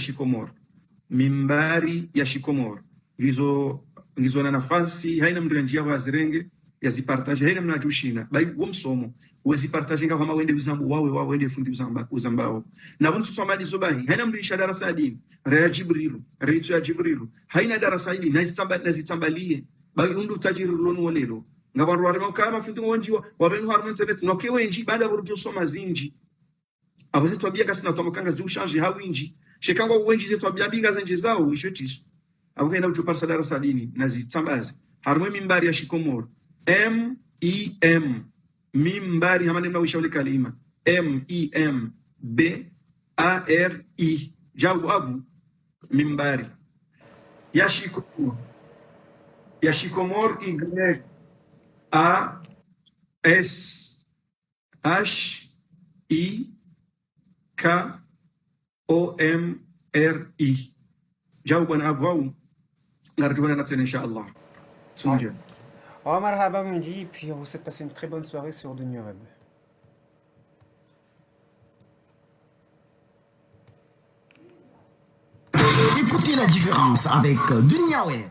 S2: shikomor gizo na nafasi haina mrenjia wazirenge ya zipartage haina mna jushina bai womsomo wezi partage nga kama wende uzambu wawe wende fundi uzambao na buntu somali zobahi haina mrisha darasa adini rea jibrilu haina darasa hili nazitambalie bai undu tajiru lonu walelo ngabantu warema kama fundi ngonjiwa wabenu harmu internet nokewe nji baada burjo soma zinji abaze twabia kasi na twamukanga zu change hawinji shekangwa wenji zetu twabia binga zenje zao ishotisho abugenda uchupa sadara sadini nazitambaze harumwe mimbari ya shikomoro mimbari hamane na ushauri kalima MEMBARI jawu abu mimbari ya shikomoro KOMRI جاوبا أبغاو نرجونا نتسن إن شاء الله سنجد
S3: مرحبا Mendy, puis on vous souhaite passer une très bonne soirée sur Dunia Web.
S1: Écoutez la différence avec Dunia Web.